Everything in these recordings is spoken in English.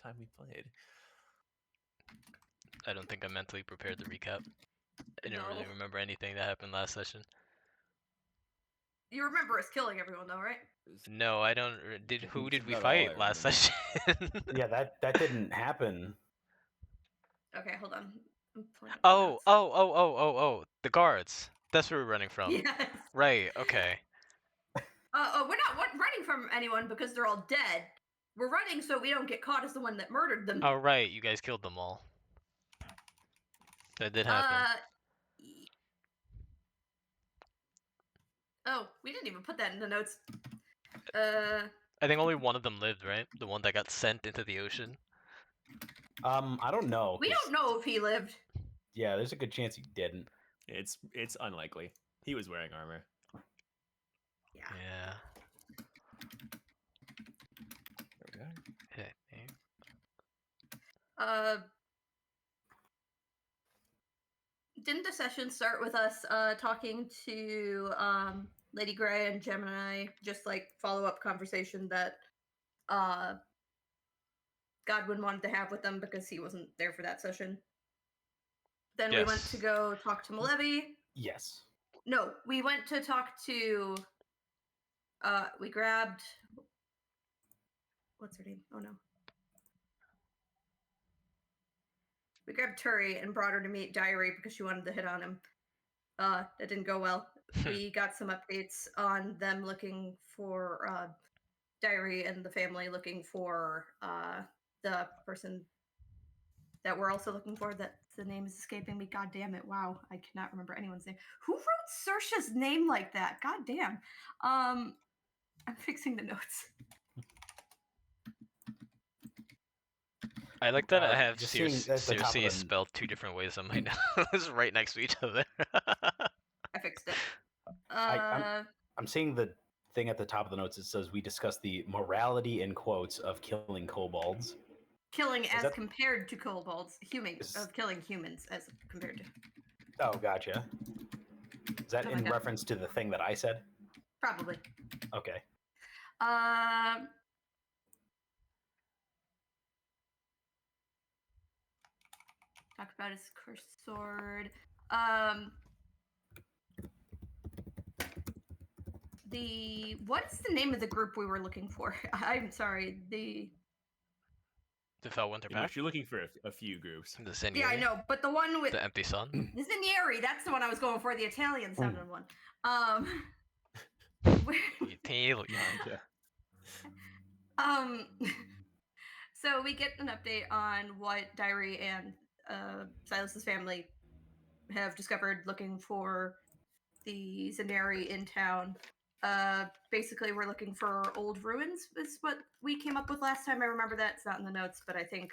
time we played. I don't think I'm mentally prepared to recap. I don't really No. remember anything that happened last session. You remember us killing everyone, though, right? No, I don't. Who did we about all I fight last remember. session? Yeah, that didn't happen. Okay, hold on. I'm pulling up the Oh, notes. oh, the guards. That's where we're running from. Yes. Right, okay. We're not running from anyone because they're all dead. We're running so we don't get caught as the one that murdered them. Oh, right, you guys killed them all. That did happen. Oh, we didn't even put that in the notes. I think only one of them lived, right? The one that got sent into the ocean. I don't know. We don't know if he lived. Yeah, there's a good chance he didn't. It's unlikely. He was wearing armor. Yeah. Okay. Didn't the session start with us talking to Lady Grey and Gemini, just like follow-up conversation that Godwin wanted to have with them because he wasn't there for that session? Then we went to go talk to Malevi. Yes. No, we went to talk to we grabbed what's her name? Oh no. We grabbed Turi and brought her to meet Diary because she wanted to hit on him. That didn't go well. We got some updates on them looking for Diary and the family looking for the person that we're also looking for. That the name is escaping me. God damn it. Wow. I cannot remember anyone's name. Who wrote Sersha's name like that? God damn. I'm fixing the notes. I like that I have just seeing at the top of Cersei the- spelled two different ways on my nose, right next to each other. I fixed it. I'm seeing the thing at the top of the notes. It says we discussed the morality in quotes of killing kobolds. Killing as compared to kobolds, killing humans as compared to. Oh, gotcha. Is that in reference to the thing that I said? Probably. Okay. Talk about his cursed sword. What's the name of the group we were looking for? I'm sorry. The Felwinter Pack? You're looking for a few groups. The Zinieri? Yeah, I know, but the one with the Empty Sun. The Zinieri. That's the one I was going for. The Italian sounding one. Italian. So we get an update on what Diary and Silas's family have discovered looking for the Zinieri in town. Basically, we're looking for old ruins, is what we came up with last time. I remember that. It's not in the notes, but I think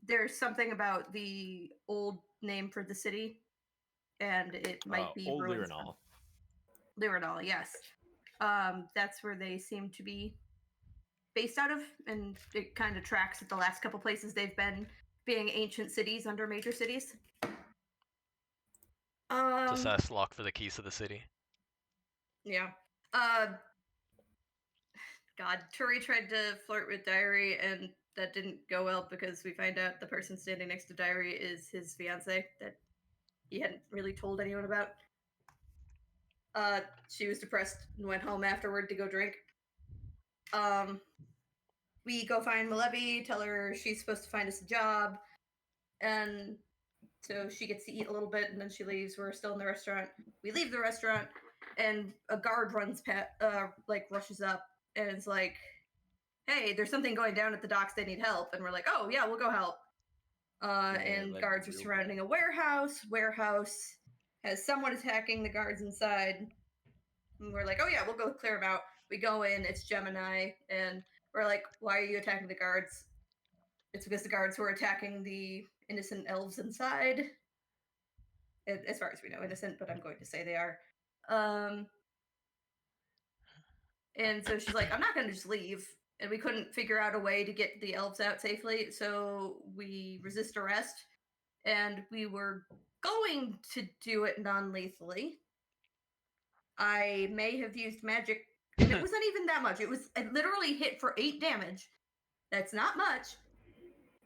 there's something about the old name for the city, and it might be Old ruins. Lyronal. Lyronal, yes. That's where they seem to be based out of, and it kind of tracks at the last couple places they've been being ancient cities under major cities. Just ask Locke for the keys to the city. Yeah. God, Turi tried to flirt with Diary, and that didn't go well because we find out the person standing next to Diary is his fiance that he hadn't really told anyone about. She was depressed and went home afterward to go drink. We go find Malevi, tell her she's supposed to find us a job, and so she gets to eat a little bit, and then she leaves. We're still in the restaurant. We leave the restaurant, and a guard rushes up, and it's like, hey, there's something going down at the docks, they need help. And we're like, oh, yeah, we'll go help. And guards are surrounding a warehouse. Warehouse has someone attacking the guards inside. And we're like, oh, yeah, we'll go clear them out. We go in, it's Gemini, and we're like, why are you attacking the guards? It's because the guards were attacking the innocent elves inside. As far as we know, innocent, but I'm going to say they are. And so she's like, I'm not going to just leave. And we couldn't figure out a way to get the elves out safely, so we resist arrest. And we were going to do it non-lethally. I may have used magic, and it wasn't even that much. It literally hit for 8 damage. That's not much.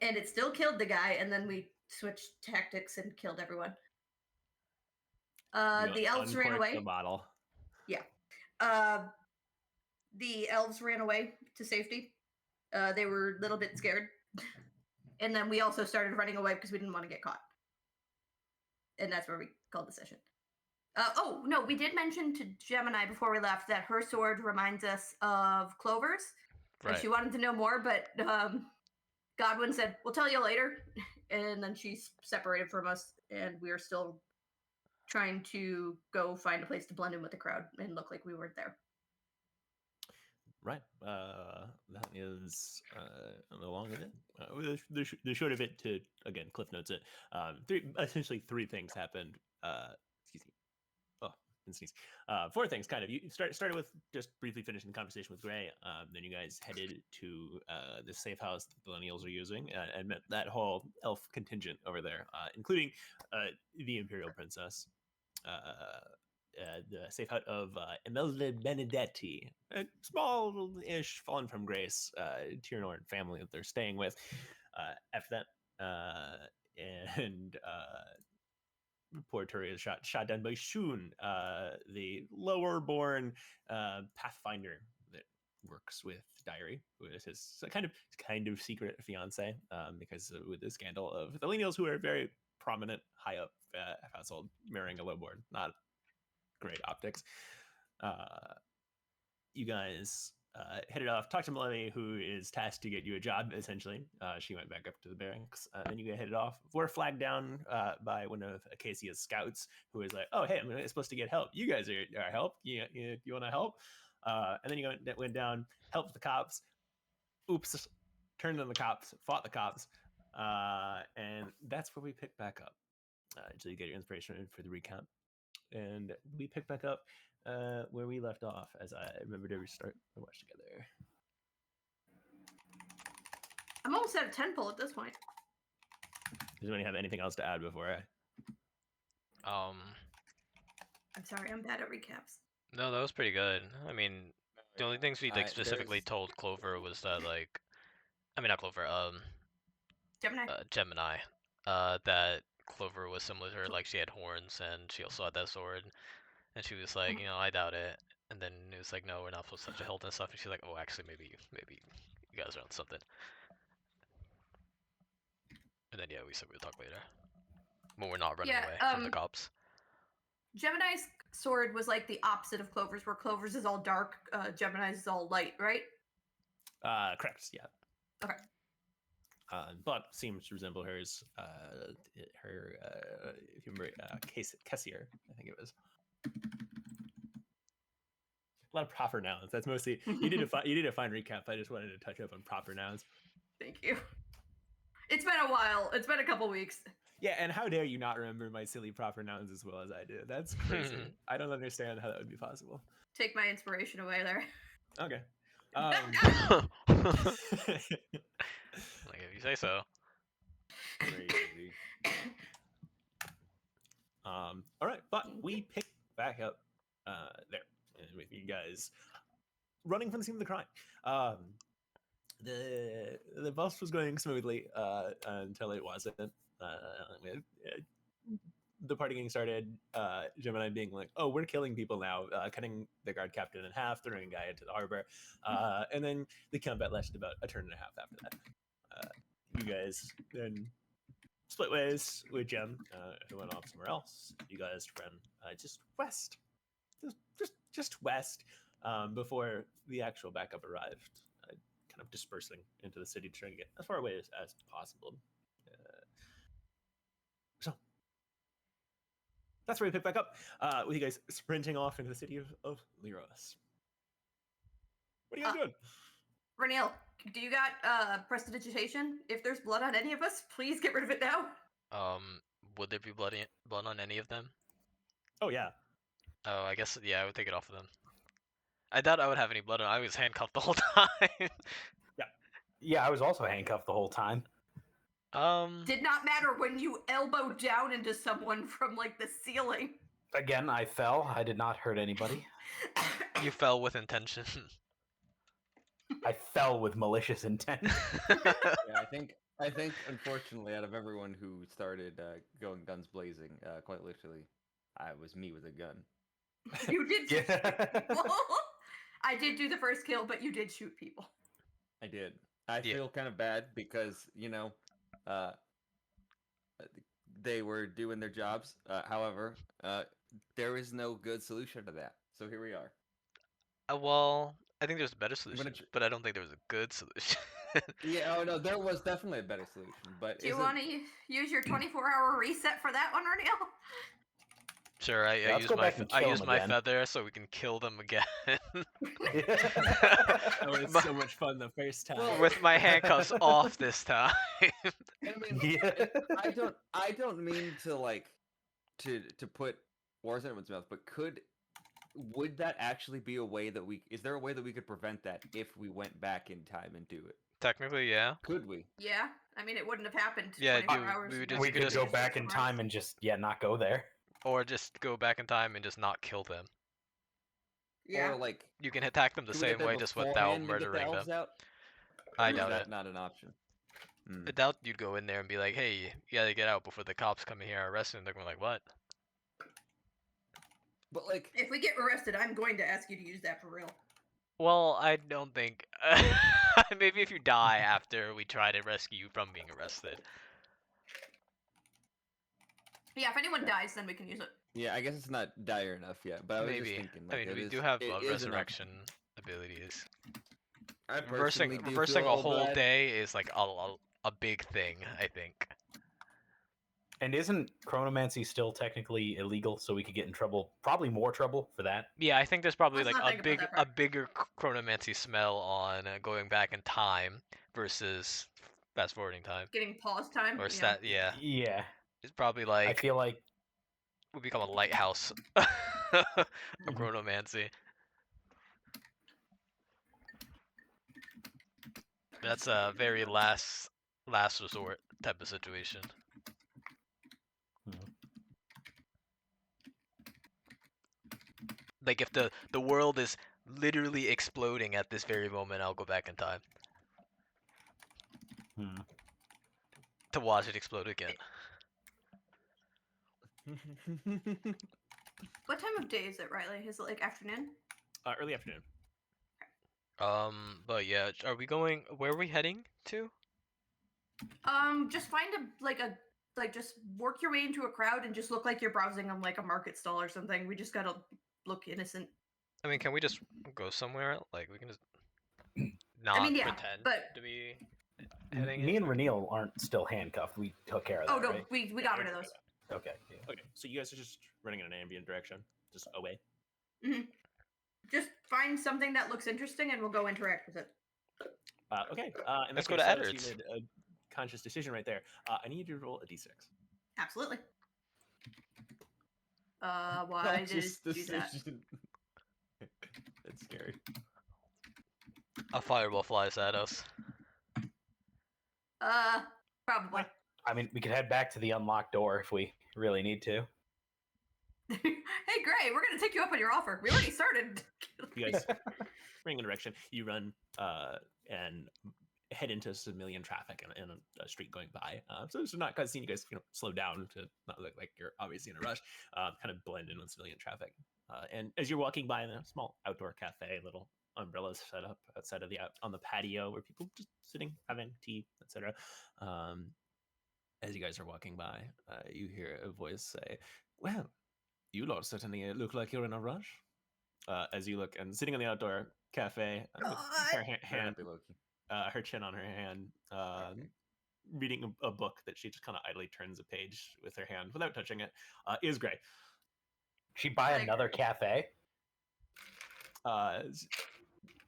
And it still killed the guy, and then we switched tactics and killed everyone. You The elves ran uncork away. the bottle. Yeah. The elves ran away to safety. They were a little bit scared. And then we also started running away because we didn't want to get caught. And that's where we called the session. Oh, no, we did mention to Gemini before we left that her sword reminds us of Clover's. Right. And she wanted to know more, but Godwin said, we'll tell you later. And then she's separated from us, and we're still trying to go find a place to blend in with the crowd and look like we weren't there. Right. That is the long of it. The short of it, to again cliff notes it. Essentially three things happened. Excuse me. Oh, didn't sneeze. Four things, kind of. You started with just briefly finishing the conversation with Gray. Then you guys headed to the safe house that the Millennials are using, and met that whole elf contingent over there, including the Imperial Princess. The safe hut of Imelda Benedetti, a small-ish fallen from grace Tyrnorn family that they're staying with. After that, and poor Turi is shot down by Shun, the lower-born pathfinder that works with Diary, who is his kind of secret fiance, because with the scandal of the Lineals, who are very prominent, high up household, marrying a lowborn, not great optics. You guys headed off, talked to Melanie, who is tasked to get you a job, essentially. She went back up to the barracks. Then you get headed off. We're flagged down by one of Acacia's scouts, who is like, oh, hey, I'm supposed to get help. You guys are help. You want to help? And then you went down, helped the cops. Oops, turned on the cops, fought the cops. And that's where we pick back up. Until you get your inspiration for the recap. And we pick back up where we left off, as I remember to restart the watch together. I'm almost at a 10 pull at this point. Does anyone have anything else to add before I? I'm sorry, I'm bad at recaps. No, that was pretty good. I mean, the only things we like specifically there's- told Clover was that not Clover, Gemini. that Clover was similar to her, like she had horns and she also had that sword, and she was like, I doubt it. And then it was like, no, we're not supposed to touch a hilt and stuff. And she's like, oh, actually, maybe you guys are on something. And then yeah, we said we'll talk later when we're not running away from the cops. Gemini's sword was like the opposite of Clover's, where Clover's is all dark, Gemini's is all light, right? Correct. Yeah. Okay. But seems to resemble hers. If you remember, Kessier, I think it was. A lot of proper nouns. That's mostly you did a fine recap. I just wanted to touch up on proper nouns. Thank you. It's been a while. It's been a couple weeks. Yeah, and how dare you not remember my silly proper nouns as well as I do? That's crazy. I don't understand how that would be possible. Take my inspiration away there. Okay. Like if you say so. Crazy. All right, but we pick back up there with you guys running from the scene of the crime. The bus was going smoothly until it wasn't. The party getting started, Gemini being like, oh, we're killing people now, cutting the guard captain in half, throwing a guy into the harbor, and then the combat lasted about a turn and a half after that. You guys then split ways with Gem, who went off somewhere else. You guys ran just west, just west, before the actual backup arrived, kind of dispersing into the city, trying to get as far away as possible. So that's where we pick back up, with you guys sprinting off into the city of Lyros. What are you guys doing? Reniel, do you got prestidigitation? If there's blood on any of us, please get rid of it now. Would there be blood on any of them? Oh yeah. Oh, I guess yeah, I would take it off of them. I doubt I would have any blood on. I was handcuffed the whole time. Yeah, I was also handcuffed the whole time. Did not matter when you elbowed down into someone from like the ceiling. Again, I fell. I did not hurt anybody. You fell with intention. I fell with malicious intent. Yeah, I think unfortunately, out of everyone who started going guns blazing, quite literally, I was me with a gun. You did shoot Yeah. people. I did do the first kill, but you did shoot people. I did. I Yeah. feel kind of bad because uh, they were doing their jobs. However, there is no good solution to that. So here we are. Well, I think there's a better gonna solution, tr- but I don't think there was a good solution. Yeah. Oh no, there was definitely a better solution, but Do you want to use your 24-hour reset for that one, Reniel? Sure, I Yeah, let's use go my back and I kill use him my again. feather so we can kill them again. That was But- so much fun the first time. Well, With my handcuffs off this time. I mean, Yeah. I don't mean to like to put words in everyone's mouth, but would that actually be a way that is there a way that we could prevent that if we went back in time and do it? Technically, yeah. Could we? Yeah, I mean, it wouldn't have happened Yeah, 24 dude, hours we would ago. just- We you could could just- go back in time and just not go there. Or just go back in time and just not kill them. Yeah. Or like, You can attack them the could we get same there way, just without beforehand and get the murdering them. elves out? I Or is doubt that it. not an option? I doubt you'd go in there and be like, hey, you gotta get out before the cops come in here and arrest you. And they're going to be like, what? But like, If we get arrested, I'm going to ask you to use that for real. Well, I don't think... Maybe if you die after we try to rescue you from being arrested. Yeah, if anyone dies, then we can use it. yeah, I guess it's not dire enough yet. But I was Maybe. just thinking, I like, mean, it we is- do have it is an resurrection abilities. I Reversing personally do reversing feel a whole bad. day is like a big thing, I think. And isn't chronomancy still technically illegal? So we could get in trouble, probably more trouble for that. Yeah, I think there's probably Let's like not think about that a part. bigger chronomancy smell on going back in time versus fast forwarding time. Getting pause time. Or yeah. stat, yeah. Yeah. It's probably I like feel like would become a lighthouse of chronomancy. That's a very last resort type of situation. Like if the world is literally exploding at this very moment, I'll go back in time to watch it explode again. What time of day is it, Riley? Is it like afternoon? Early afternoon. But yeah, are we going? Where are we heading to? Just find just work your way into a crowd and just look like you're browsing on like a market stall or something. We just gotta look innocent. I mean, can we just go somewhere else? Like we can just not mean, yeah, pretend but- to be heading me in? and Reniel aren't still handcuffed. We took care of that, Oh no, right? we got rid of those. Okay. Yeah. Okay, so you guys are just running in an ambient direction, just away. Just find something that looks interesting and we'll go interact with it. Okay. In Let's that go case, to Cyrus, Edwards. You made a conscious decision right there. I need you to roll a d6. Absolutely. Why did Conscious it do that? decision. That's scary. A fireball flies at us. Probably. I mean, we could head back to the unlocked door if we really need to. Hey, Gray, we're gonna take you up on your offer. We already started. You guys spring in a direction. You run and head into civilian traffic in a street going by. So it's not cutscene. You guys slow down to not look like you're obviously in a rush. Kind of blend in with civilian traffic. And as you're walking by in a small outdoor cafe, little umbrellas set up outside of on the patio where people just sitting having tea, etc. As you guys are walking by, you hear a voice say, "Well, you lot certainly look like you're in a rush." As you look and sitting in the outdoor cafe, with her Very happy, Loki. her chin on her hand, reading a book that she just kind of idly turns a page with her hand without touching it, is Gray. She buy Like- another cafe?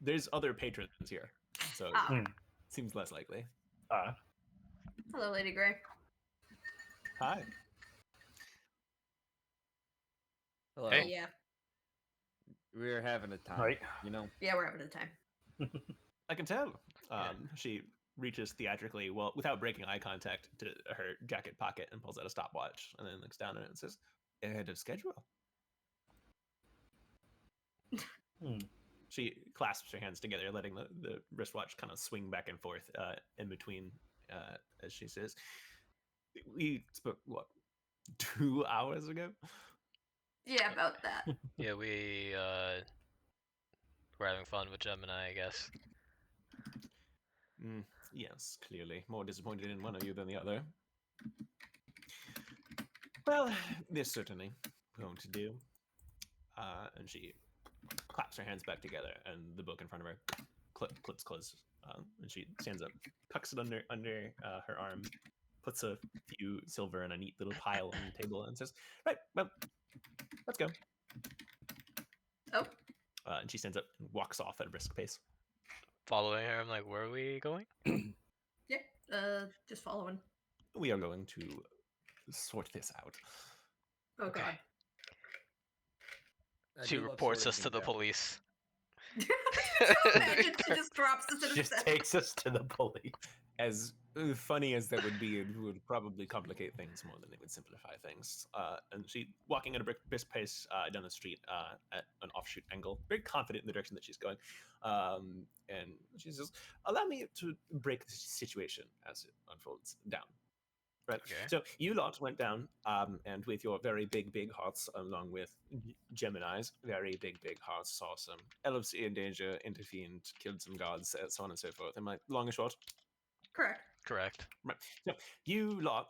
There's other patrons here, so Ah. seems less likely. Hello, Lady Gray. Hi. Hello. Hey. Yeah. We're having a time. Right. You know. Yeah, we're having a time. I can tell. She reaches theatrically, well, without breaking eye contact, to her jacket pocket and pulls out a stopwatch and then looks down at it and says, "Ahead of schedule." she clasps her hands together, letting the wristwatch kind of swing back and forth in between as she says, "We spoke, what, 2 hours ago?" Yeah, about that. Yeah, we were having fun with Gemini, I guess. Yes, clearly. More disappointed in one of you than the other. Well, this certainly won't do. And she claps her hands back together, and the book in front of her clips close. And she stands up, tucks it under her arm, puts a few silver in a neat little pile on the table, and says, "Right, well, let's go." Oh, And she stands up and walks off at a brisk pace. Following her, I'm like, where are we going? yeah. Just following. We are going to sort this out. Oh Okay. God. I She do love reports sorting us to things the out. police. Imagine she just drops us in a Just step. takes us to the police. As funny as that would be, it would probably complicate things more than it would simplify things. And she walking at a brisk pace down the street at an offshoot angle, very confident in the direction that she's going. And she says, "Allow me to break the situation as it unfolds down." Right. Okay. So you lot went down, and with your very big hearts, along with Gemini's very big hearts, saw some elves in danger, intervened, killed some gods, so on and so forth. Am I long and short? Correct. Correct. Right. So you lot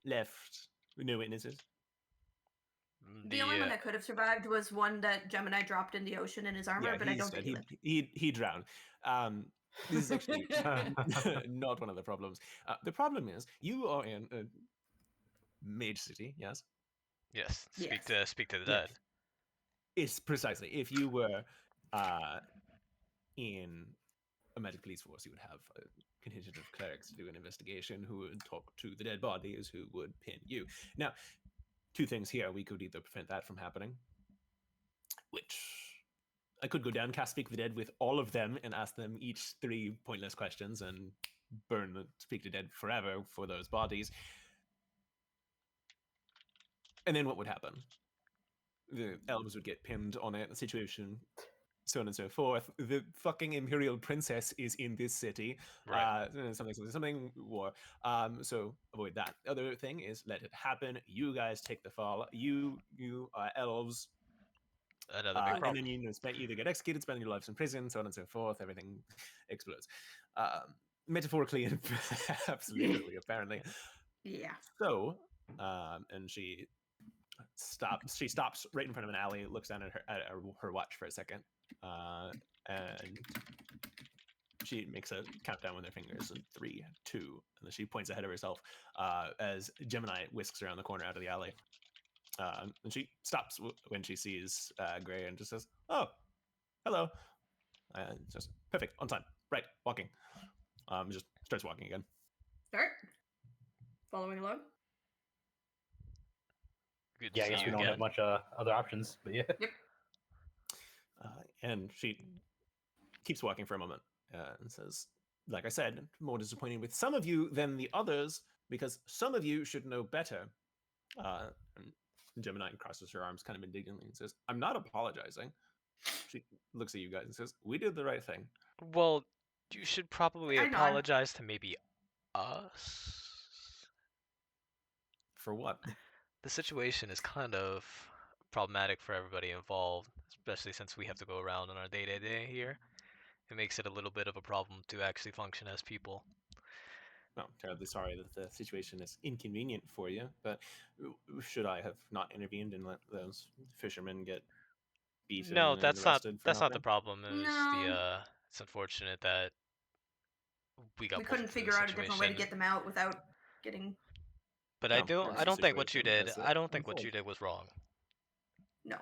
left with no witnesses. The only one that could have survived was one that Gemini dropped in the ocean in his armor, but I don't think he lived. He drowned. This is actually not one of the problems. The problem is you are in a mage city. Yes. Yes. Speak Yes. to the Yeah. dead. It's precisely. If you were in a magic police force, you would have a contingent of clerics to do an investigation who would talk to the dead bodies, who would pin you. Now, two things here. We could either prevent that from happening, which I could go down, cast Speak the Dead with all of them and ask them each 3 pointless questions and burn the Speak the Dead forever for those bodies. And then what would happen? The elves would get pinned on it, the situation, so on and so forth. The fucking imperial princess is in this city. Right. Something war. So avoid that. The other thing is let it happen. You guys take the fall. You elves. Another big And problem. then you either get executed, spend your lives in prison, so on and so forth. Everything explodes. Metaphorically and absolutely, apparently. Yeah. So, and she stops right in front of an alley, looks down at her watch for a second, and she makes a countdown with her fingers, 3, 2, and then she points ahead of herself as Gemini whisks around the corner out of the alley. And she stops when she sees Gray and just says, "Oh, hello." And just perfect, on time, right, walking. Just starts walking again. Start. Following along. Good to Yeah, I see guess you we don't again. have much other options, but yeah. Yep. And she keeps walking for a moment and says, "Like I said, more disappointing with some of you than the others, because some of you should know better." And Gemini crosses her arms kind of indignantly and says, "I'm not apologizing." She looks at you guys and says, "We did the right thing." Well, you should probably I nod. apologize to maybe us. For what? The situation is kind of problematic for everybody involved, especially since we have to go around on our day-to-day here. It makes it a little bit of a problem to actually function as people. Well, terribly sorry that the situation is inconvenient for you, but should I have not intervened and let those fishermen get beaten No, and arrested for that's not the nothing? problem. It was No. it's unfortunate that we got We pulled couldn't into the figure out a different way to situation. get them out without getting. But No, I it's a don't think what you situation did. as it I don't think what unfolds. you did was wrong. No.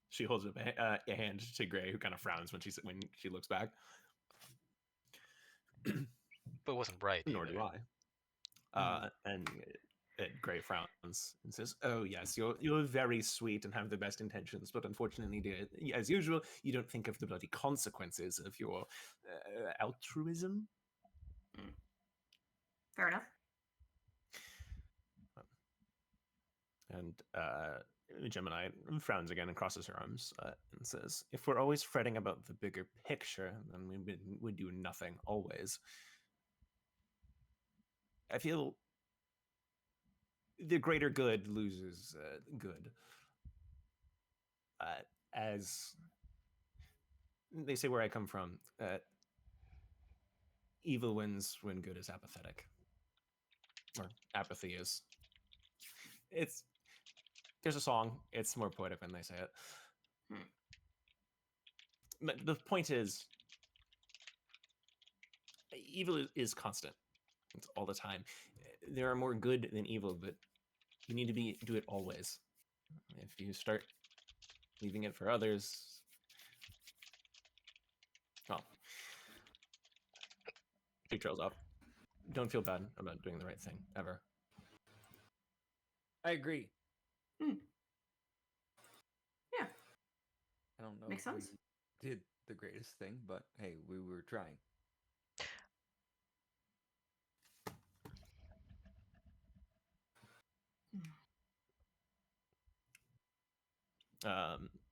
She holds up a hand to Gray, who kind of frowns when she looks back. But it wasn't right. Nor either. do I. And Gray frowns and says, "Oh yes, you're very sweet and have the best intentions, but unfortunately, dear, as usual, you don't think of the bloody consequences of your altruism." Fair enough. And Gemini frowns again and crosses her arms and says, "If we're always fretting about the bigger picture, then we do nothing always. I feel the greater good loses good. As they say where I come from, evil wins when good is apathetic. Or apathy is. There's a song. It's more poetic when they say it. But the point is, evil is constant. It's all the time. There are more good than evil, but you need to do it always. If you start leaving it for others, well, she trails off. Don't feel bad about doing the right thing, ever. I agree. Yeah. I don't know Makes if sense. we did the greatest thing, but hey, we were trying.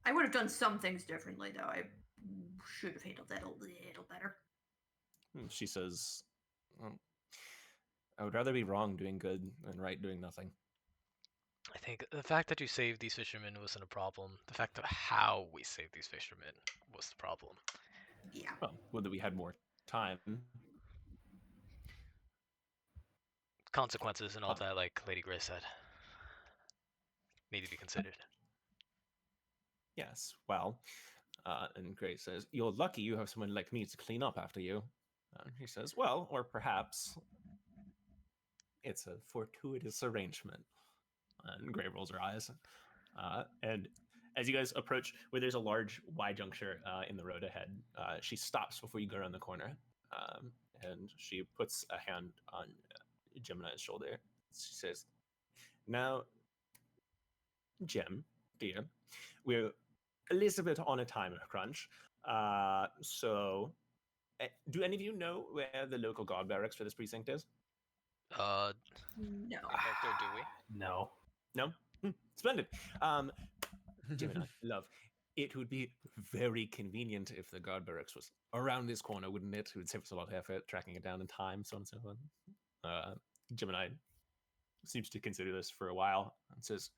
I would have done some things differently, though. I should have handled that a little better. She says, well, I would rather be wrong doing good than right doing nothing. I think the fact that you saved these fishermen wasn't a problem. The fact of how we saved these fishermen was the problem. Yeah. Well, whether we had more time. Consequences and all that, like Lady Gray said, need to be considered. Yes, well, and Gray says, you're lucky you have someone like me to clean up after you. He says, well, or perhaps it's a fortuitous arrangement. And Gray rolls her eyes. And as you guys approach where there's a large Y juncture in the road ahead, she stops before you go around the corner. And she puts a hand on Gemini's shoulder. She says, now, Gem, dear, we're a little bit on a time crunch. So, do any of you know where the local guard barracks for this precinct is? No. No. Hector, do we? No. No? Splendid. Gemini, love, it would be very convenient if the guard barracks was around this corner, wouldn't it? It would save us a lot of effort tracking it down in time, so on and so on. Gemini seems to consider this for a while and says,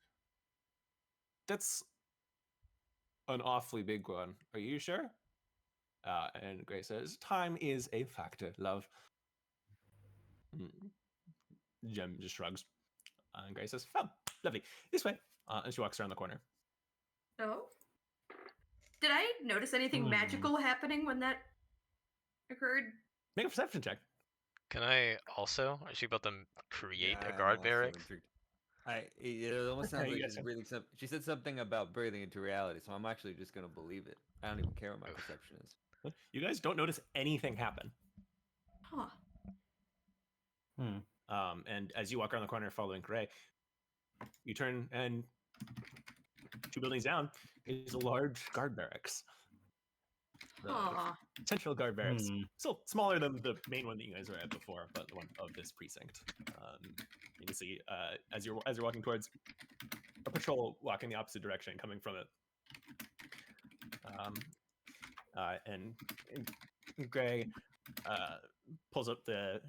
that's an awfully big one. Are you sure? And Gray says, time is a factor, love. Gem just shrugs. And Gray says, oh, lovely. This way. And she walks around the corner. Oh. Did I notice anything magical happening when that occurred? Make a perception check. Can I also? Is she about to create Yeah, a I'm guard also barracks? intrigued. It almost sounds You like guys she's can- really she said something about breathing into reality, so I'm actually just gonna believe it. I don't even care what my Oof. perception is. You guys don't notice anything happen. Huh. And as you walk around the corner following Gray, you turn and 2 buildings down is a large guard barracks. The central guard barracks. Still smaller than the main one that you guys were at before, but the one of this precinct. You can see as you're walking towards a patrol walking the opposite direction coming from it. And Gray pulls up the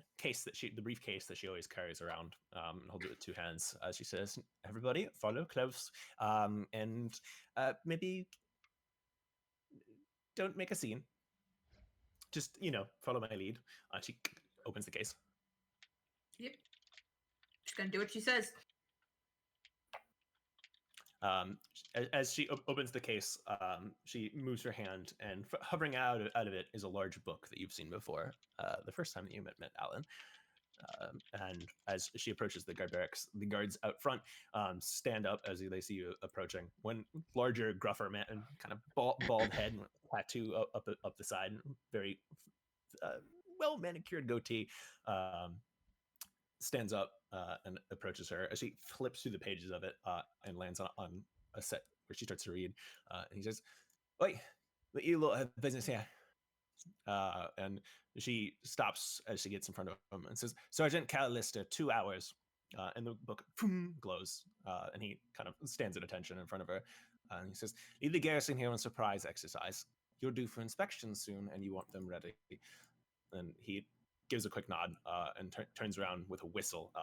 briefcase that she always carries around, and holds it with 2 hands as she says, everybody follow close, and maybe don't make a scene. Just, follow my lead. She opens the case. Yep. She's gonna do what she says. As she opens the case, she moves her hand, and hovering out of it is a large book that you've seen before, the first time that you met Alan. And as she approaches the guard barracks, the guards out front stand up as they see you approaching. One larger, gruffer man, kind of bald head, and tattoo up the side, very well manicured goatee, stands up and approaches her as she flips through the pages of it and lands on a set where she starts to read. And he says, "Oi, but you lot have business here." And she stops as she gets in front of him and says, "Sergeant Callister, 2 hours." And the book glows, and he kind of stands at attention in front of her. And he says, "Leave the garrison here on surprise exercise. You're due for inspection soon, and you want them ready." And he gives a quick nod and turns around with a whistle,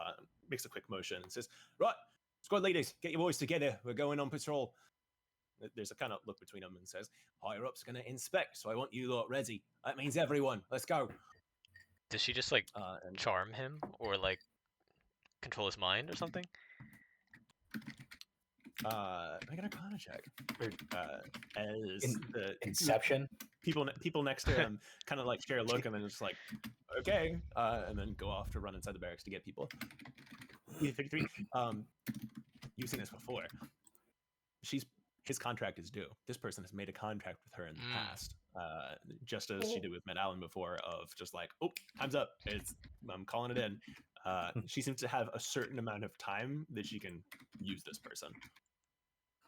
makes a quick motion, and says, "Right, squad leaders, get your boys together. We're going on patrol." There's a kind of look between them and says, "Higher up's going to inspect, so I want you lot ready. That means everyone. Let's go." Does she just like And charm him or like control his mind or something? make an Arcana check. As the Inception. people next to him kind of like share a look and then just like, okay, and then go off to run inside the barracks to get people. 53. You've seen this before. His contract is due. This person has made a contract with her in the past, just as she did with Med Allen before. Of just like, oh, time's up. I'm calling it in. She seems to have a certain amount of time that she can use this person.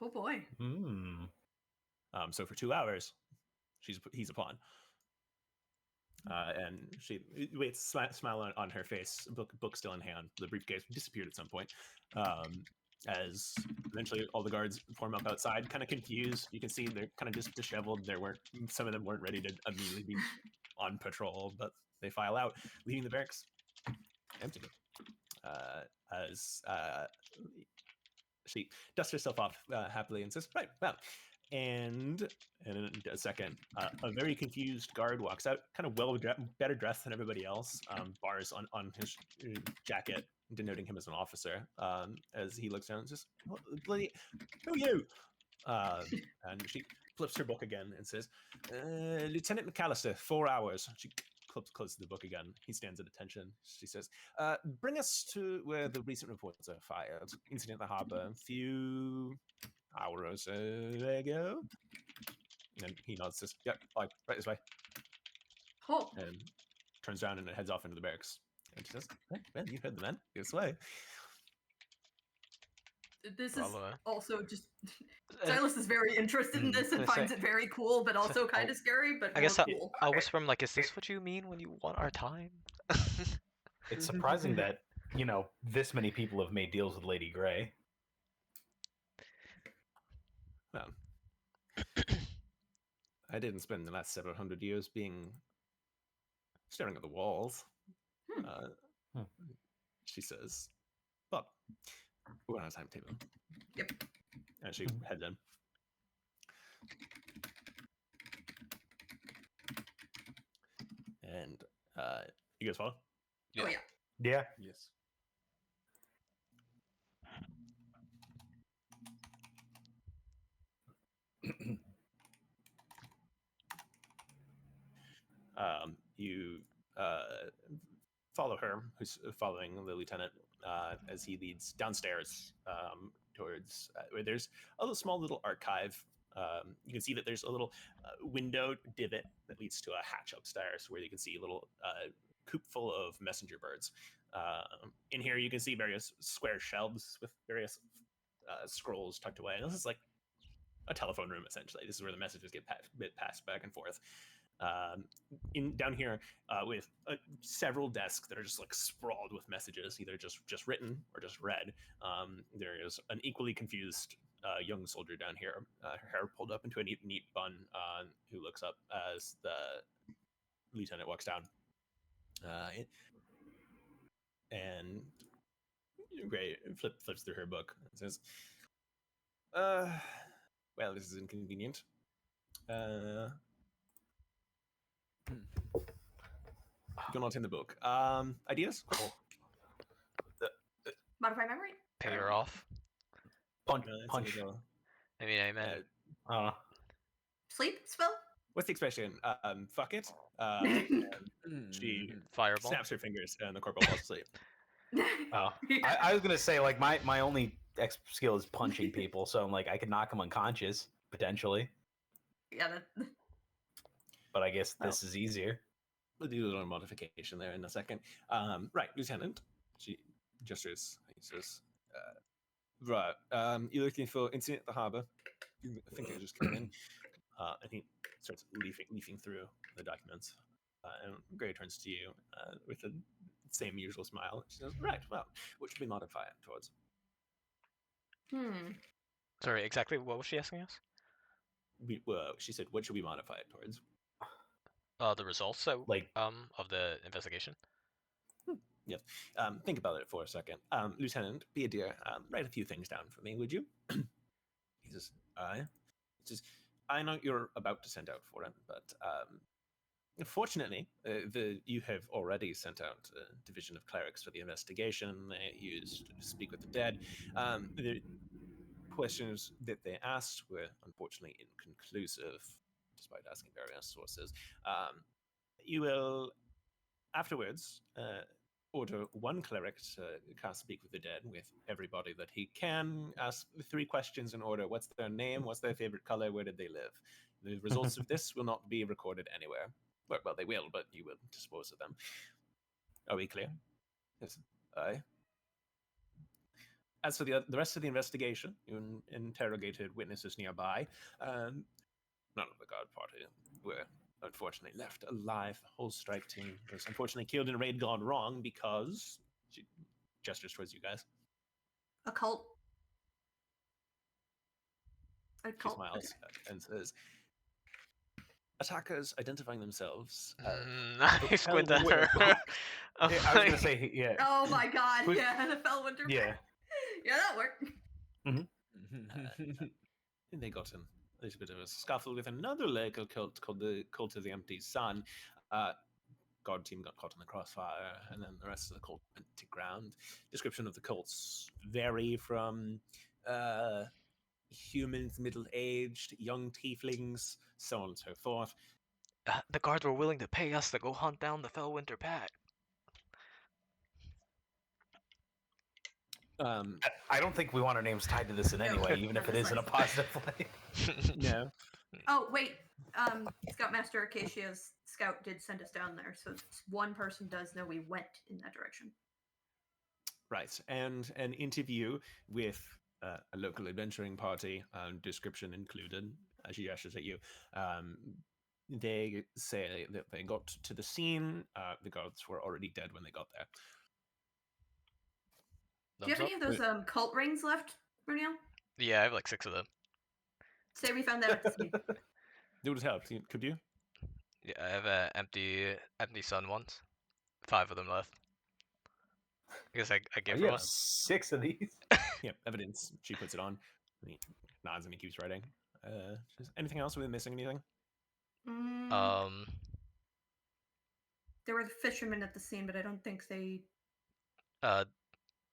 Oh boy. So for 2 hours, he's a pawn. And she waits, smile on her face, book still in hand. The briefcase disappeared at some point. As eventually all the guards form up outside, kind of confused. You can see they're kind of just disheveled. Some of them weren't ready to immediately be on patrol, but they file out, leaving the barracks empty. As she dusts herself off happily and says, "Right, well." And in a second, a very confused guard walks out, kind of better dressed than everybody else. Bars on his jacket, denoting him as an officer. As he looks down and says, "Bloody, who are you?" And she flips her book again and says, "Lieutenant McAllister, 4 hours." She closes the book again. He stands at attention. She says, "Bring us to where the recent reports are filed. Incident at the harbor. Few hours ago." And he nods, says, "Yep, right this way." Oh. And turns around and heads off into the barracks. And she says, "Well, you heard the man. This way." This is Bravo. also just Silas is very interested in this and Gonna say- finds it very cool, but also kind of scary. But I guess more cool. I'll whisper him like, "Is this what you mean when you want our time?" It's surprising that, this many people have made deals with Lady Grey. Well, I didn't spend the last several hundred years staring at the walls. She says, "But we're on a timetable." Yep. And she heads in. And you guys follow? Oh yeah. Yeah. Yes. You follow her, who's following the lieutenant as he leads downstairs towards where there's a small little archive. You can see that there's a little window divot that leads to a hatch upstairs where you can see a little coop full of messenger birds. In here, you can see various square shelves with various scrolls tucked away. This is like a telephone room, essentially. This is where the messages get passed back and forth. Down here, with several desks that are just like sprawled with messages, either just written or just read. There is an equally confused young soldier down here, her hair pulled up into a neat bun, who looks up as the lieutenant walks down. And Gray flips through her book and says, "Well, this is inconvenient. You're not in the book. Ideas? Modify memory. Pay her off. Punch. I mean, amen. Sleep spell. What's the expression? Fuck it. She Fireball. snaps her fingers and the corporal falls asleep. Oh, I was gonna say like my only skill is punching people, so I'm like I could knock them unconscious potentially. Yeah. But I guess this is easier. We'll do a little modification there in a second. Right, Lieutenant. She gestures. He says, "Right, you're looking for incident at the harbor. I think I just came in." And he starts leafing through the documents. And Gray turns to you with a same usual smile. She says, right, well, what should we modify it towards? Sorry, exactly what was she asking us? She said, what should we modify it towards? The results that, Like, of the investigation. Yes. Think about it for a second. Lieutenant, be a dear, write a few things down for me, would you? He says, he says, I know you're about to send out for it, but fortunately, you have already sent out a division of clerics for the investigation. They used to speak with the dead. The questions that they asked were unfortunately inconclusive, despite asking various sources. You will afterwards order one cleric to cast Speak with the Dead with everybody that he can. Ask 3 questions in order: what's their name? What's their favorite color? Where did they live? The results of this will not be recorded anywhere. Well, they will, but you will dispose of them. Are we clear? Yes. Aye. As for the rest of the investigation, you interrogated witnesses nearby. None of the guard party were unfortunately left alive. The whole strike team was unfortunately killed in a raid gone wrong because she gestures towards you guys. A cult. A She cult. smiles and says, attackers identifying themselves. I squint at her. I'm yeah, I was gonna say, yeah. Oh my god, Who's- yeah, the Fellwinter. Yeah. Yeah, that worked. And they got in a little bit of a scuffle with another local cult called the Cult of the Empty Sun. Guard team got caught in the crossfire, and then the rest of the cult went to ground. Description of the cults vary from humans, middle-aged, young tieflings, so on and so forth. The guards were willing to pay us to go hunt down the Fellwinter Pack. I don't think we want our names tied to this in any No, way, even no, if it that's is in a nice. positive way. No. Oh wait, Scoutmaster Acacia's scout did send us down there, so one person does know we went in that direction. Right, and an interview with a local adventuring party, description included, as she gestures at you. They say that they got to the scene. The guards were already dead when they got there. Do you have any of those cult rings left, Brunel? Yeah, I have like 6 of them. Say we found that at the scene. It would help. Could you? Yeah, I have empty sun ones. 5 of them left. I guess I gave You her have one. 6 of these. Yeah, evidence. She puts it on. And he nods and he keeps writing. Anything else? Are we missing anything? There were the fishermen at the scene, but I don't think they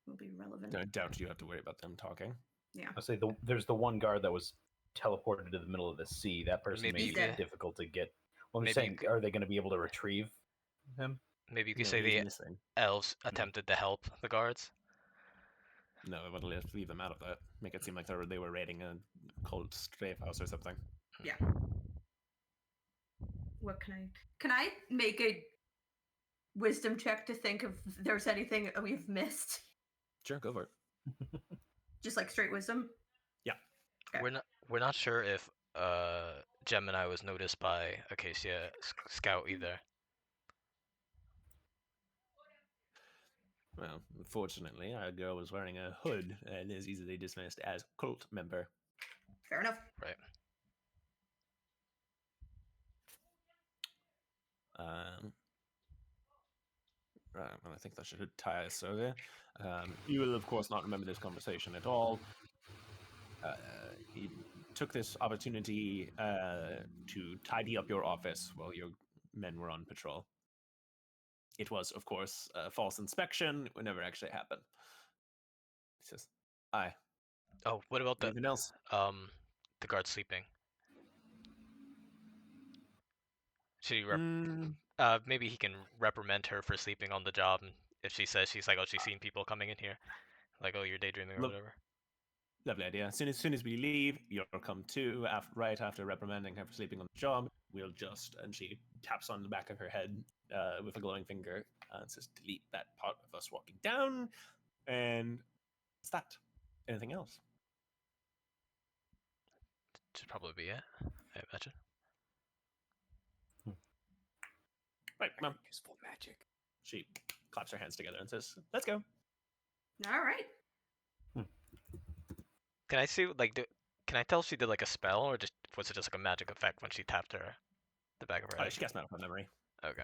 will be relevant. I doubt you have to worry about them talking. Yeah. I'll say there's the one guard that was teleported to the middle of the sea. That person Maybe may you be could- difficult to get. Well, I'm maybe saying, you could- are they going to be able to retrieve him? Maybe you could No, say he's the missing. elves attempted to help the guards. No, I would leave them out of that. Make it seem like they were raiding a cult strafe house or something. Yeah. What can I make a wisdom check to think if there's anything we've missed? Sure, go for it. Just like straight wisdom? Yeah. Okay. We're not sure if Gemini was noticed by Acacia Scout either. Well, fortunately, our girl was wearing a hood and is easily dismissed as cult member. Fair enough. Right. Right, well, I think that should tie us over. You will, of course, not remember this conversation at all. He took this opportunity to tidy up your office while your men were on patrol. It was, of course, a false inspection. It never actually happened. He says, aye. Oh, what about Anything else? the guard sleeping? Should he maybe he can reprimand her for sleeping on the job, and if she says she's like, oh, she's seen people coming in here, like, oh, you're daydreaming or Look, whatever. Lovely idea. As soon as we leave, you'll come to right after reprimanding her for sleeping on the job. We'll just, and she taps on the back of her head with a glowing finger and says, delete that part of us walking down. And it's that. Anything else? Should probably be it, I imagine. Right, well, Useful magic. she claps her hands together and says, "Let's go." All right. Can I see can I tell if she did like a spell or just was it just like a magic effect when she tapped the back of her head? She cast medical memory. Okay.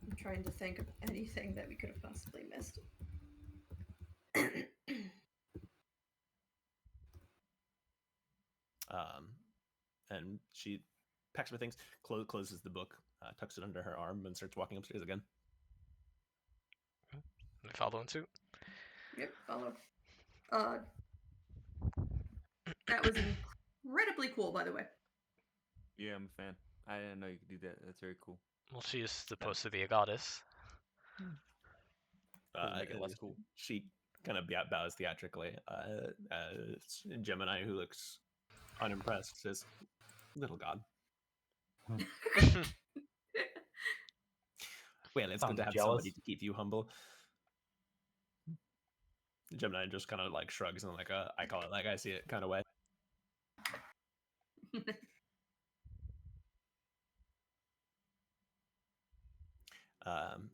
I'm trying to think of anything that we could have possibly missed. And she packs her things, closes the book, tucks it under her arm, and starts walking upstairs again. I following suit. Yep, follow. That was incredibly cool, by the way. Yeah, I'm a fan. I didn't know you could do that. That's very cool. Well, she is supposed to be a goddess. Doesn't make it less cool. She kind of bows theatrically. Gemini, who looks unimpressed, says, "Little god." Well, it's good to have somebody to keep you humble. Gemini just kind of like shrugs and like I call it like I see it kind of way.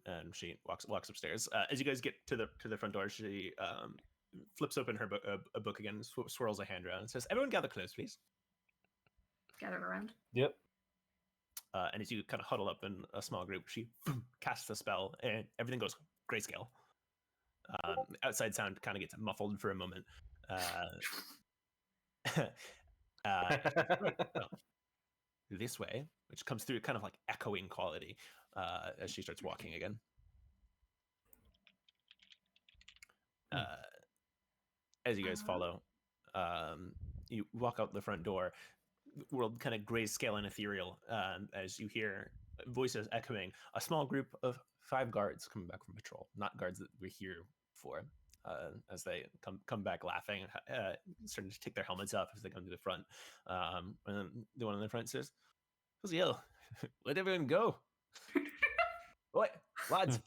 And she walks upstairs. As you guys get to the front door, she flips open her a book again, swirls a hand around, and says, "Everyone gather close, please." Gather around. Yep. And as you kind of huddle up in a small group, she casts a spell, and everything goes grayscale. Outside sound kind of gets muffled for a moment. This way, which comes through kind of like echoing quality as she starts walking again. As you guys follow, you walk out the front door, world kind of grayscale and ethereal, as you hear voices echoing. A small group of 5 guards coming back from patrol, not guards that we're here for, as they come back laughing, starting to take their helmets off as they come to the front. And then the one in the front says, "What's the yell? Let everyone go." Oi, lads.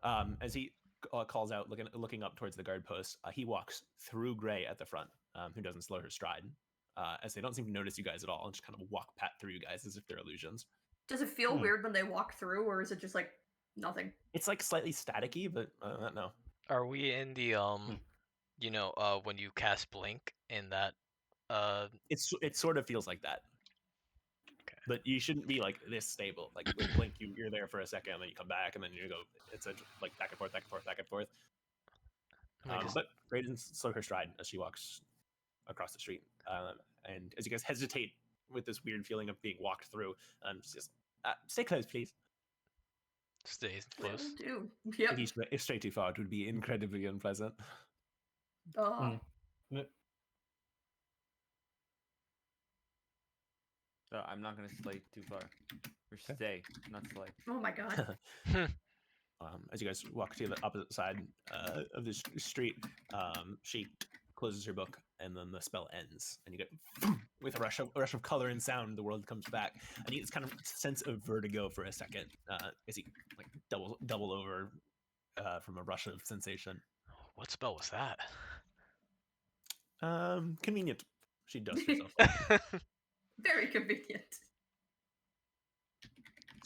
As he calls out, looking up towards the guard post, he walks through Gray at the front, who doesn't slow her stride, as they don't seem to notice you guys at all and just kind of walk pat through you guys as if they're illusions. Does it feel weird when they walk through, or is it just like nothing? It's like slightly staticky, but no. Are we in the when you cast blink in that It sort of feels like that. Okay. But you shouldn't be like this stable. Like with blink, you're there for a second, and then you come back, and then you go. It's like back and forth, back and forth, back and forth. But Graydon slow her stride as she walks across the street, and as you guys hesitate with this weird feeling of being walked through, she says, "Stay close, please." Stay close. Will do. Yep. If straight too far, it would be incredibly unpleasant. So I'm not gonna slay too far. Or stay, not slay. Oh my god. As you guys walk to the opposite side of the street, she closes her book, and then the spell ends, and you get with a rush of color and sound. The world comes back, and you get this kind of sense of vertigo for a second, as you like double over from a rush of sensation. What spell was that? Convenient. She dusts herself. Very convenient.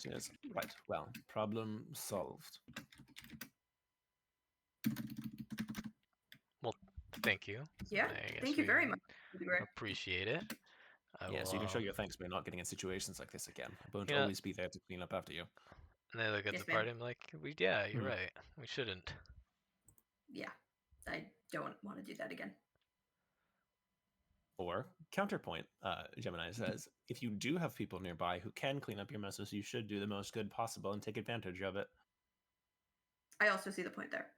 She goes, "Right, well, problem solved." Well, thank you. Yeah, thank you very much. Appreciate it. So you can show your thanks by not getting in situations like this again. I won't always be there to clean up after you. And they look at the party and I'm like, you're right. We shouldn't. Yeah, I don't want to do that again. Or counterpoint, Gemini says, if you do have people nearby who can clean up your messes, you should do the most good possible and take advantage of it. I also see the point there.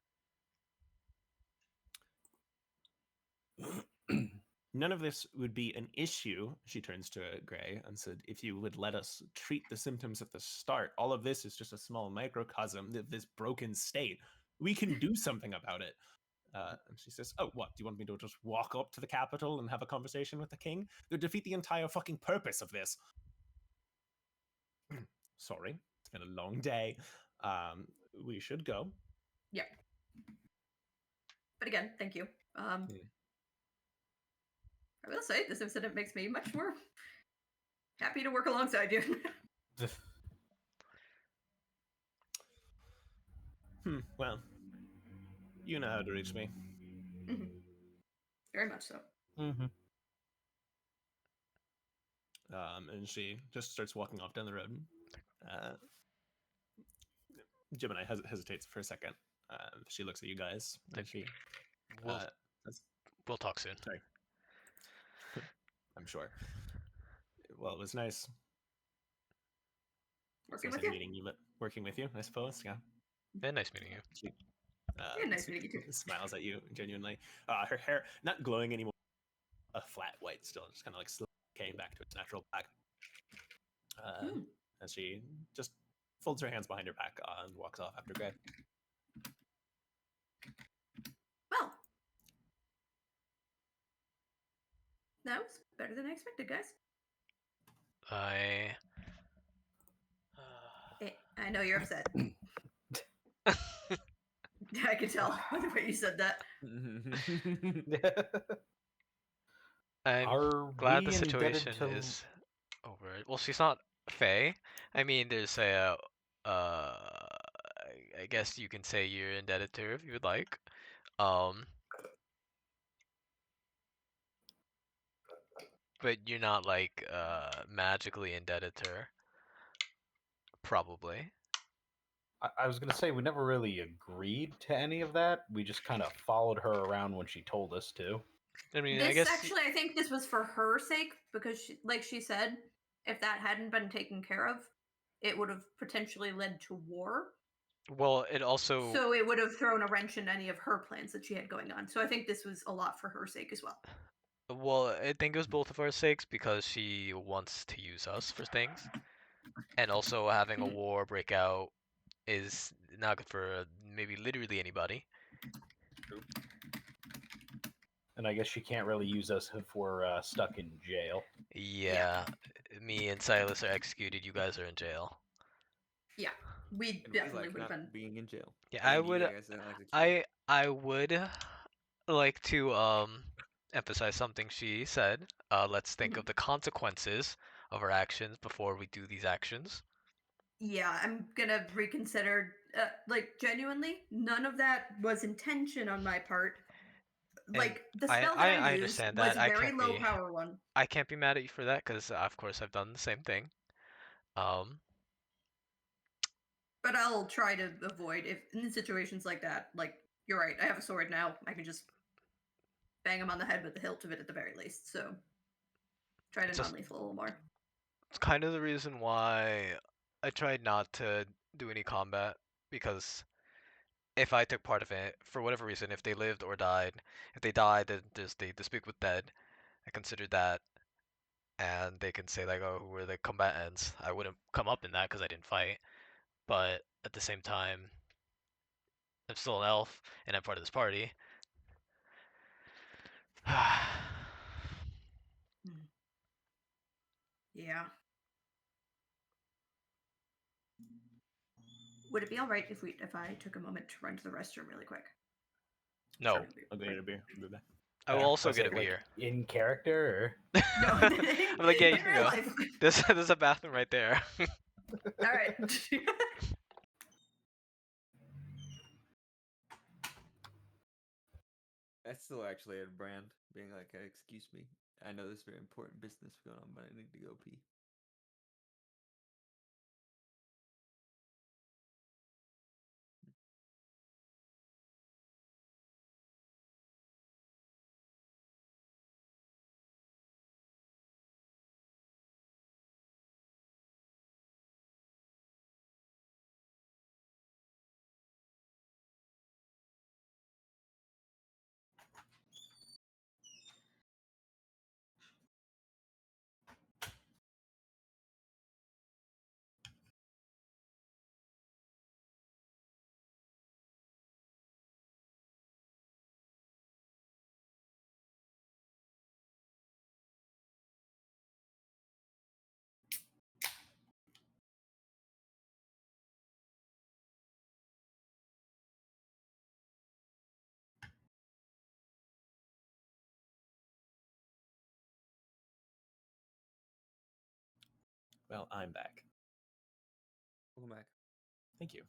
None of this would be an issue, she turns to Gray and said, if you would let us treat the symptoms at the start. All of this is just a small microcosm of this broken state. We can do something about it. And she says, oh, what? Do you want me to just walk up to the Capitol and have a conversation with the king? They'll defeat the entire fucking purpose of this. Sorry, it's been a long day. We should go. Yeah. But again, thank you. I will say, this incident makes me much more Happy to work alongside you. Well, you know how to reach me. Very much so. Mm-hmm. And she just starts walking off down the road. Gemini hesitates for a second. She looks at you guys. And she, We'll we'll talk soon. sorry. I'm sure. Well, it was nice. Working with you. Working with you, I suppose. Yeah. Yeah, nice meeting you. She, Nice meeting you too. smiles at you genuinely. Her hair not glowing anymore, a flat white still, just kind of like came back to its natural black. And she just folds her hands behind her back and walks off after Gray. Well, that was better than I expected, guys. I I know you're upset. I could tell by the way you said that. I'm Are glad we the indebted situation to- is over. Well, she's not Fae. I mean, there's a I guess you can say you're indebted to her if you would like. But you're not like magically indebted to her. Probably. I was gonna say we never really agreed to any of that. We just kind of followed her around when she told us to. I mean, I This guess actually, I think this was for her sake because, like she said, if that hadn't been taken care of, it would have potentially led to war. well, it also So it would have thrown a wrench in any of her plans that she had going on. So I think this was a lot for her sake as well. well, I think it was both of our sakes because she wants to use us for things, and also having a war break out is not good for maybe literally anybody. And I guess she can't really use us if we're stuck in jail. Yeah, me and Silas are executed. You guys are in jail. Yeah, we And definitely like would have not been. being in jail. Yeah, I mean, I guess not executed. I would like to emphasize something she said. Let's think of the consequences of our actions before we do these actions. Yeah, I'm gonna reconsider. Like genuinely, none of that was intention on my part. Like the spell that I used understand was that. a very low power one. I can't be mad at you for that because of course I've done the same thing. But I'll try to avoid if in situations like that. Like you're right, I have a sword now. I can just bang him on the head with the hilt of it at the very least. So try to non-lethal a little more. It's kind of the reason why I tried not to do any combat because if I took part of it, for whatever reason, if they lived or died, if they died, then there's the speak with dead. I considered that, and they can say like, oh, who were the combatants? I wouldn't come up in that because I didn't fight, but at the same time, I'm still an elf and I'm part of this party. Yeah. Would it be all right if I took a moment to run to the restroom really quick? No, Sure. I'll go get a beer. I'll be back. I will also Was get it, a like, beer. in character. No, I'm like, yeah, you in can real go. life. There's a bathroom right there. All right. That's still actually a brand being like, excuse me, I know there's very important business going on, but I need to go pee. Well, I'm back. Welcome back. Thank you.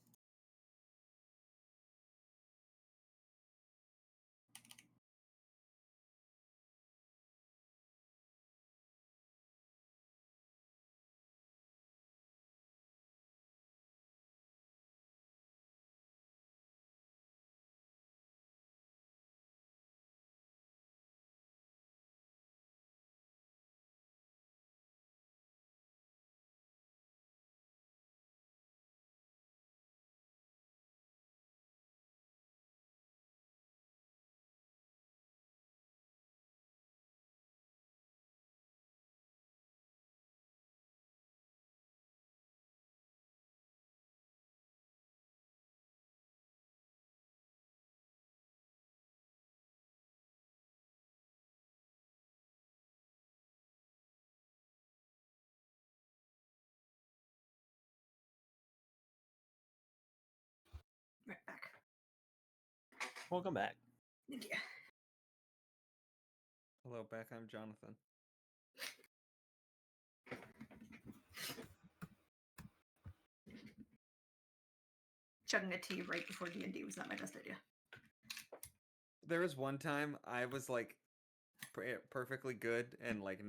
Right back. Welcome back. Thank you. Hello, back. I'm Jonathan. Chugging a tea right before D&D was not my best idea. There was one time I was like perfectly good and like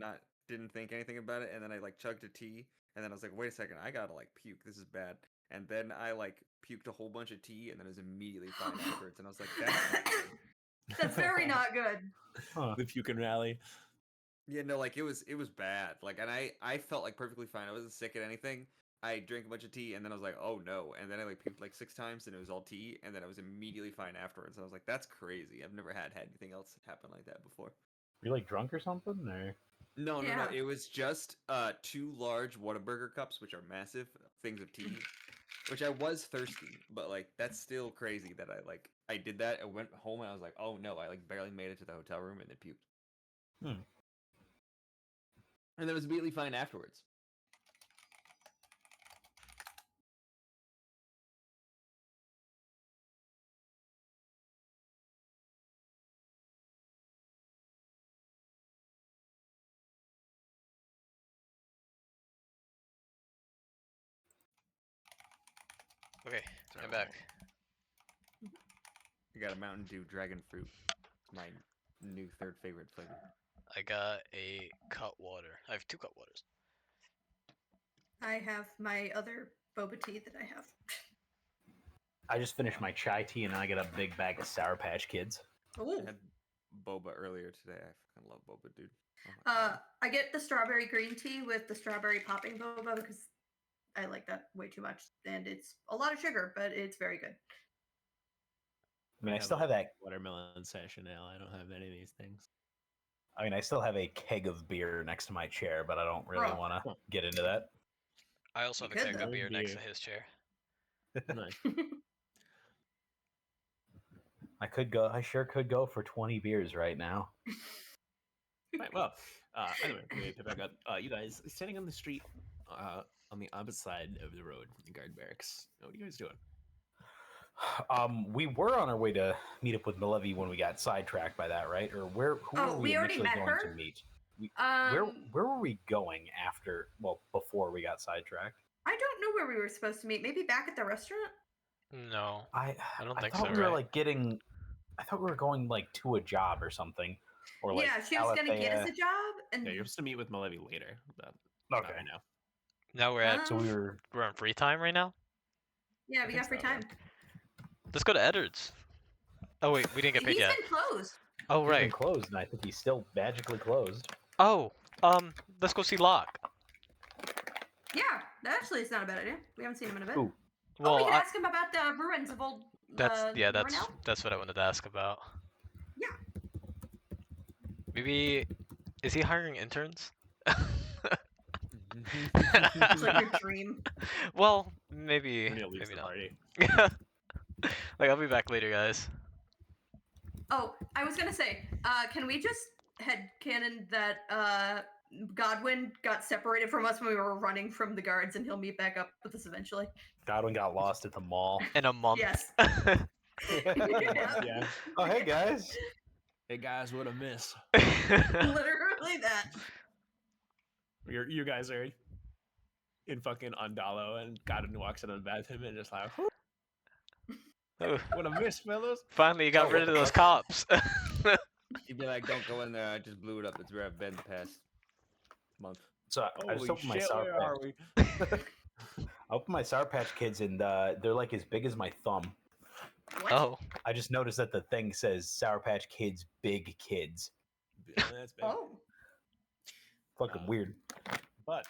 didn't think anything about it, and then I like chugged a tea, and then I was like, wait a second, I gotta like puke. This is bad. And then I like puked a whole bunch of tea, and then it was immediately fine afterwards. And I was like, that's not good. That's very not good. Huh. The puke and rally. Yeah, no, like it was bad. Like, and I felt like perfectly fine. I wasn't sick at anything. I drank a bunch of tea, and then I was like, oh no. And then I like puked like 6 times, and it was all tea, and then I was immediately fine afterwards. And I was like, that's crazy. I've never had anything else happen like that before. Were you like drunk or something? Or No, no, Yeah. no. It was just 2 large Whataburger cups, which are massive things of tea. Which I was thirsty, but like that's still crazy that I did that. I went home and I was like, oh no, I like barely made it to the hotel room and then puked. Hmm. And then was immediately fine afterwards. Okay, I'm back. I got a Mountain Dew dragon fruit. My new 3rd favorite flavor. I got a cut water. I have 2 cut waters. I have my other boba tea that I have. I just finished my chai tea, and then I get a big bag of Sour Patch Kids. Ooh. I had boba earlier today. I fucking love boba, dude. Oh my God. I get the strawberry green tea with the strawberry popping boba because I like that way too much, and it's a lot of sugar, but it's very good. I mean, I still have that. watermelon session ale. I don't have any of these things. I mean, I still have a keg of beer next to my chair, but I don't really Bro. want to get into that. I also have You a could, keg of though. beer next to Beer. his chair. Nice. I sure could go for 20 beers right now. Right, well, anyway, we pick back up. You guys standing on the street, on the opposite side of the road, in guard barracks. What are you guys doing? We were on our way to meet up with Malevi when we got sidetracked by that, right? Or who Oh, were we we already initially met going her? to meet? Where Um, were we going after? Well, before we got sidetracked. I don't know where we were supposed to meet. Maybe back at the restaurant? No. I don't think thought so, we were right? like getting. I thought we were going like to a job or something, or like Yeah, she was going to get us Alethea. a job, and Yeah, you're supposed to meet with Malevi later. But Okay. not right now. Now we're at So we were. we're on free time right now. yeah, I we think got free so, yeah. time. Let's go to Eddard's. Oh wait, we didn't get paid He's yet. been closed. Oh He's been right. closed, and I think he's still magically closed. Oh, let's go see Locke. Yeah, actually, it's not a bad idea. We haven't seen him in a bit. Ooh. Oh, we Well, can ask him about the ruins of old. that's Renell? that's what I wanted to ask about. Yeah. Maybe is he hiring interns? It's like your dream. Well, maybe Renee leaves maybe the not. party. Like I'll be back later, guys. Oh, I was gonna say, can we just headcanon that Godwin got separated from us when we were running from the guards, and he'll meet back up with us eventually? Godwin got lost at the mall. In a month. Yes. Yeah. Oh, hey guys. Hey guys, what a miss. Literally that. You guys are in fucking Andalo, and Godwin walks out of the bathroom and just like, Oh, what a miss, fellas. finally, you got Oh, rid what of the those fuck? cops. You'd be like, don't go in there. I just blew it up. It's where I've been the past month. So I just Holy opened my shit, Sour where Patch. are we? I opened my Sour Patch Kids, and they're like as big as my thumb. What? Oh, I just noticed that the thing says Sour Patch Kids Big Kids. Yeah, that's big. Oh. Fucking weird. But,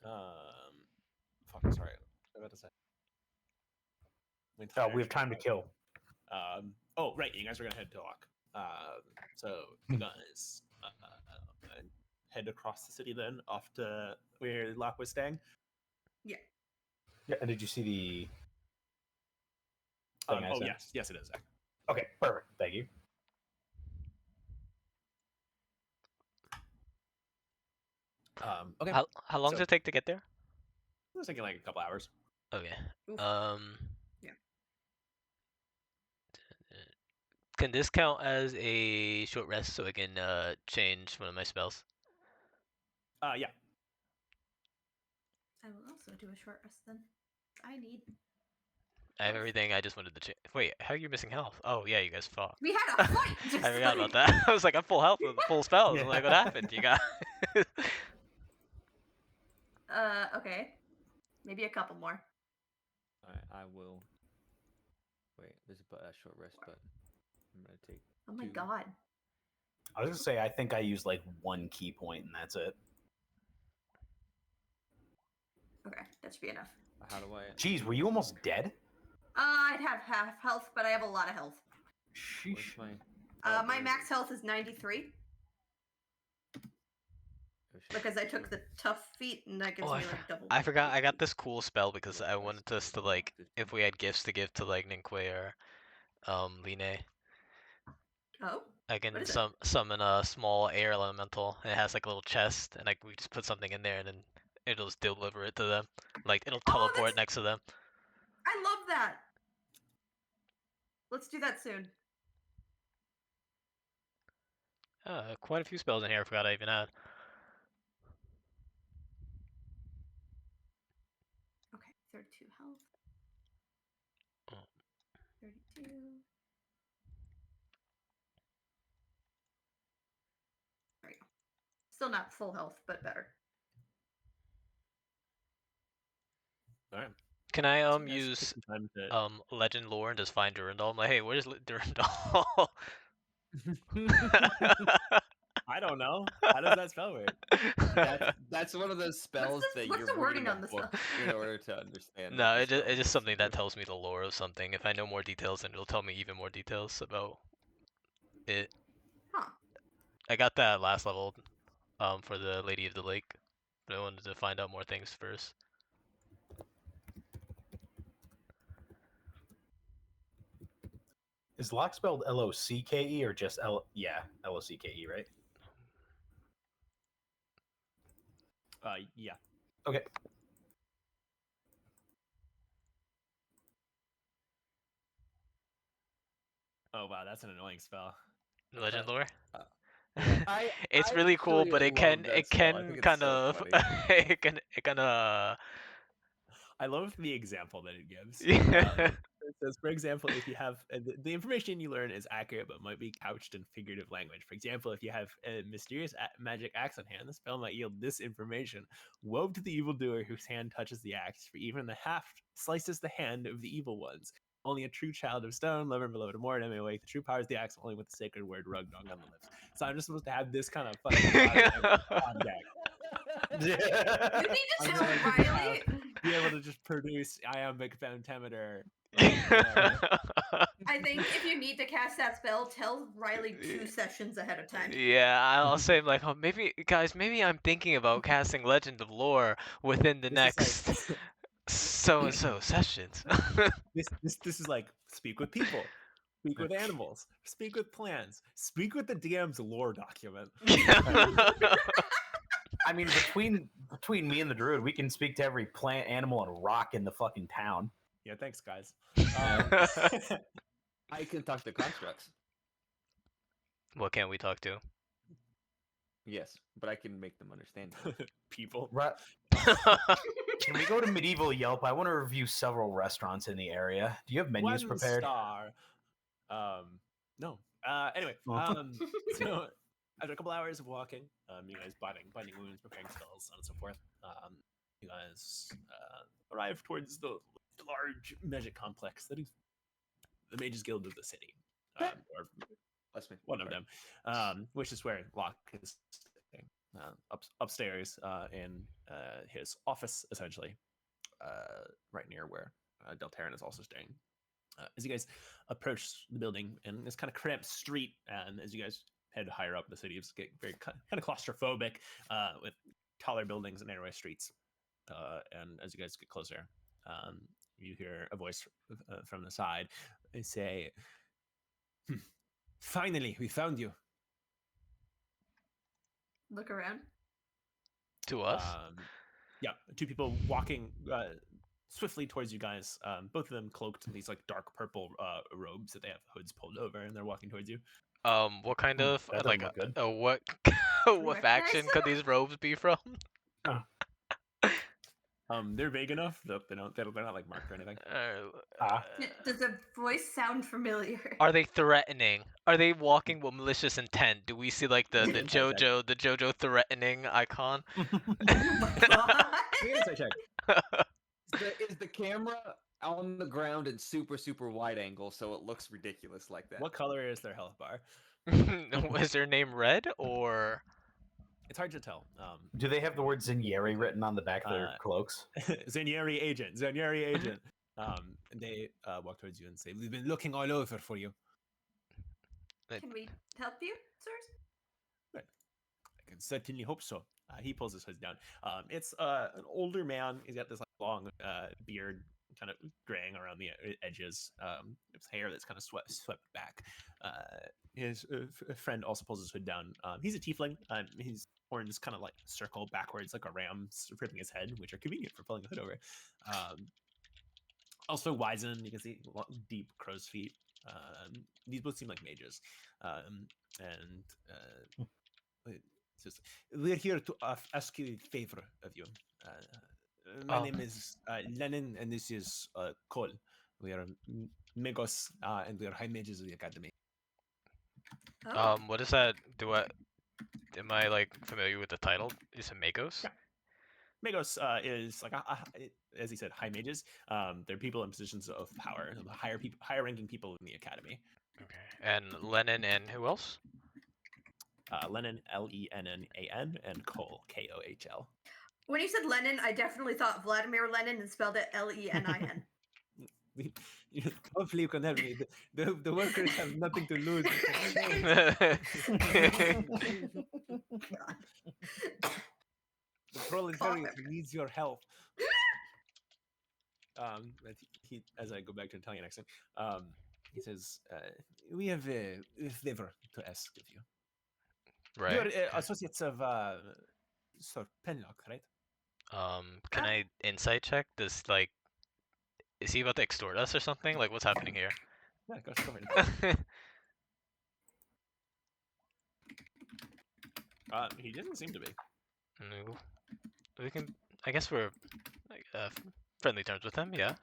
fuck, sorry. What was I about to say? Oh, we have time to kill. Oh, right. You guys are gonna head to Locke. So you guys head across the city then, off to where Locke was staying. Yeah, and did you see the thing I Oh sent? yes, it is. Zach. Okay, perfect. Thank you. Okay. how long does So- it take to get there? It was taking like a couple hours. Okay. Oof. Yeah. Can this count as a short rest so I can change one of my spells? Yeah. I will also do a short rest then. I need. I have Health. everything. I just wanted to change. Wait, how are you missing health? Oh yeah, you guys fought. We had a fight. I Just forgot about like- that. I was like, I'm full health with full spells. I'm like, what Yeah. happened? You got? Okay. Maybe a couple more. All right, I will. Wait, there's a short rest button. I'm gonna take. Oh my 2. god. I was gonna say I think I used like 1 key point, and that's it. Okay, that should be enough. How do I? Jeez, were you almost dead? I'd have half health, but I have a lot of health. Sheesh. Where's my? My there it max is. health is 93 Oh, shit. because I took the tough feat, and that gives Oh, me like double. I forgot. I got this cool spell because I wanted us to like, if we had gifts to give to like Ninkwe or Line, Oh. I can What is it? summon a small air elemental. And it has like a little chest, and we just put something in there, and then it'll just deliver it to them. Like it'll Oh, teleport that's- next to them. I love that. Let's do that soon. Quite a few spells in here. I forgot I even had. Okay, 32 health. Oh. 32. There we go. Still not full health, but better. All right. Can I So you guys take use some time to- legend lore and just find Durandal? I'm like, hey, where's Durandal? I don't know. How does that spell work? That's one of those spells that what's you're the wording reading a on this book spell? in order to understand. No, what the it's spell just is. something that tells me the lore of something. If I know more details, then it'll tell me even more details about it. Huh. I got that last level for the Lady of the Lake, but I wanted to find out more things first. Is Locke spelled L-O-C-K-E or just L? Yeah, L-O-C-K-E, right? Yeah. Okay. Oh wow, that's an annoying spell. Legend lore. It's It's really cool, but it can kind of funny. it can I love the example that it gives. yeah. It says, for example, if you have the information you learn is accurate but might be couched in figurative language. For example, if you have a mysterious magic axe on hand, the spell might yield this information: woe to the evildoer whose hand touches the axe, for even the haft slices the hand of the evil ones. Only a true child of stone, lover and beloved of Mord, may awake the true powers of the axe only with the sacred word rug dong on the lips. So I'm just supposed to have this kind of fucking on deck. You need to I'm tell gonna just Riley. Be able to just produce iambic pentameter. I think if you need to cast that spell, tell Riley 2 sessions ahead of time. Yeah, I'll say like, oh, maybe guys, maybe I'm thinking about casting Legend of Lore within the This is next so and so sessions. This is like speak with people, speak with animals, speak with plants, speak with the DM's lore document. I mean, between me and the druid, we can speak to every plant, animal, and rock in the fucking town. Yeah, thanks, guys. I can talk to constructs. What can't we talk to? Yes, but I can make them understand. People. Can we go to Medieval Yelp? I want to review several restaurants in the area. Do you have menus 1 prepared? star. No. Anyway, so after a couple hours of walking, you guys binding wounds, preparing spells, so on and so forth. You guys arrive towards the large magic complex that is the Mages Guild of the city, or Bless me. one of them, which is where Locke is staying, upstairs in his office, essentially, right near where Deltarune is also staying. As you guys approach the building and this kind of cramped street, as you guys head higher up, the city is getting very kind of claustrophobic with taller buildings and narrower streets. And as you guys get closer, you hear a voice from the side. They say, "Finally, we found you." Look around. To us? Yeah, 2 people walking swiftly towards you guys. Both of them cloaked in these like dark purple robes that they have hoods pulled over, and they're walking towards you. What kind of that like doesn't look good. what what Recognize faction could them? these robes be from? They're vague enough that they're not like marked or anything. Does the voice sound familiar? Are they threatening? Are they walking with malicious intent? Do we see like the Insight check. JoJo threatening icon? Oh my god. Insight check. Is the camera on the ground in super wide angle so it looks ridiculous like that? What color is their health bar? Is their name red or? It's hard to tell. Do they have the word Zinieri written on the back of their cloaks? Zanieri agent. And they walk towards you and say, "We've been looking all over for you." Can we help you, sirs? I can certainly hope so. He pulls his hood down. It's an older man. He's got this like long beard, kind of graying around the edges. His hair that's kind of swept back. His friend also pulls his hood down. He's a tiefling. His horns kind of like circle backwards like a ram ripping his head, which are convenient for pulling the hood over. Also wizened. You can see deep crow's feet. These both seem like mages. It says, "We're here to ask you a favor of you. My name is Lennon, and this is Cole. We are Megos, and we are high mages of the academy." Oh. What is that? Am I like familiar with the title? Is it Magos? Yeah. Megos is like as he said, high mages. They're people in positions of power, higher ranking people in the academy. Okay. And Lennon and who else? Lennon, Lennan, and Cole, Kohl. When you said Lenin, I definitely thought Vladimir Lenin and spelled it Lenin. Hopefully you can help me. The workers have nothing to lose. God. The proletariat needs your help. He, as I go back to Italian accent, he says, "We have a favor to ask of you. Right. You're Okay. associates of Sir Penlock, right?" Can I insight check? Is he about to extort us or something? Like, what's happening here? Yeah, go for it. He didn't seem to be. No. We can. I guess we're like, friendly terms with him. Yeah.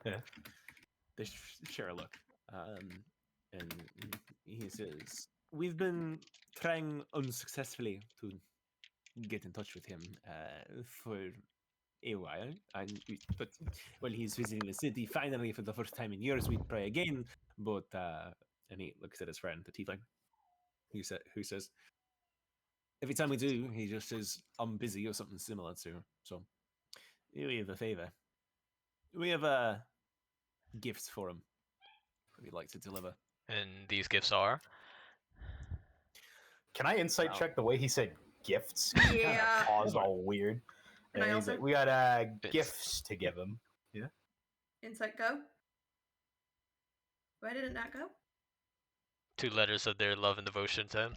Yeah. They share a look, and he says, "We've been trying unsuccessfully to get in touch with him for a while, but he's visiting the city finally for the first time in years. We'd try again, but and he looks at his friend, the tiefling, who says, every time we do, he just says, 'I'm busy' or something similar to. So we have a favor. We have gifts for him that we'd like to deliver." And these gifts are. Can I insight check the way he said gifts? Yeah. Paused all weird. Can I And he's also? like, "We got gifts to give him." Yeah. Insight go. Why did it not go? 2 letters of their love and devotion to him.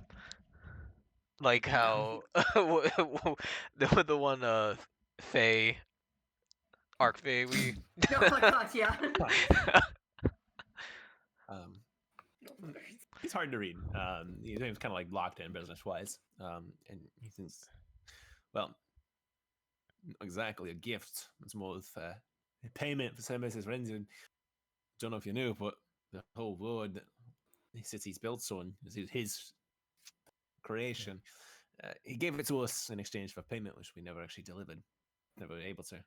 Like how the one Faye, Arc Faye we. Oh my god, yeah. He's hard to read. He's kind of like locked in business-wise. And he thinks, well, not exactly a gift. It's more of a payment for services rendered. Don't know if you knew, but the whole world that the city's built on is his creation. He gave it to us in exchange for payment, which we never actually delivered. Never were able to.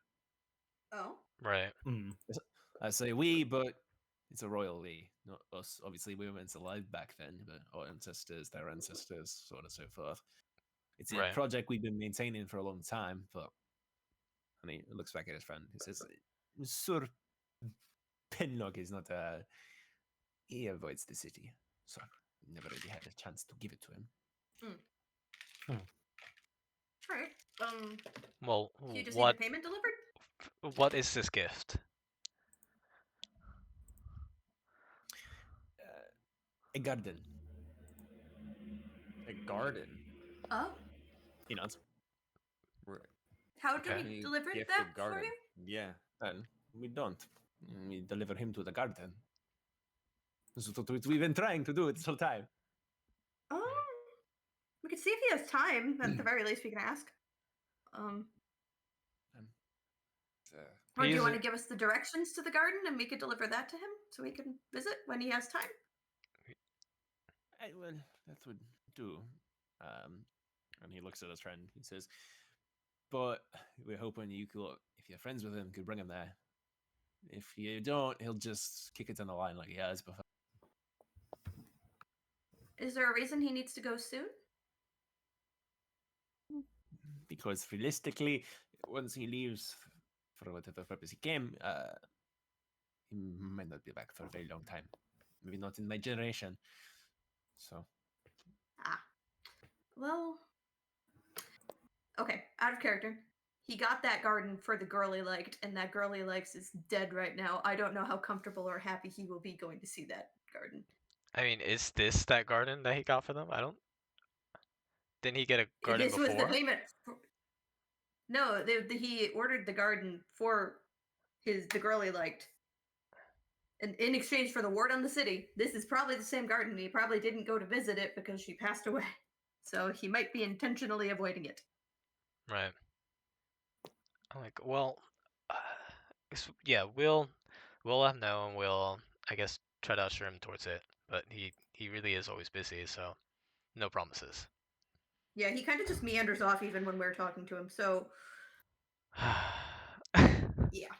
Oh. Right. I say we, but it's a royal we, not us. Obviously, we weren't alive back then, but our ancestors, their ancestors, so on and so forth. It's a Right. project we've been maintaining for a long time, but and he looks back at his friend. He says, Sir Pinlock is not he avoids the city, so I never really had a chance to give it to him. All right. Well, Do you just need the payment delivered? what is this gift? A garden. A garden. Oh. He nods. How do Okay. we Any deliver gift that of for garden. you? Yeah. And we don't. We deliver him to the garden. This is what we've been trying to do this whole time. We could see if he has time. At the very least, we can ask. Or do you want to give us the directions to the garden and we could deliver that to him so he can visit when he has time? Well, that would do. And he looks at his friend. He says, but we're hoping you could, if you're friends with him, could bring him there. If you don't, he'll just kick it down the line like he has before. Is there a reason he needs to go soon? Because realistically, once he leaves for whatever purpose he came, he might not be back for a very long time. Maybe not in my generation. So. Well. Okay, out of character. He got that garden for the girl he liked, and that girl he likes is dead right now. I don't know how comfortable or happy he will be going to see that garden. I mean, is this that garden that he got for them? I don't. Didn't he get a garden This before? was the payment. No, he ordered the garden for the girl he liked. And in exchange for the ward on the city, this is probably the same garden. He probably didn't go to visit it because she passed away. So he might be intentionally avoiding it. Right. I'm like, well, yeah, we'll let him know, and we'll, I guess, try to usher him towards it. But he really is always busy, so no promises. Yeah, he kind of just meanders off even when we're talking to him. So yeah.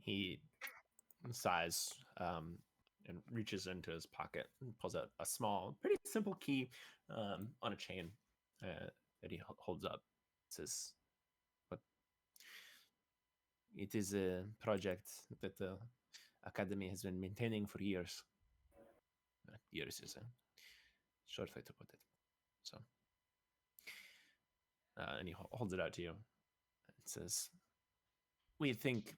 He sighs and reaches into his pocket and pulls out a small, pretty simple key on a chain that he holds up. It says, "But it is a project that the academy has been maintaining for years. Years is a short way to put it. So, and he holds it out to you. It says, we think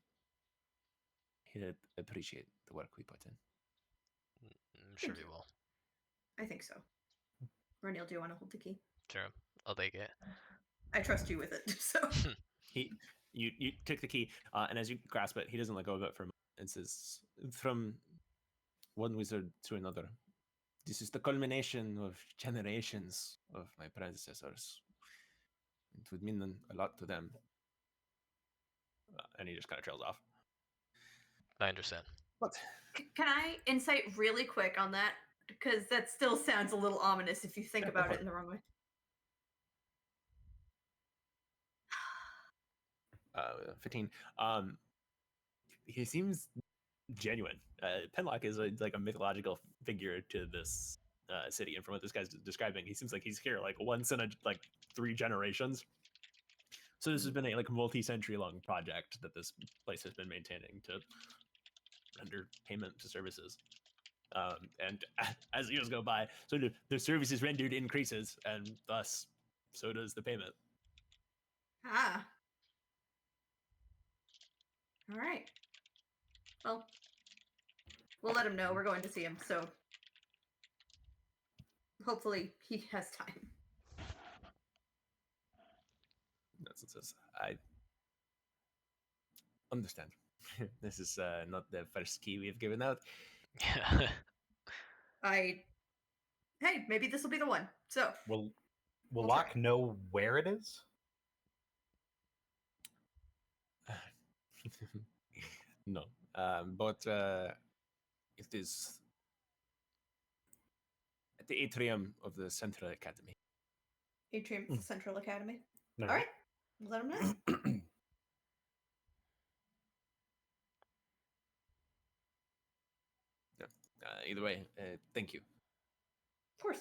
he'd appreciate the work we put in." I'm sure he will. I think so. Renil, do you want to hold the key? Sure, I'll take it. I trust you with it. So You take the key, and as you grasp it, he doesn't let go of it for a moment. It says, from one wizard to another, this is the culmination of generations of my predecessors. It would mean a lot to them. And he just kind of trails off. I understand. What? can I insight really quick on that? Because that still sounds a little ominous if you think about it in the wrong way. 15. He seems genuine. Penlock is like a mythological figure to this city, and from what this guy's describing, he seems like he's here like once in like 3 generations. So this has been a like multi-century long project that this place has been maintaining to render payment to services. And as years go by, so the services rendered increases, and thus so does the payment. All right. Well, we'll let him know we're going to see him, so hopefully he has time. That's what it says. I understand. This is not the first key we've given out. Yeah. Hey, maybe this will be the one. So, Will We'll Locke try. know where it is? No, but it is at the atrium of the Central Academy. Atrium Hmm. Central Academy. No. All right, let him know. Of Either way, thank you. course.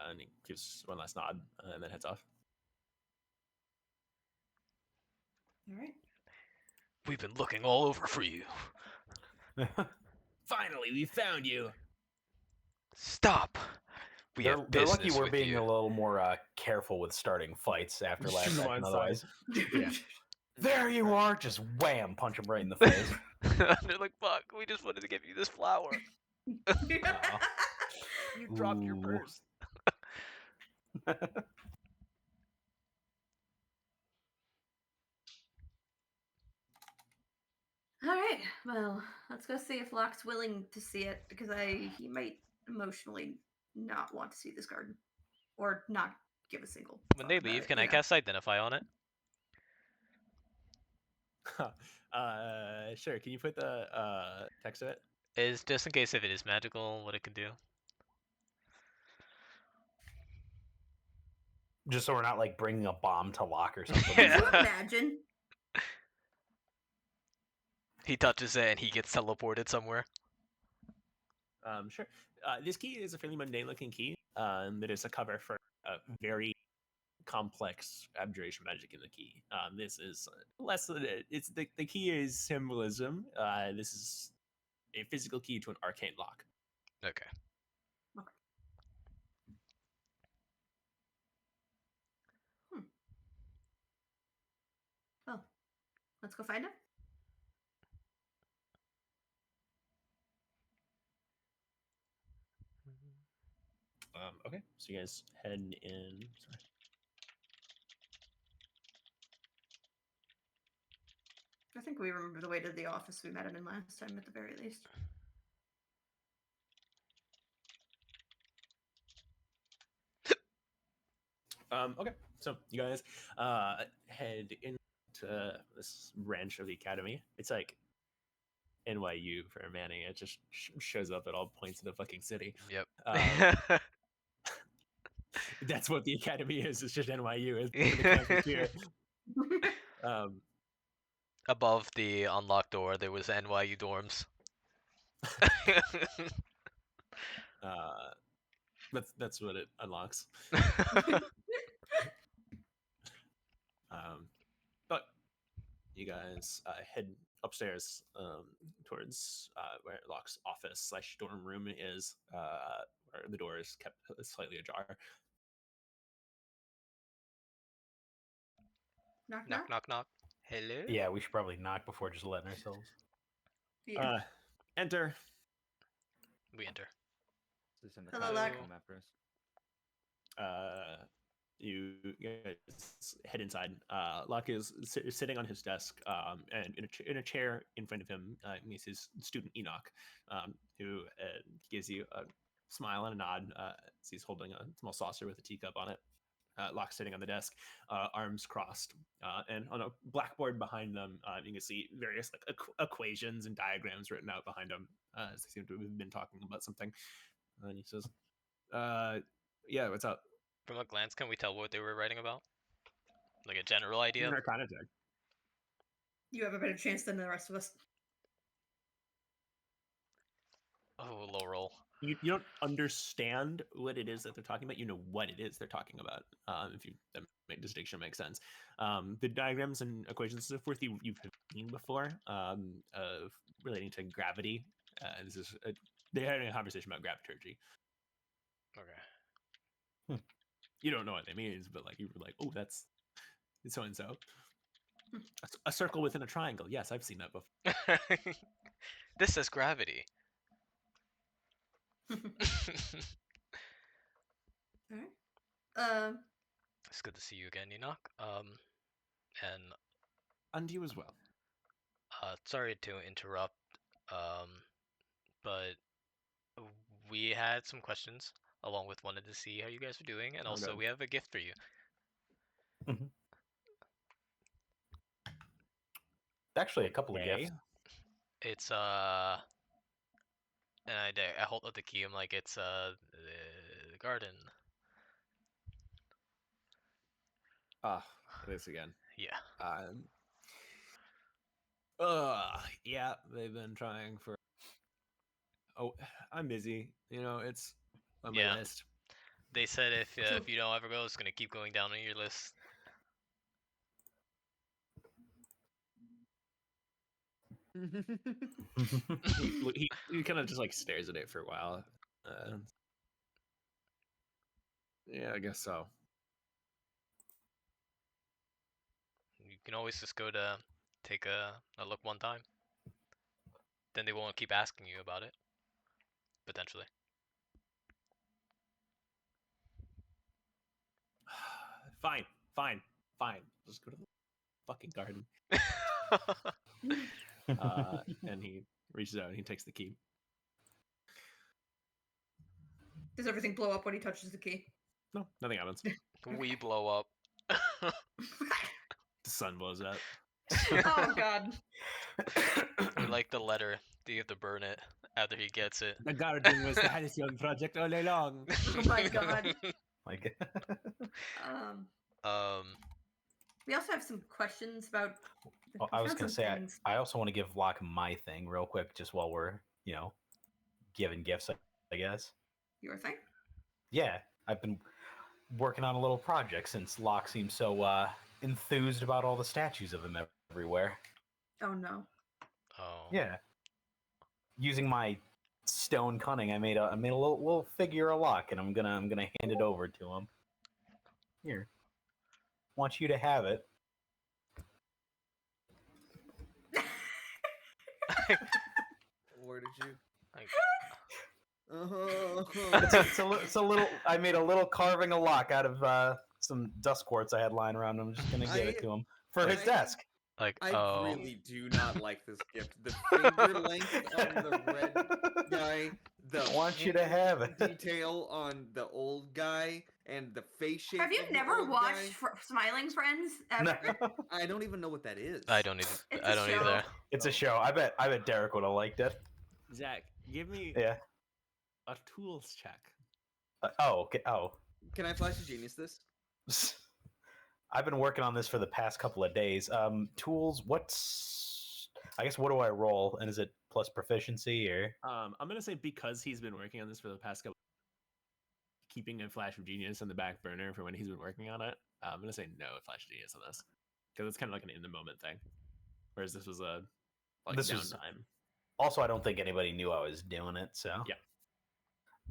And he gives one last nod and then heads off. All right. We've been looking all over for you. Finally, we found you. Stop. We have They're lucky business we're with being you. a little more careful with starting fights after last Shoot 'em session. on Otherwise, Yeah. there you are, just wham, punch him right in the face. They're like, fuck, we just wanted to give you this flower. Aw. You dropped your Ooh. purse. All right. Well, let's go see if Locke's willing to see it because he might emotionally not want to see this garden or not give a single. When fuck they about leave, it, can you I know? cast Identify on it? Sure. Can you put the text to it? Is just in case if it is magical, what it can do. Just so we're not like bringing a bomb to Locke or something. Could you Yeah. imagine? He touches it and he gets teleported somewhere. Sure. This key is a fairly mundane-looking key. That is a cover for a very complex abjuration magic in the key. This is less than it's the key is symbolism. This is a physical key to an arcane lock. Okay. Well, let's go find him. Okay, so you guys head in. Sorry. I think we remember the way to the office we met him in last time, at the very least. Okay, so you guys head into this branch of the academy. It's like NYU for Manning. It just shows up at all points in the fucking city. Yep. That's what the academy is. It's just NYU. It's the campus here. Um, Above the unlocked door, there was NYU dorms. that's what it unlocks. But you guys head upstairs towards where Locke's office / dorm room is, where the door is kept slightly ajar. Knock, knock. Knock, knock, knock. Hello? Yeah, we should probably knock before just letting ourselves. Yeah. Enter. We enter. Hello, Locke. Come after us. You guys head inside. Locke is sitting on his desk, and in a chair in front of him is his student Enoch, who gives you a smile and a nod as he's holding a small saucer with a teacup on it. Locke sitting on the desk, arms crossed, and on a blackboard behind them, you can see various like equations and diagrams written out behind him as they seem to have been talking about something. And he says, "Yeah, what's up?" From a glance, can we tell what they were writing about? Like a general idea? Arcana check. You have a better chance than the rest of us. Oh, low roll. You don't understand what it is that they're talking about. You know what it is they're talking about. If you that distinction makes sense. The diagrams and equations and so forth you've seen before, of relating to gravity. This is they're having a conversation about graviturgy. Okay. You don't know what it means, but like you were like, oh, that's so and so. A circle within a triangle. Yes, I've seen that before. This is gravity. All right. It's good to see you again, Enoch. And you as well. sorry to interrupt, but we had some questions along with wanted to see how you guys are doing, and also good. we have a gift for you. Actually, a couple of Okay. gifts. It's and I hold up the key. I'm like, it's the garden. Ah, this again. Yeah. Yeah, they've been trying for. Oh, I'm busy. You know, it's on my Yeah. list. They said if So- if you don't ever go, it's gonna keep going down on your list. he kind of just like stares at it for a while. Yeah, I guess so. You can always just go to take a look one time. Then they won't keep asking you about it. Potentially. Fine. Just go to the fucking garden. And he reaches out and he takes the key. Does everything blow up when he touches the key? No, nothing happens. We blow up. The sun blows up. Oh god. Or like the letter, you have to burn it after he gets it. The garden was the Halcyon project all along. Oh my god. Like, Um. We also have some questions about. oh, we I was found gonna some say, things. I also want to give Locke my thing real quick, just while we're giving gifts. I guess. Your thing? Yeah, I've been working on a little project since Locke seems so enthused about all the statues of him everywhere. Oh no. Oh. Yeah. Using my stone cunning, I made a little figure of Locke, and I'm gonna hand it over to him. Here. Want you to have it. Where did you? Like, It's a little. I made a little carving of Locke out of some dust quartz I had lying around. I'm just gonna give it to him for his desk. I oh. really do not like this gift. The finger length on the red guy, the I want you to have it. detail on the old guy, and the face shape. Have you of the never old watched guy. Smiling Friends ever? No. I don't even know what that is. I don't It's I a don't show. either. It's a show. I bet Derek would have liked it. Zach, give me Yeah. a tools check. Okay. Oh. Can I flash a genius this? I've been working on this for the past couple of days. Tools. What's? I guess what do I roll? And is it plus proficiency or? I'm gonna say because he's been working on this for the past couple, keeping a flash of genius on the back burner for when he's been working on it. I'm gonna say no flash of genius on this because it's kind of like an in the moment thing, whereas this was a This downtime. was- Also, I don't think anybody knew I was doing it. So. Yeah.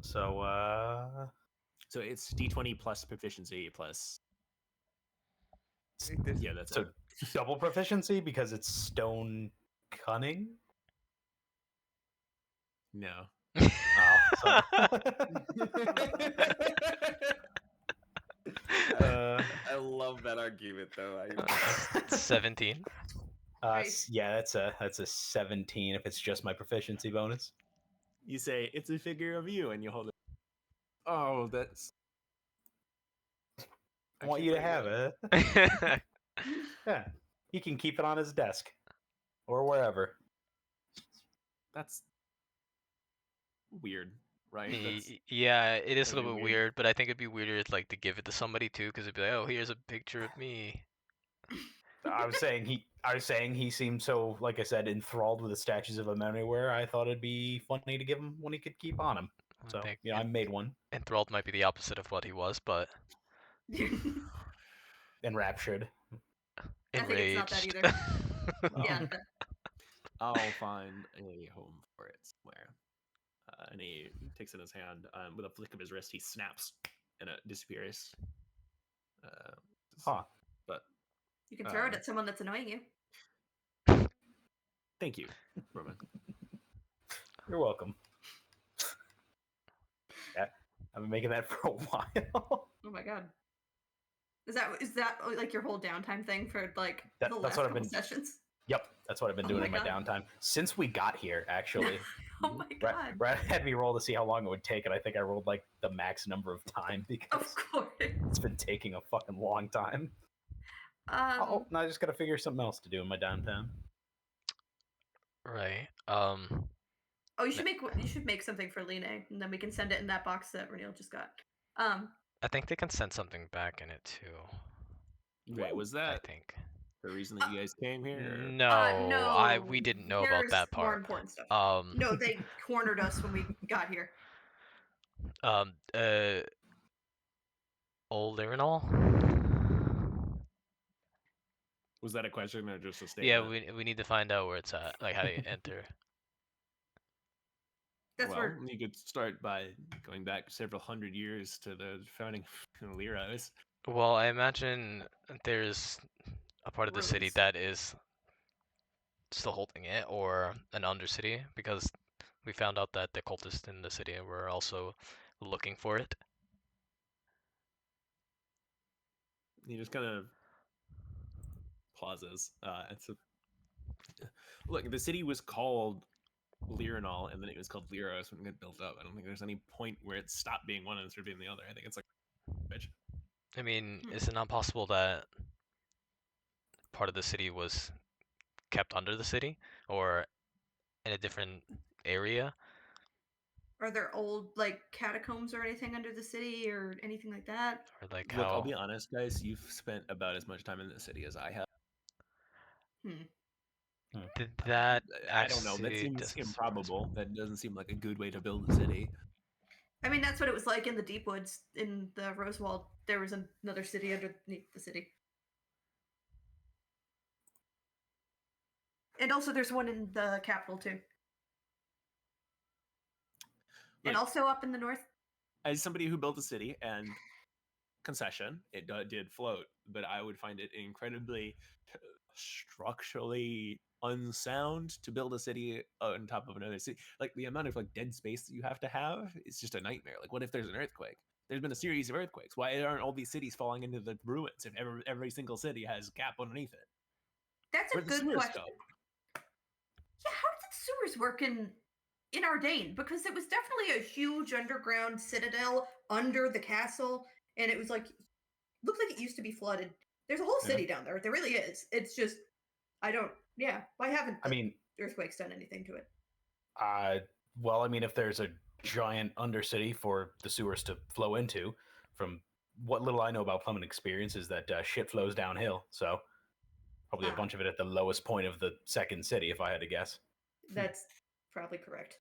So. So it's D20 plus proficiency plus. Yeah, that's So it. double proficiency because it's stone cunning. No. Oh, so- I love that argument though. 17. Nice. Yeah, that's a 17 if it's just my proficiency bonus. You say it's a figure of you, and you hold it. Oh, that's. I want you to have it. Yeah, he can keep it on his desk or wherever. That's weird, right? That's, Yeah, it is a that'd little be bit weird. weird, but I think it'd be weirder like to give it to somebody too, because it'd be like, oh, here's a picture of me. I was saying he seemed so, like I said, enthralled with the statues of him everywhere. I thought it'd be funny to give him one he could keep on him. So think yeah, I made one. Enthralled might be the opposite of what he was, but Enraptured. I think it's not that enraged. Yeah. I'll find a home for it somewhere. And he takes it in his hand. With a flick of his wrist, he snaps, and it disappears. Huh. But You can throw it at someone that's annoying you. thank you, Roman. You're welcome. Yeah, I've been making that for a while. Oh my god. Is that like your whole downtime thing for like That- the that's last what I've couple been- sessions? Yep, that's what I've been Oh doing my in my God. downtime since we got here. Actually, Oh my god! Brad had me roll to see how long it would take, and I think I rolled like the max number of time because Of course. it's been taking a fucking long time. Oh, now I just gotta figure something else to do in my downtime. Right. Oh, you should make something for Line, and then we can send it in that box that Renil just got. I think they can send something back in it too. Wait, was I that think. the reason that you guys came here? or- No, we no, didn't know about that there's more part. important stuff. Um, No, they cornered us when we got here. um, uh, Old Urinal? Was that a question or just a Yeah, statement? we need to find out where it's at, like how do you enter. That's well, where you could start by going back several hundred years to the founding of Lyros. Well, I imagine there's a part of the city ruins. that is still holding it, or an undercity, because we found out that the cultists in the city were also looking for it. He just kind of pauses. Look, the city was called Lyrinal, and then it was called Lyros when it got built up. I don't think there's any point where it stopped being one and started being the other. I think it's like, bitch. I mean, Hmm. is it not possible that part of the city was kept under the city, or in a different area? Are there old like catacombs or anything under the city or anything like that? Or like Look, I'll how be honest, guys. You've spent about as much time in the city as I have. that I don't know. That actually seems doesn't surprise me. improbable. That doesn't seem like a good way to build a city. I mean, that's what it was like in the Deep Woods in the Rosewald. There was another city underneath the city. And also there's one in the capital too. And Look, also up in the north. as somebody who built a city and concession, it did float, but I would find it incredibly structurally unsound to build a city on top of another city. Like the amount of like dead space that you have to have, it's just a nightmare. Like, what if there's an earthquake? There's been a series of earthquakes. Why aren't all these cities falling into the ruins if every single city has a gap underneath it? That's a Where'd the good sewers question. go? Yeah, how did the sewers work in Ardain? Because it was definitely a huge underground citadel under the castle, and it was like looked like it used to be flooded. There's a whole Yeah. city down there. There really is. It's just I don't. Yeah, why haven't I the mean, earthquakes done anything to it? well, I mean, if there's a giant undercity for the sewers to flow into, from what little I know about plumbing experience, is that shit flows downhill. So probably a Ah. bunch of it at the lowest point of the second city, if I had to guess. That's probably correct.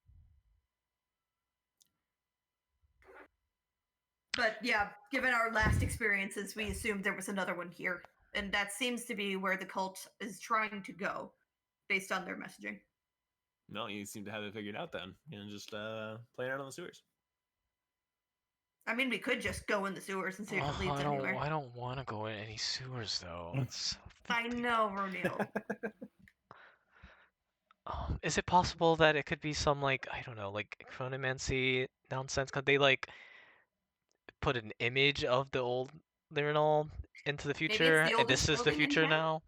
But yeah, given our last experiences, we assumed there was another one here. And that seems to be where the cult is trying to go, based on their messaging. No, you seem to have it figured out then, and just playing around on the sewers. I mean, we could just go in the sewers and see if it leads anywhere. I don't want to go in any sewers though. It's so I know, Ronil. Is it possible that it could be some like I don't know, like chronomancy nonsense? Could they like put an image of the old Lirinal into the Maybe it's future, the and oldest this is the building in future town? now?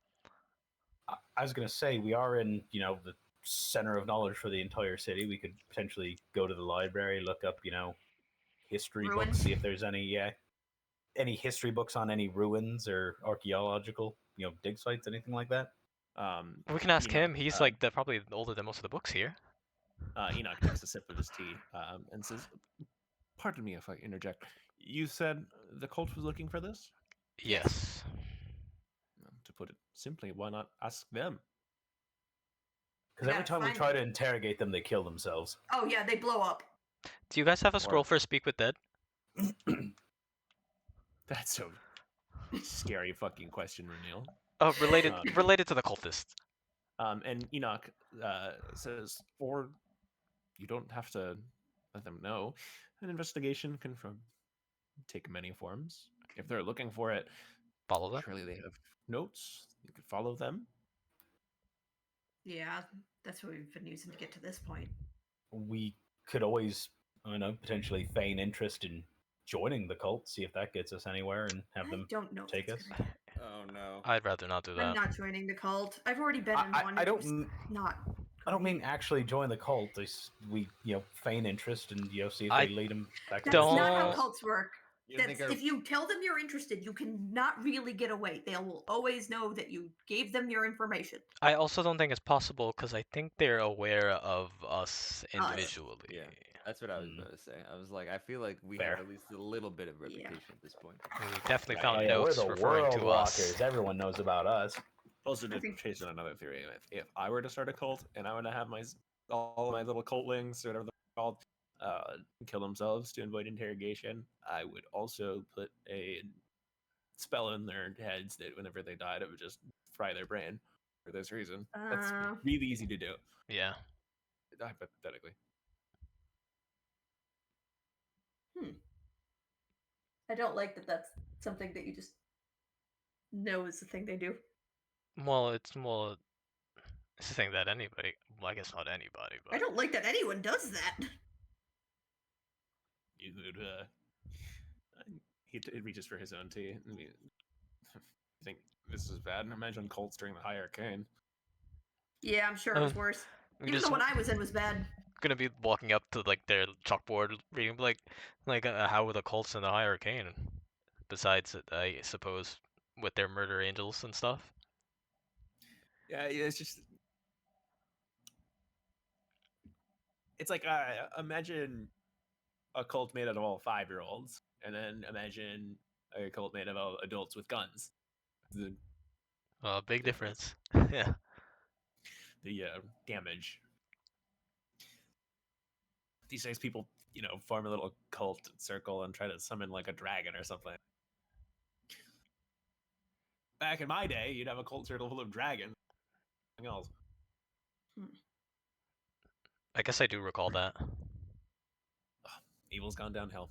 I was gonna say we are in, the center of knowledge for the entire city. We could potentially go to the library, look up, history Ruins? books, see if there's any history books on any ruins or archaeological, dig sites, anything like that. We can ask Enoch, him. He's like probably older than most of the books here. Enoch takes a sip of his tea and says, "Pardon me if I interject. You said the cult was looking for this? Yes. To put it simply, why not ask them?" Because We every gotta time we find try them. to interrogate them, they kill themselves. Oh yeah, they blow up. Do you guys have a scroll Or- for Speak with Dead? That's a scary fucking question, Renil. Oh, Um, related to the cultists. And Enoch says, or you don't have to let them know. An investigation can take many forms. If they're looking for it, Follow them. surely they have notes. You could follow them. Yeah, that's what we've been using to get to this point. We could always, I don't know, potentially feign interest in joining the cult, see if that gets us anywhere, and have I them don't know if take that's us. a good idea. Oh no. I'd rather not do that. I'm not joining the cult. I've already been in one. I and it don't was m- not. I don't great. mean actually join the cult. We feign interest and see if I we lead them back to That's the not how don't- cults work. You don't think If you tell them you're interested, you cannot really get away. They will always know that you gave them your information. I also don't think it's possible because I think they're aware of us individually. Yeah, that's what I was Mm. about to say. I was like, I feel like we Fair. have at least a little bit of Yeah. reputation at this point. We definitely Right. found Oh yeah, we're notes the referring world to walkers. us. Everyone knows about us. Also, I to think- chase on another theory, if I were to start a cult and I were to have all my little cultlings or whatever they're called kill themselves to avoid interrogation, I would also put a spell in their heads that whenever they died, it would just fry their brain for this reason. That's really easy to do, Yeah. hypothetically. I don't like that. That's something that you just know is the thing they do. Well, it's the thing that anybody. Well, I guess not anybody, but I don't like that anyone does that. You would, he reaches for his own tea. I mean, you think this is bad? Imagine cults during the High Arcane. Yeah, I'm sure it was worse. I'm Even just the one I was in was bad. gonna be walking up to like their chalkboard, reading how were the cults in the High Arcane? Besides, I suppose with their murder angels and stuff. Yeah, it's just. It's like, imagine a cult made out of all 5-year-olds, and then imagine a cult made of all adults with guns. The Big difference. Yeah. Damage. These days, people, form a little cult circle and try to summon like a dragon or something. Back in my day, you'd have a cult circle full of dragons. Nothing else. I guess I do recall that. Evil's gone downhill.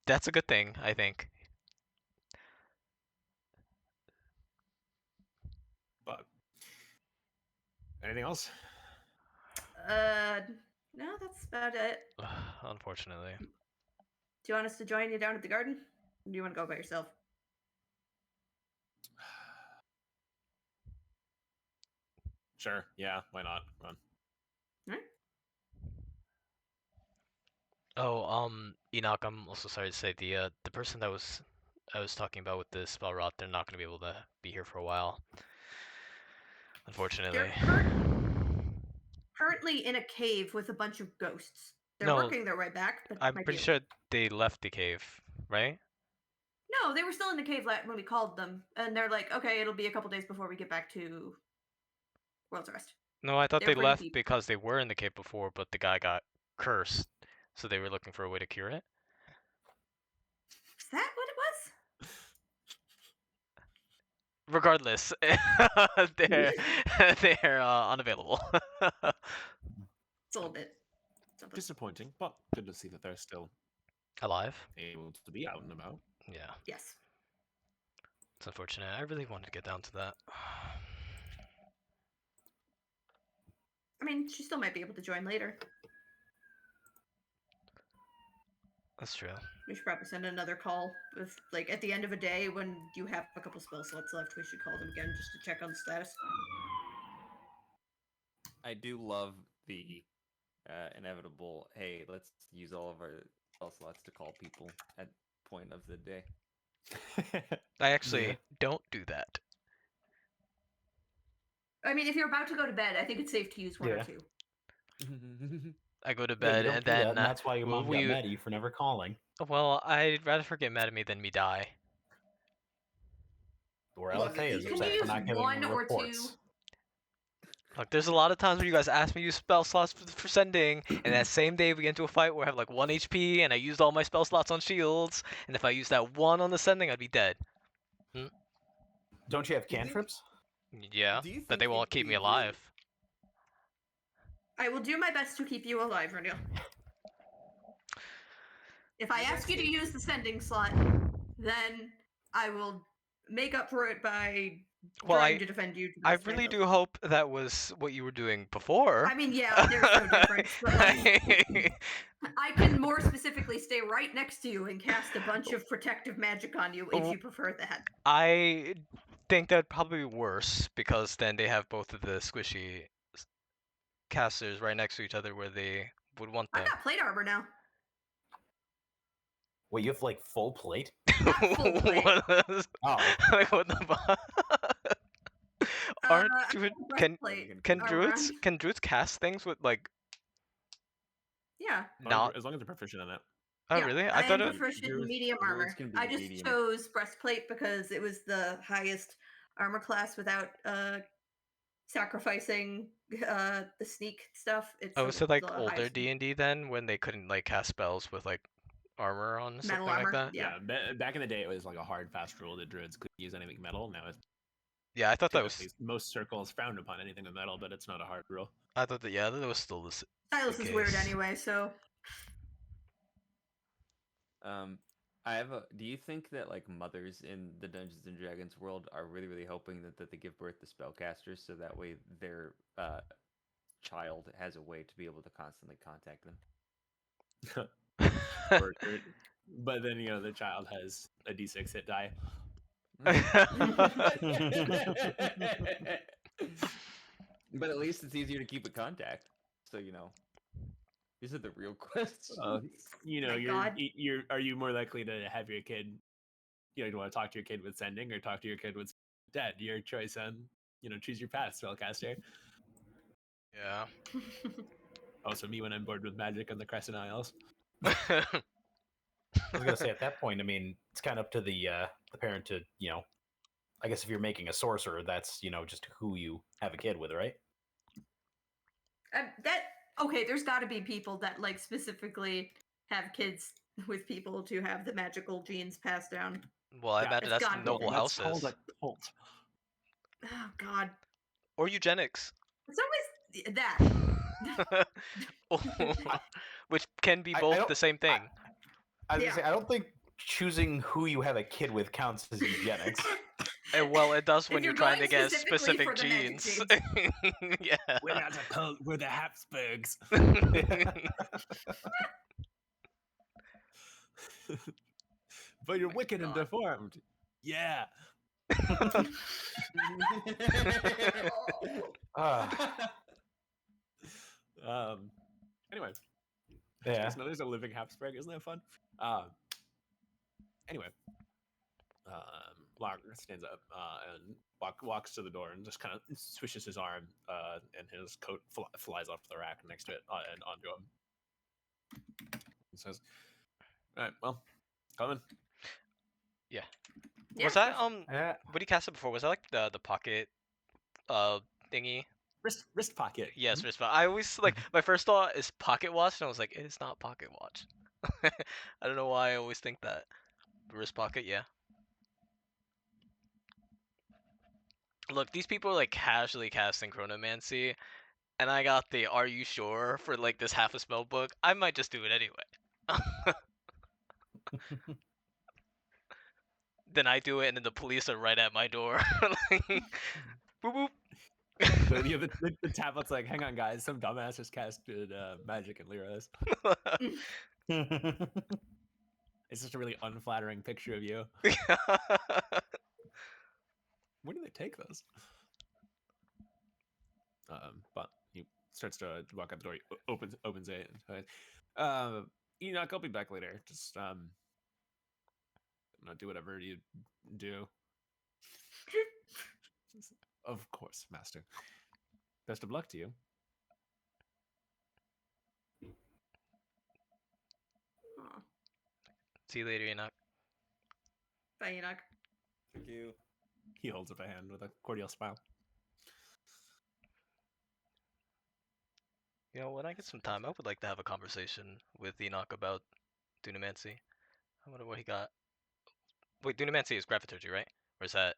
That's a good thing, I think. But anything else? No, that's about it. Unfortunately. Do you want us to join you down at the garden? Or do you want to go by yourself? Sure. Yeah. Why not? Come on. Oh, Enoch, I'm also sorry to say the person that I was talking about with the spell rot, they're not gonna be able to be here for a while. Unfortunately. They're currently in a cave with a bunch of ghosts. They're No, working their way back. But I'm might pretty be- sure they left the cave, right? No, they were still in the cave when we called them, and they're like, "Okay, it'll be a couple days before we get back to World's Rest." No, I thought They're they pretty left deep. because they were in the cave before, but the guy got cursed, so they were looking for a way to cure it. Is that what it was? Regardless, they're unavailable. It's a little bit something. Disappointing, but good to see that they're still Alive? able to be out and about. Yeah, Yes. it's unfortunate. I really wanted to get down to that. I mean, she still might be able to join later. That's true. We should probably send another call. If, like, at the end of a day when you have a couple spell slots left, we should call them again just to check on the status. I do love the inevitable, hey, let's use all of our spell slots to call people at point of the day. I actually Yeah. don't do that. I mean, if you're about to go to bed, I think it's safe to use one or Yeah. two. I go to Yeah, you bed don't and do that, then and that's why your mom got we. mad at you for never calling. Well, I'd rather her get mad at me than me die. Or Look, LFA is you can upset for use not giving one or two. reports. Look, there's a lot of times where you guys ask me to use spell slots for sending, and that same day we get into a fight where I have like 1 HP, and I used all my spell slots on shields, and if I use that one on the sending, I'd be dead. Don't you have Do you think- cantrips? Yeah, Do you but they think won't it'd keep me be alive. I will do my best to keep you alive, Renil. If I ask you to use the sending slot, then I will make up for it by Well, trying to defend you. To the I best of my really do ability. hope that was what you were doing before. I mean, yeah, there's no difference, but like, I can more specifically stay right next to you and cast a bunch of protective magic on you if you prefer that. I think that'd probably be worse because then they have both of the squishy casters right next to each other where they would want I them. got plate armor now. Wait, you have like full plate? Not full plate. Oh. Like what the fuck? Aren't I druid, got can armor on. druids cast things with like Yeah. not? As long as they're proficient in it. Oh Yeah, really? I I thought am it. proficient in Druids- medium druids armor. can be I just medium. chose breastplate because it was the highest armor class without sacrificing the sneak stuff. It's Oh, so like the older highest D&D then when they couldn't like cast spells with like armor on metal something armor. like that? Yeah. Back in the day, it was like a hard, fast rule that druids couldn't use anything metal. Now it's Yeah, I thought that was. typically most circles frowned upon anything with metal, but it's not a hard rule. I thought that yeah, that was still this. Silas is weird case. anyway, so I have a. Do you think that like mothers in the Dungeons and Dragons world are really hoping that they give birth to spellcasters so that way their child has a way to be able to constantly contact them? Or- but then the child has a d6 hit die. But at least it's easier to keep in contact. So these are the real questions. my God. Are you more likely to have your kid? Do you want to talk to your kid with sending or talk to your kid with dead? Your choice, son. Choose your path, spellcaster. Yeah. Also, me when I'm bored with magic on the Crescent Isles. I was gonna say at that point, I mean, it's kind of up to the parent to, I guess if you're making a sorcerer, that's just who you have a kid with, right? Okay, there's got to be people that like specifically have kids with people to have the magical genes passed down. Well, I Yeah, imagine it's that's gotta be. noble That's called houses a cult. Oh God, or eugenics, it's always that. which can be I both don't- the same thing. I was Yeah. gonna say, I don't think choosing who you have a kid with counts as eugenics. Well, it does when If you're you're trying to going get specifically specific for the magic genes. Yeah. We're not a cult. We're the Habsburgs. But you're my wicked and God. deformed. Yeah. Anyway, Yeah. just know there's a living Habsburg. Isn't that fun? Anyway, Lark stands up and walks to the door and just kind of swishes his arm, and his coat flies off the rack next to it and onto him. He says, "All right, well, coming." Yeah. Yeah, Was of that course. what he cast it before? Was that like the pocket thingy? Wrist pocket. Yes, wristband. I always like my first thought is pocket watch, and I was like, it is not pocket watch. I don't know why I always think that. Wrist pocket, yeah. Look, these people are like casually casting chronomancy, and I got the "Are you sure?" for like this half a spell book. I might just do it anyway. Then I do it, and then the police are right at my door. Like, boop boop. The tablet's like, hang on, guys, some dumbass just casted magic in Lyros. It's just a really unflattering picture of you. Where do they take those? But he starts to walk out the door. He opens it. Enoch, I'll be back later. Just do whatever you do. Of course, master. Best of luck to you. Aw. See you later, Enoch. Bye, Enoch. Thank you. He holds up a hand with a cordial smile. When I get some time, I would like to have a conversation with Enoch about Dunamancy. I wonder what he got. Wait, Dunamancy is Graviturgy, right? Or is that...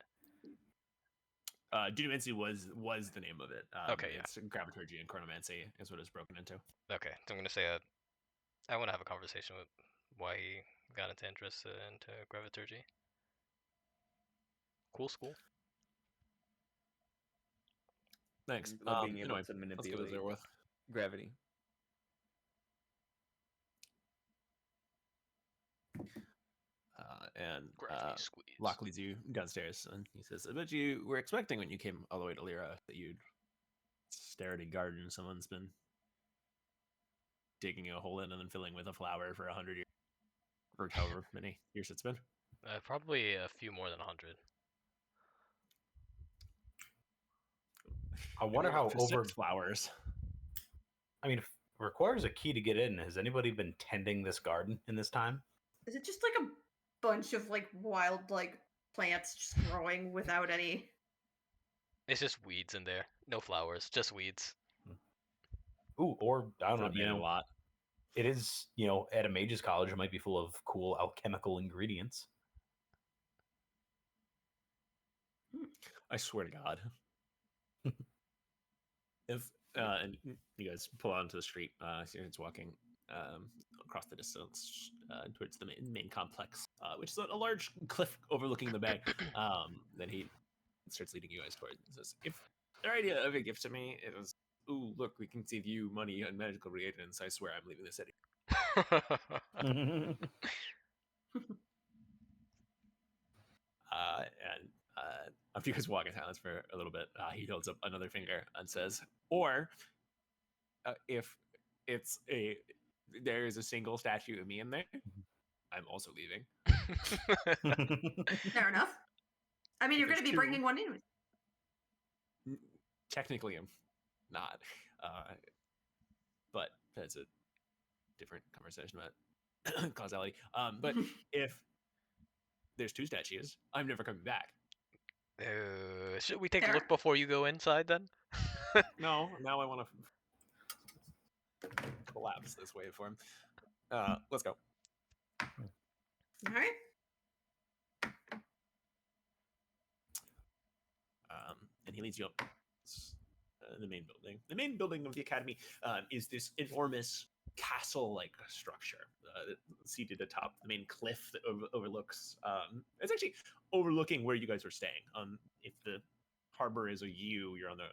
Dunamancy was the name of it. Okay, yeah. It's Graviturgy and Chronomancy is what it's broken into. Okay, so I'm going to say I want to have a conversation with why he got into interest into Graviturgy. Cool school. Thanks. Love being able Anyway, to let's get manipulate this over with. gravity. And Gravity squeeze. Locke leads you downstairs, and he says, "I bet you were expecting when you came all the way to Lyra that you'd stare at a garden someone's been digging a hole in and then filling with a flower for 100 years, or however many years it's been." Probably a few more than 100. I wonder how For over. 6 flowers. I mean, if it requires a key to get in. Has anybody been tending this garden in this time? Is it just like a bunch of like wild like plants just growing without any? It's just weeds in there. No flowers, just weeds. Ooh, or I don't Could know. have been a lot. It is, at a mage's college, it might be full of cool alchemical ingredients. I swear to God. If and you guys pull onto the street, it's walking across the distance towards the main complex, which is a large cliff overlooking the bay. Then he starts leading you guys towards. He says, "If their idea of a gift to me is, ooh, look, we can save you money on medical reagents, I swear I'm leaving the city." And after you guys walk in silence for a little bit, he holds up another finger and says, "Or if there is a single statue of me in there, I'm also leaving." Fair enough. I mean, you're There's going to be 2. bringing one in. Technically, I'm not, but that's a different conversation about causality. But if there's 2 statues, I'm never coming back. Should we take a Fair. look before you go inside then? No, now I want to collapse this waveform. Let's go. All right. And he leads you up the main building. The main building of the academy is this enormous castle-like structure seated atop the main cliff that overlooks. It's actually overlooking where you guys are staying. If the harbor is a U, you're on the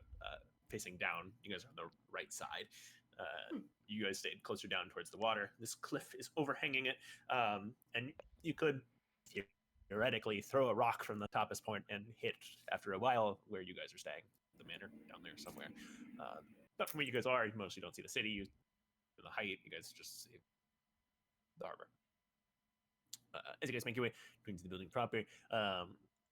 facing down. You guys are on the right side. You guys stayed closer down towards the water. This cliff is overhanging it, and you could theoretically throw a rock from the toppest point and hit after a while where you guys are staying, the manor down there somewhere. But from where you guys are, you mostly don't see the city. The height, you guys just see the harbor. As you guys make your way into the building proper,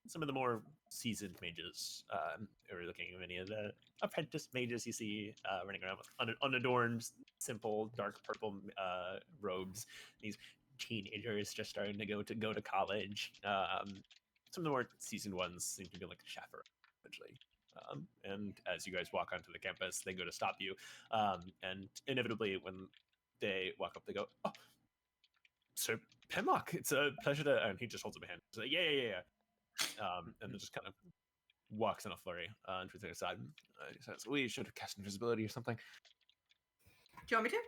some of the more seasoned mages are looking at any of the apprentice mages you see running around with unadorned, simple, dark purple robes. These teenagers just starting to go to college. Some of the more seasoned ones seem to be like chaperones, essentially. And as you guys walk onto the campus, they go to stop you, and inevitably, when they walk up, they go, "Oh, Sir Penlock, it's a pleasure to." And he just holds up a hand. He's like, "Yeah." And then just kind of walks in a flurry and to the side. He says, "We should have cast invisibility or something." Do you want me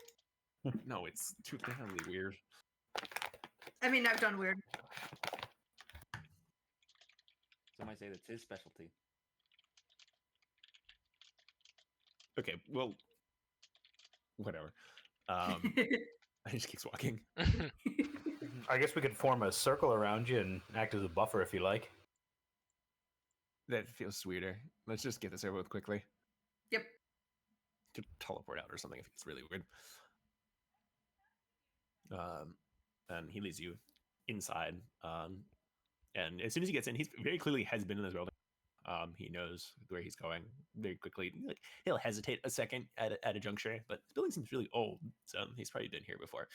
to? No, it's too damnably weird. I mean, I've done weird. Some might say that's his specialty. Okay, well, whatever. He just keeps walking. I guess we could form a circle around you and act as a buffer if you like. That feels weirder. Let's just get this over with quickly. Yep. To teleport out or something if it's really weird. And he leads you inside. And as soon as he gets in, he's very clearly has been in this building. He knows where he's going very quickly. Like, he'll hesitate a second at a juncture, but the building seems really old, so he's probably been here before.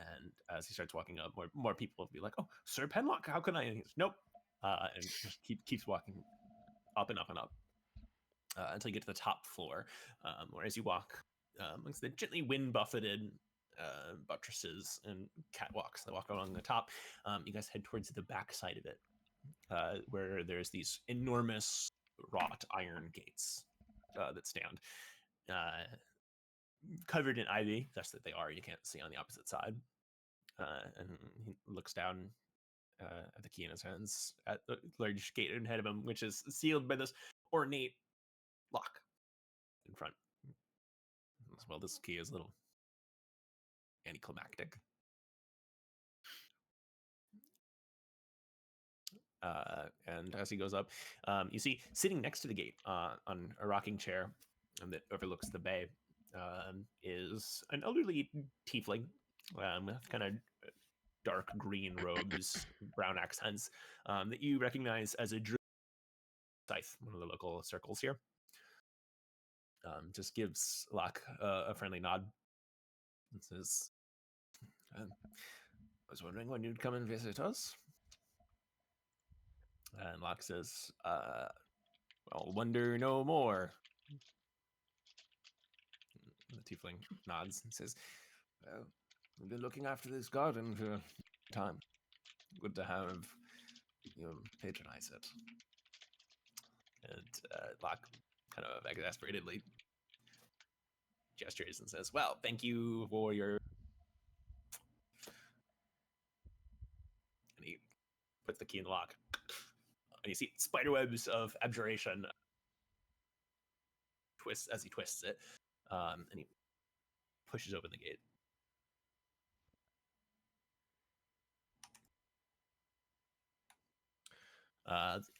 And as he starts walking up, more people will be like, "Oh, Sir Penlock, how can I?" And he's, "Nope," and just keeps walking up and up and up until you get to the top floor, where as you walk amongst the gently wind buffeted buttresses and catwalks that walk along the top, you guys head towards the back side of it, where there's these enormous wrought iron gates that stand, covered in ivy. That's that they are. You can't see on the opposite side. And he looks down at the key in his hands at the large gate ahead of him, which is sealed by this ornate lock in front. Well, this key is a little anticlimactic. And as he goes up, you see sitting next to the gate on a rocking chair that overlooks the bay is an elderly tiefling with kind of dark green robes, brown accents that you recognize as a druid scythe, one of the local circles here. Just gives Locke a friendly nod and says, I was wondering when you'd come and visit us. And Locke says, I'll wonder no more. The tiefling nods and says, well, we've been looking after this garden for a time. Good to have you patronize it. And Locke kind of exasperatedly gestures and says, well, thank you for your... And he puts the key in the lock. And you see spiderwebs of abjuration twists as he twists it. And he pushes open the gate.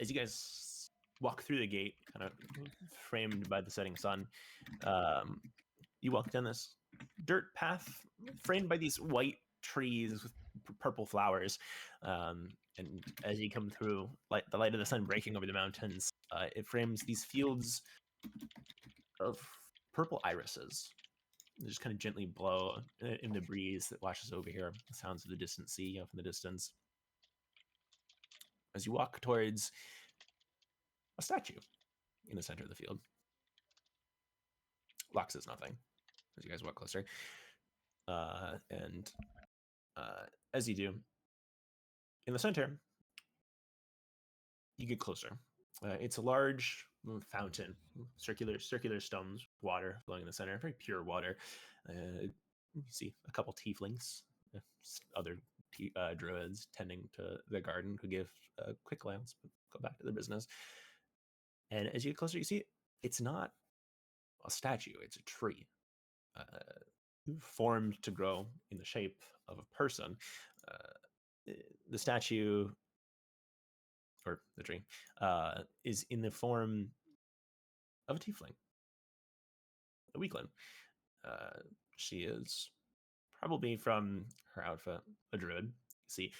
As you guys walk through the gate, kind of framed by the setting sun, you walk down this dirt path framed by these white trees with purple flowers. And as you come through, the light of the sun breaking over the mountains, it frames these fields of purple irises. They just kind of gently blow in the breeze that washes over here. The sounds of the distant sea off in the distance. As you walk towards a statue in the center of the field. Locke says nothing as you guys walk closer. And as you do, in the center, you get closer. It's a large fountain, circular stones, water flowing in the center, very pure water. You see a couple tieflings, other druids tending to the garden who give a quick glance, but go back to their business. And as you get closer, you see it's not a statue, it's a tree. Formed to grow in the shape of a person. The statue, or the tree, is in the form of a tiefling, a weakling. She is probably, from her outfit, a druid. See,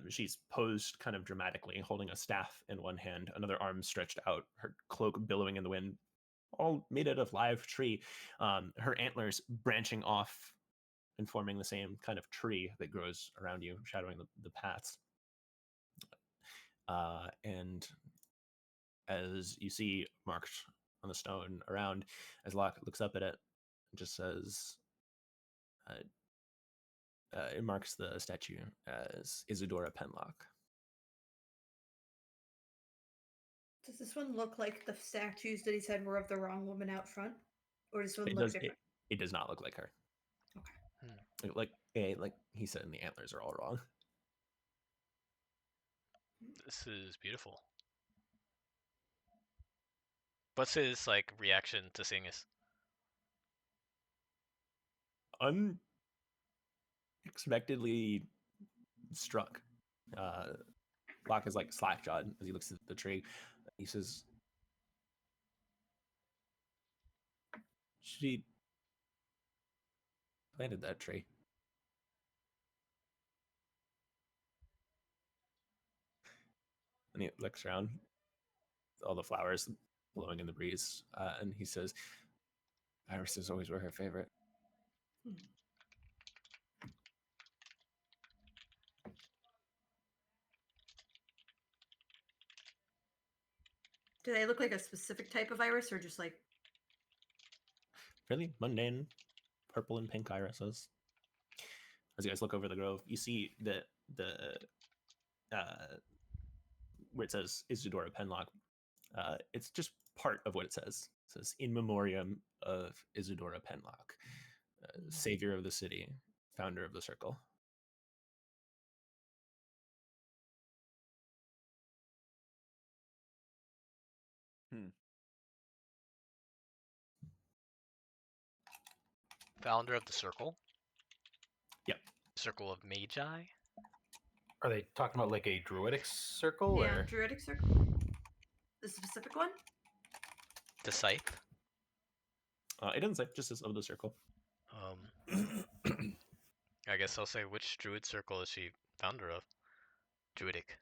she's posed kind of dramatically, holding a staff in one hand, another arm stretched out, her cloak billowing in the wind, all made out of live tree. Her antlers branching off and forming the same kind of tree that grows around you, shadowing the paths. And as you see marked on the stone around, as Locke looks up at it, it just says, it marks the statue as Isadora Penlock. Does this one look like the statues that he said were of the wrong woman out front? Or does this one look different? It does not look like her. Okay. Like he said, the antlers are all wrong. This is beautiful. What's his reaction to seeing us? Unexpectedly struck. Locke is slack-jawed as he looks at the tree. He says, she planted that tree. And he looks around, all the flowers blowing in the breeze, and he says, irises always were her favorite. Do they look like a specific type of iris, or just Really mundane purple and pink irises? As you guys look over the grove, you see the where it says Isadora Penlock. It's just part of what it says. It says, in memoriam of Isadora Penlock, savior of the city, founder of the circle. founder of the Circle? Yep. Circle of Magi? Are they talking about like a druidic circle Yeah, or? druidic circle. The specific one. The Scythe? It doesn't say, just as of the circle. I guess I'll say, which druid circle is she founder of? Druidic.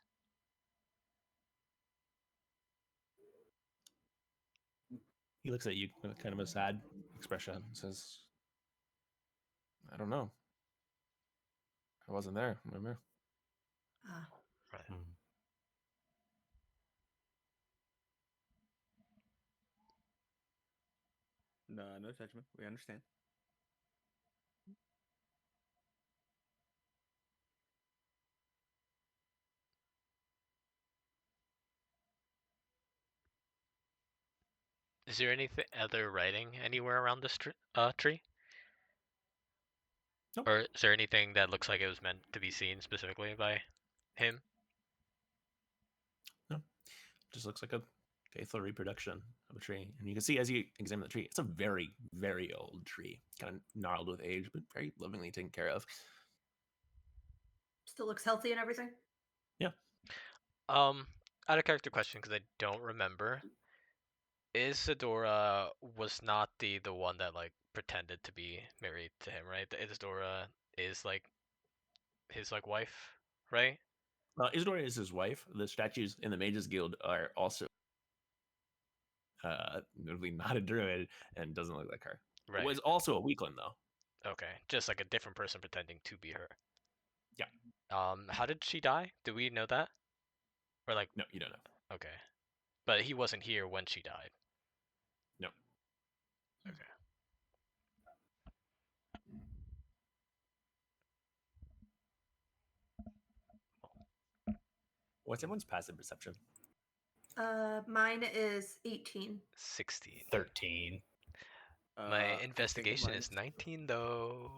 He looks at you with kind of a sad expression and says, I don't know. I wasn't there. Remember? Ah, Right. Hmm. No, no judgment. We understand. Is there anything other writing anywhere around this tree? Nope. Or is there anything that looks like it was meant to be seen specifically by him? Just looks like a faithful reproduction of a tree. And you can see as you examine the tree, it's a very, very old tree, kind of gnarled with age, but very lovingly taken care of. still looks healthy and everything. Out of character question because I don't remember. Isadora was not the one that like pretended to be married to him, right? The Isadora is like his like wife, right? Isidore is his wife. The statues in the Mages Guild are also notably not a druid and doesn't look like her. Right. Was also a weakling though. Okay, just like a different person pretending to be her. Yeah. How did she die? Do we know that? Or like, No, you don't know. okay, but he wasn't here when she died. No. Okay. What's everyone's passive perception? Mine is 18. 16. 13. My I think investigation is mine's, 19 though.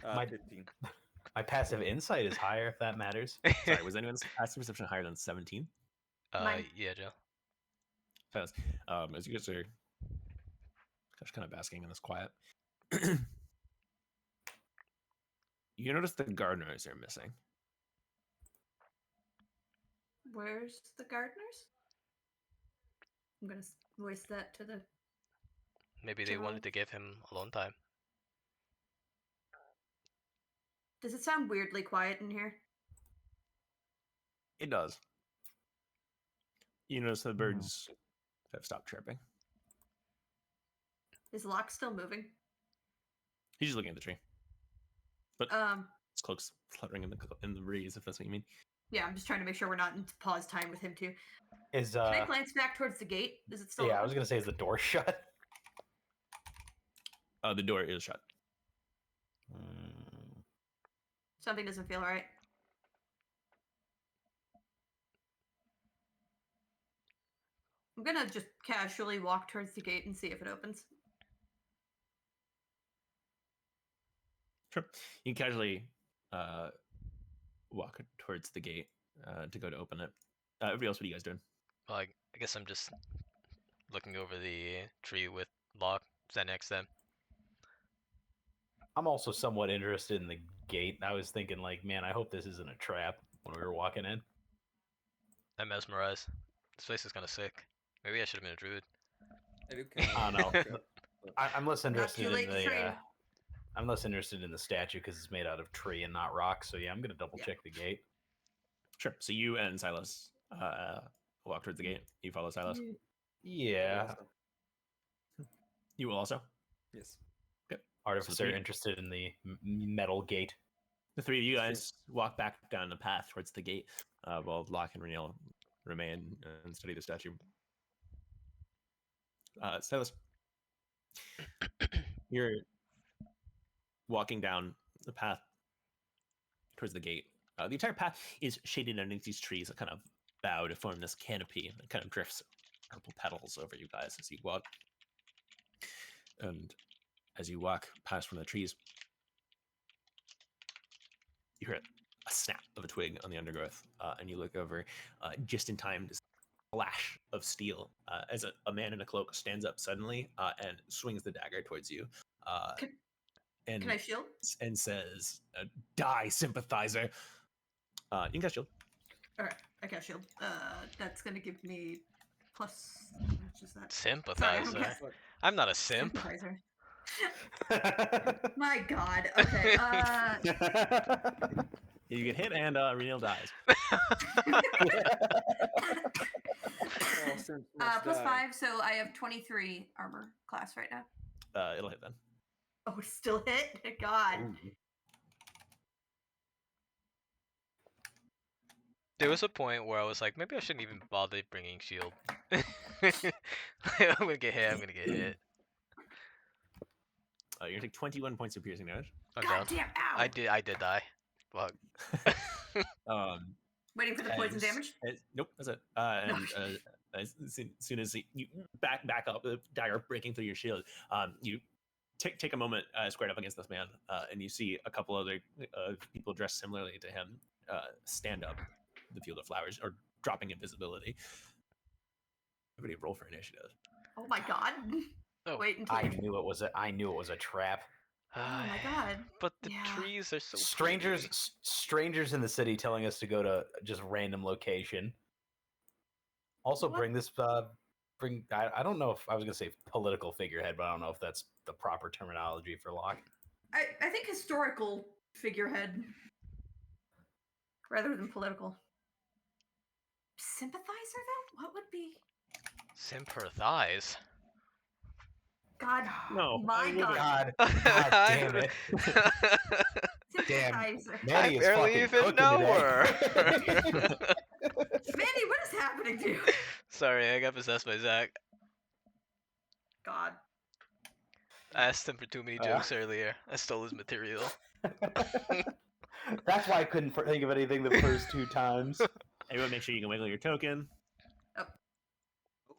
My- 15. My passive insight is higher, if that matters. Sorry, was anyone's passive perception higher than 17? Mine. Yeah, Joe. As you guys are just kind of basking in this quiet, you notice the gardeners are missing. Where's the gardeners? I'm gonna voice that to the. Maybe they General? wanted to give him alone time. Does it sound weirdly quiet in here? It does. You notice the birds have stopped chirping. Is Locke still moving? He's just looking at the tree. But Um. his cloak's fluttering in the breeze, if that's what you mean. Yeah, I'm just trying to make sure we're not in pause time with him too. Is Can I glance back towards the gate? Is it still? yeah, I open? was gonna say, is the door shut? The door is shut. Something doesn't feel right. I'm gonna just casually walk towards the gate and see if it opens. Sure. You can casually walk towards the gate to go to open it. Everybody else, what are you guys doing? Well, I guess I'm just looking over the tree with Locke standing next to them. I'm also somewhat interested in the gate. I was thinking, like, man, I hope this isn't a trap when we were walking in. I'm mesmerized. This place is kind of sick. Maybe I should have been a druid. I do kinda Oh, no. like that. I'm less Not interested too late in to train. the. I'm less interested in the statue because it's made out of tree and not rock. So yeah, I'm gonna double check the gate. Sure. So you and Silas walk towards the gate. You follow Silas. Yeah, Also, You will also. yes. artificer three- interested in the metal gate. The three of you Sure. guys walk back down the path towards the gate, while Locke and Renil remain and study the statue. Silas, you're walking down the path towards the gate. The entire path is shaded underneath these trees that kind of bow to form this canopy, and it kind of drifts purple petals over you guys as you walk. And as you walk past one of the trees, you hear a snap of a twig on the undergrowth, and you look over just in time to see a flash of steel as a man in a cloak stands up suddenly and swings the dagger towards you. and Can I shield? and says, "Die, sympathizer." You can cast shield. All right, I got shield. That's gonna give me plus. How much is that? Sorry, I don't Sympathizer. guess. I'm not a simp. Sympathizer. My God. Okay. You get hit, and Renil dies. All simps must plus die. 5, so I have 23 armor class right now. It'll hit then. Oh, it's still hit. God. There was a point where I was like, maybe I shouldn't even bother bringing shield. I'm gonna get hit. I'm gonna get hit. You're gonna take 21 points of piercing damage. I'm God down. damn! Ow. I did die. Fuck. Waiting for the poison damage. Nope, that's it. As soon as you back up, the dagger breaking through your shield, you take a moment squared up against this man, and you see a couple other people dressed similarly to him stand up the field of flowers, or dropping invisibility. Everybody roll for initiative. Oh my God. Oh, Wait until I knew it was a trap. Oh my God. But the Yeah. trees are so Strangers pretty. strangers in the city telling us to go to just random location. Also What? bring this I don't know if I was gonna say political figurehead, but I don't know if that's the proper terminology for Locke. I think historical figurehead rather than political. Sympathizer though? What would be? Sympathize. God. No, My God. God damn it. Damn. Sympathizer. Manny I is barely fucking even cooking know today. her. Manny, what is happening to you? Sorry, I got possessed by Zach. God. I asked him for too many jokes earlier. I stole his material. That's why I couldn't think of anything the first two times. Everyone, make sure you can wiggle your token. Oh.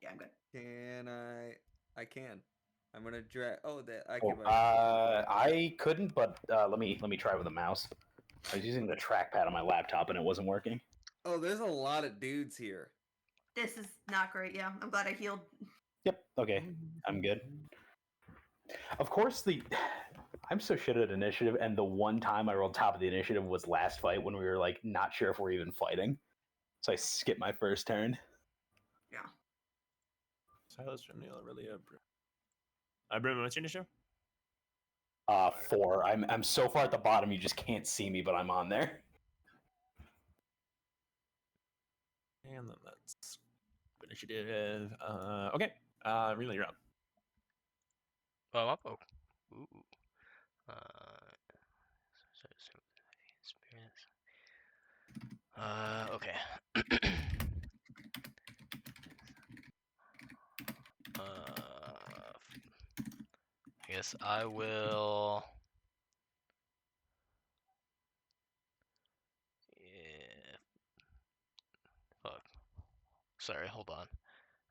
Yeah, I'm good. Can I can. I'm gonna drag. Oh, that I Oh, can. I couldn't, but let me try with a mouse. I was using the trackpad on my laptop and it wasn't working. Oh, there's a lot of dudes here. This is not great. Yeah, I'm glad I healed. Yep. Okay. I'm good. Of course, I'm so shit at initiative, and the one time I rolled top of the initiative was last fight when we were like not sure if we're even fighting. So I skipped my first turn. Yeah. Silas, Renil, Aurelia, Brim, what's your initiative? 4. I'm so far at the bottom you just can't see me, but I'm on there. And then that's initiative. Okay. Really, you're up. Oh, I'm up. Oh. Ooh. Experience. Okay. I guess I will. Yeah. Fuck. Sorry, hold on.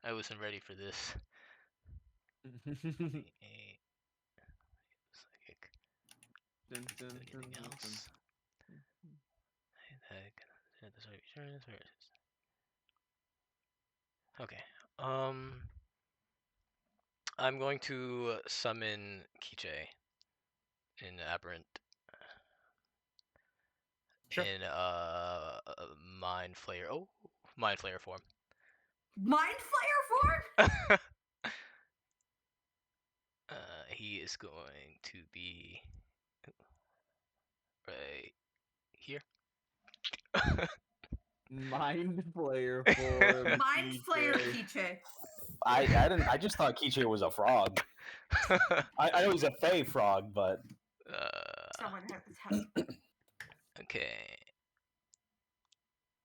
I wasn't ready for this. Psychic. Anything else? Okay. I'm going to summon Kiche in Aberrant. Sure. In Mind Flayer. Oh, Mind Flayer form. Mind Flayer form? He is going to be right here. Mind Flayer for Mind Flayer Kiche. I just thought Kiche was a frog. I know he's a fey frog, but Someone had this house. Okay.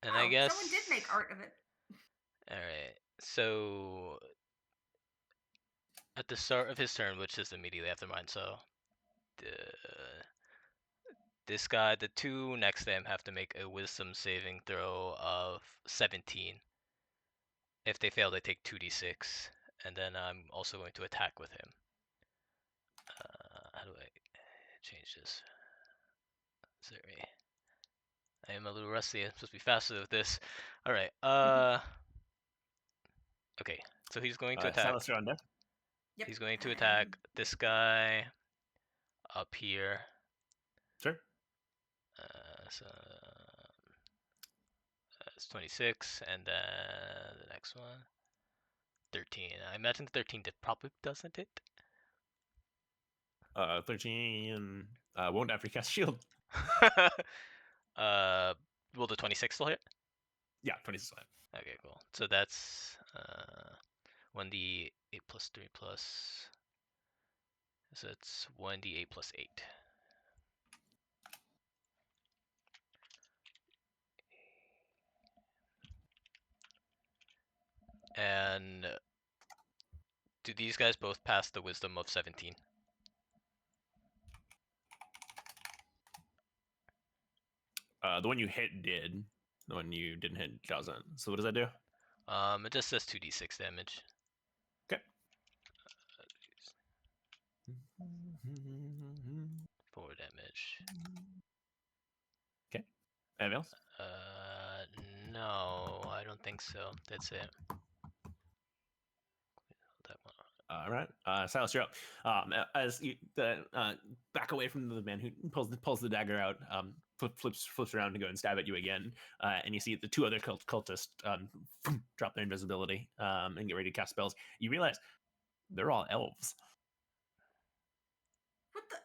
And Oh, I guess someone did make art of it. All right. So at the start of his turn, which is immediately after mine, so this guy, the two next to him, have to make a Wisdom saving throw of 17. If they fail, they take 2d6, and then I'm also going to attack with him. How do I change this? Sorry. I am a little rusty. I'm supposed to be faster with this. All right. Okay. So he's going to attack. Silas, you're on deck. Yep. He's going to attack this guy. up here. Sure. So it's 26, and then the next one, 13. I imagine 13 probably doesn't it? 13 won't after you cast shield. Will the 26 still hit? Yeah, 26. Okay, cool. So that's 1d8 plus 3 plus. So it's 1d8 plus 8. And do these guys both pass the wisdom of 17? The one you hit did. The one you didn't hit doesn't. So what does that do? It just says 2d6 damage. Okay. 4 damage. Okay. Anything else? No, I don't think so. That's it. That one. All right, Silas, you're up. As you back away from the man who pulls the dagger out, flips around to go and stab at you again, and you see the two other cultists drop their invisibility and get ready to cast spells. You realize they're all elves. What the?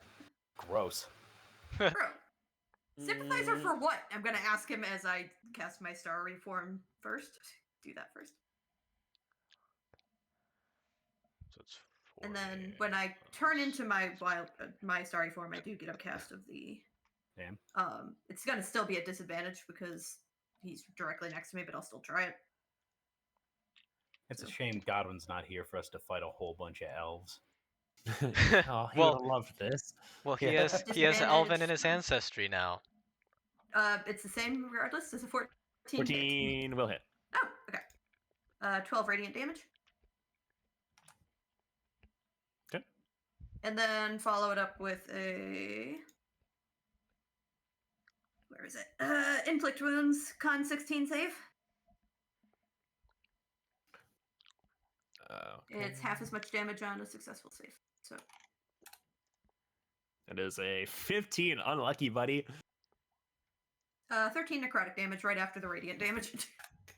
Gross. Bro. Sympathizer for what? I'm gonna ask him as I cast my star reform first. Do that first. So it's 4. And then when I turn into my my starry form, I do get a cast of the. Damn. It's gonna still be a disadvantage because he's directly next to me, but I'll still try it. It's a shame Godwin's not here for us to fight a whole bunch of elves. Oh, he Well- would have loved this. Well, he Yeah. has Elven in his ancestry now. It's the same regardless. It's a 14. 14 will hit. Oh, okay. 12 radiant damage. Okay. And then follow it up with a. Where is it? Inflict wounds, con 16 save. It's half as much damage on a successful save. So. It is a 15. Unlucky, buddy. 13 necrotic damage right after the radiant damage.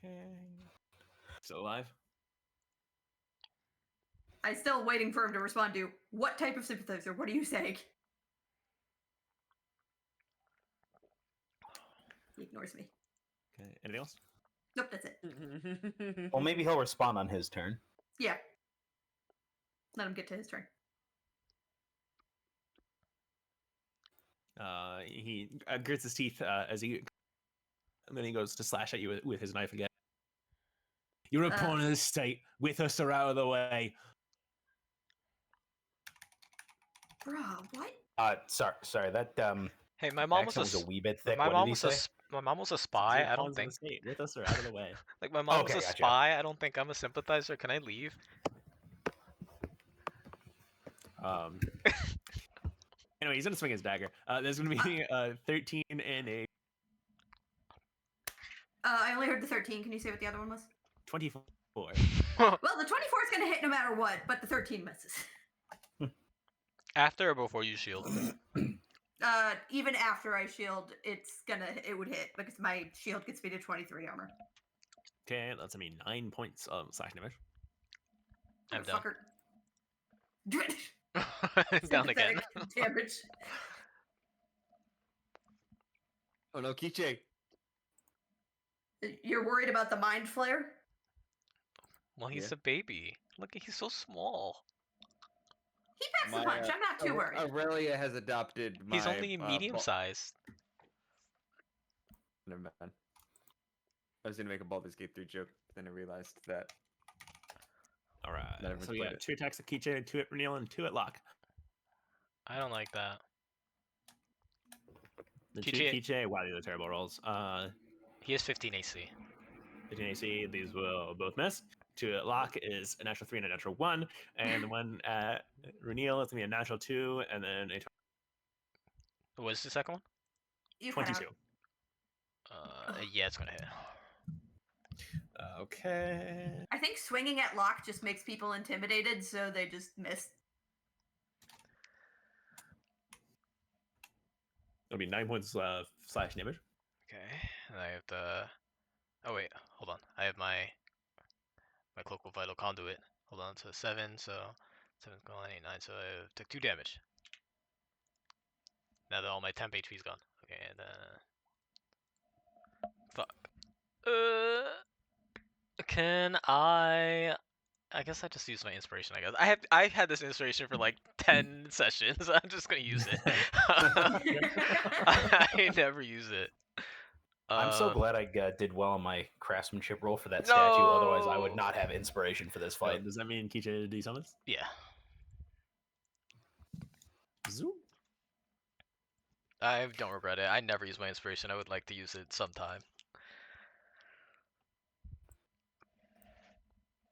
Okay. Still alive? I'm still waiting for him to respond to what type of sympathizer? What are you saying? He ignores me. Okay. Anything else? Nope, that's it. Well, maybe he'll respond on his turn. Yeah. Let him get to his turn. He grits his teeth and then he goes to slash at you with his knife again. You're a pawn in this state. With us or out of the way. Bruh, what? Sorry. That Hey, my mom was accent was a wee bit thick. my What mom did he was say? my mom was a spy. You're I don't pawns in think the state. With us or out of the way. like my mom Okay, was a gotcha. spy. I don't think I'm a sympathizer. Can I leave? Anyway, he's gonna swing his dagger. There's gonna be 13 and a I only heard the 13. Can you say what the other one was? 24. Well, the 24 is going to hit no matter what, but the 13 misses. After or before you shield? Even after I shield, it would hit because my shield gets me to 23 armor. Okay, that's gonna be 9 points of slash damage. I'm down. Fucker. Down again. Sympathetic damage. Oh no, Kiche. You're worried about the mind flare? Well, he's Yeah. a baby. Look, he's so small. He packs a punch. I'm not too worried. Aurelia has adopted my. He's only medium sized. Never mind. I was gonna make a Baldur's Gate 3 joke, then I realized that. All right. Never So we played got it. 2 attacks at Kiche, 2 at Renil, and 2 at Locke. I don't like that. The Kiche- 2 Kiche, wow, these are terrible rolls. He has 15 AC. 15 AC, these will both miss. 2 at Locke is a natural 3 and a natural 1, and the one at Renil is gonna be a natural 2, and then a What was the second one? You cut out. 22. Yeah, it's gonna hit. Okay. I think swinging at Locke just makes people intimidated, so they just miss. That'll be 9 points slash damage. Okay, and I have the. Oh wait, hold on. I have my cloak of vital conduit. Hold on, so 7. So 7 gone, 8, 9. So I took 2 damage. Now that all my temp HP's gone. Okay, and fuck. Can I? I guess I just use my inspiration. I guess I had this inspiration for like 10 sessions. I'm just gonna use it. I never use it. I'm so glad I did well on my craftsmanship roll for that statue. Otherwise, I would No. not have inspiration for this So fight. does that mean Kicha desummons? Yeah, Zoom. I don't regret it. I never use my inspiration. I would like to use it sometime.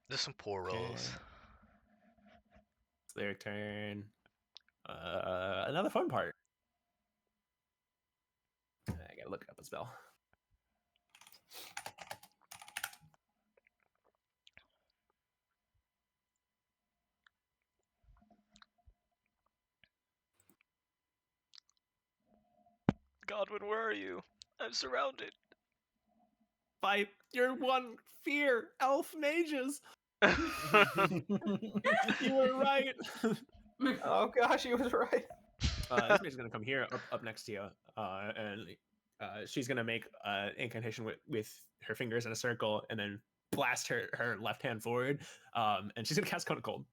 There's some poor rolls. Okay. It's their turn. Another fun part. I gotta look up a spell. Godwin, where are you? I'm surrounded. Fight your one fear, elf mages. You were right. Oh gosh, he was right. This mage is gonna come here, up next to you, and she's gonna make incantation with her fingers in a circle, and then blast her left hand forward, and she's gonna cast Cone of Cold.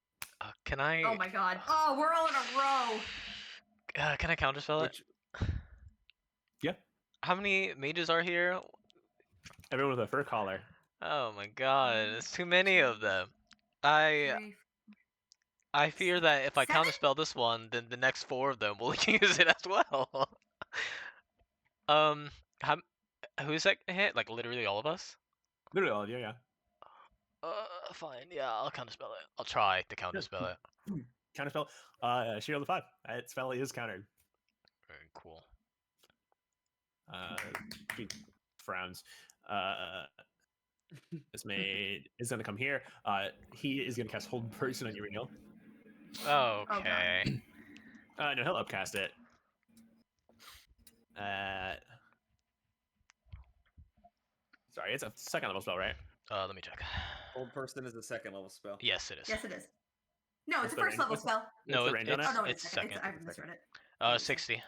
Can I? Oh my god. Oh, we're all in a row. Can I counterspell it? Yeah, How many mages are here? everyone with a fur collar. Oh my god, there's too many of them. I 3, fear that if I 7? counterspell this one, then the next 4 of them will use it as well. How, who's that gonna hit? Like literally all of us? Literally all of you, yeah. Fine. Yeah, I'll counterspell it. I'll try to counterspell it. Counterspell. She rolled a 5. That spell is countered. Very cool. She frowns. This maid is gonna come here. He is gonna cast Hold Person on you, Renil. Okay. No, he'll upcast it. Sorry, it's a second level spell, right? Let me check. Old person is a second level spell. Yes, it is. Yes, it is. No, What's it's a the first range? level What's the- spell. No, What's the range on it? Oh, no, it's second. I misread it. 60.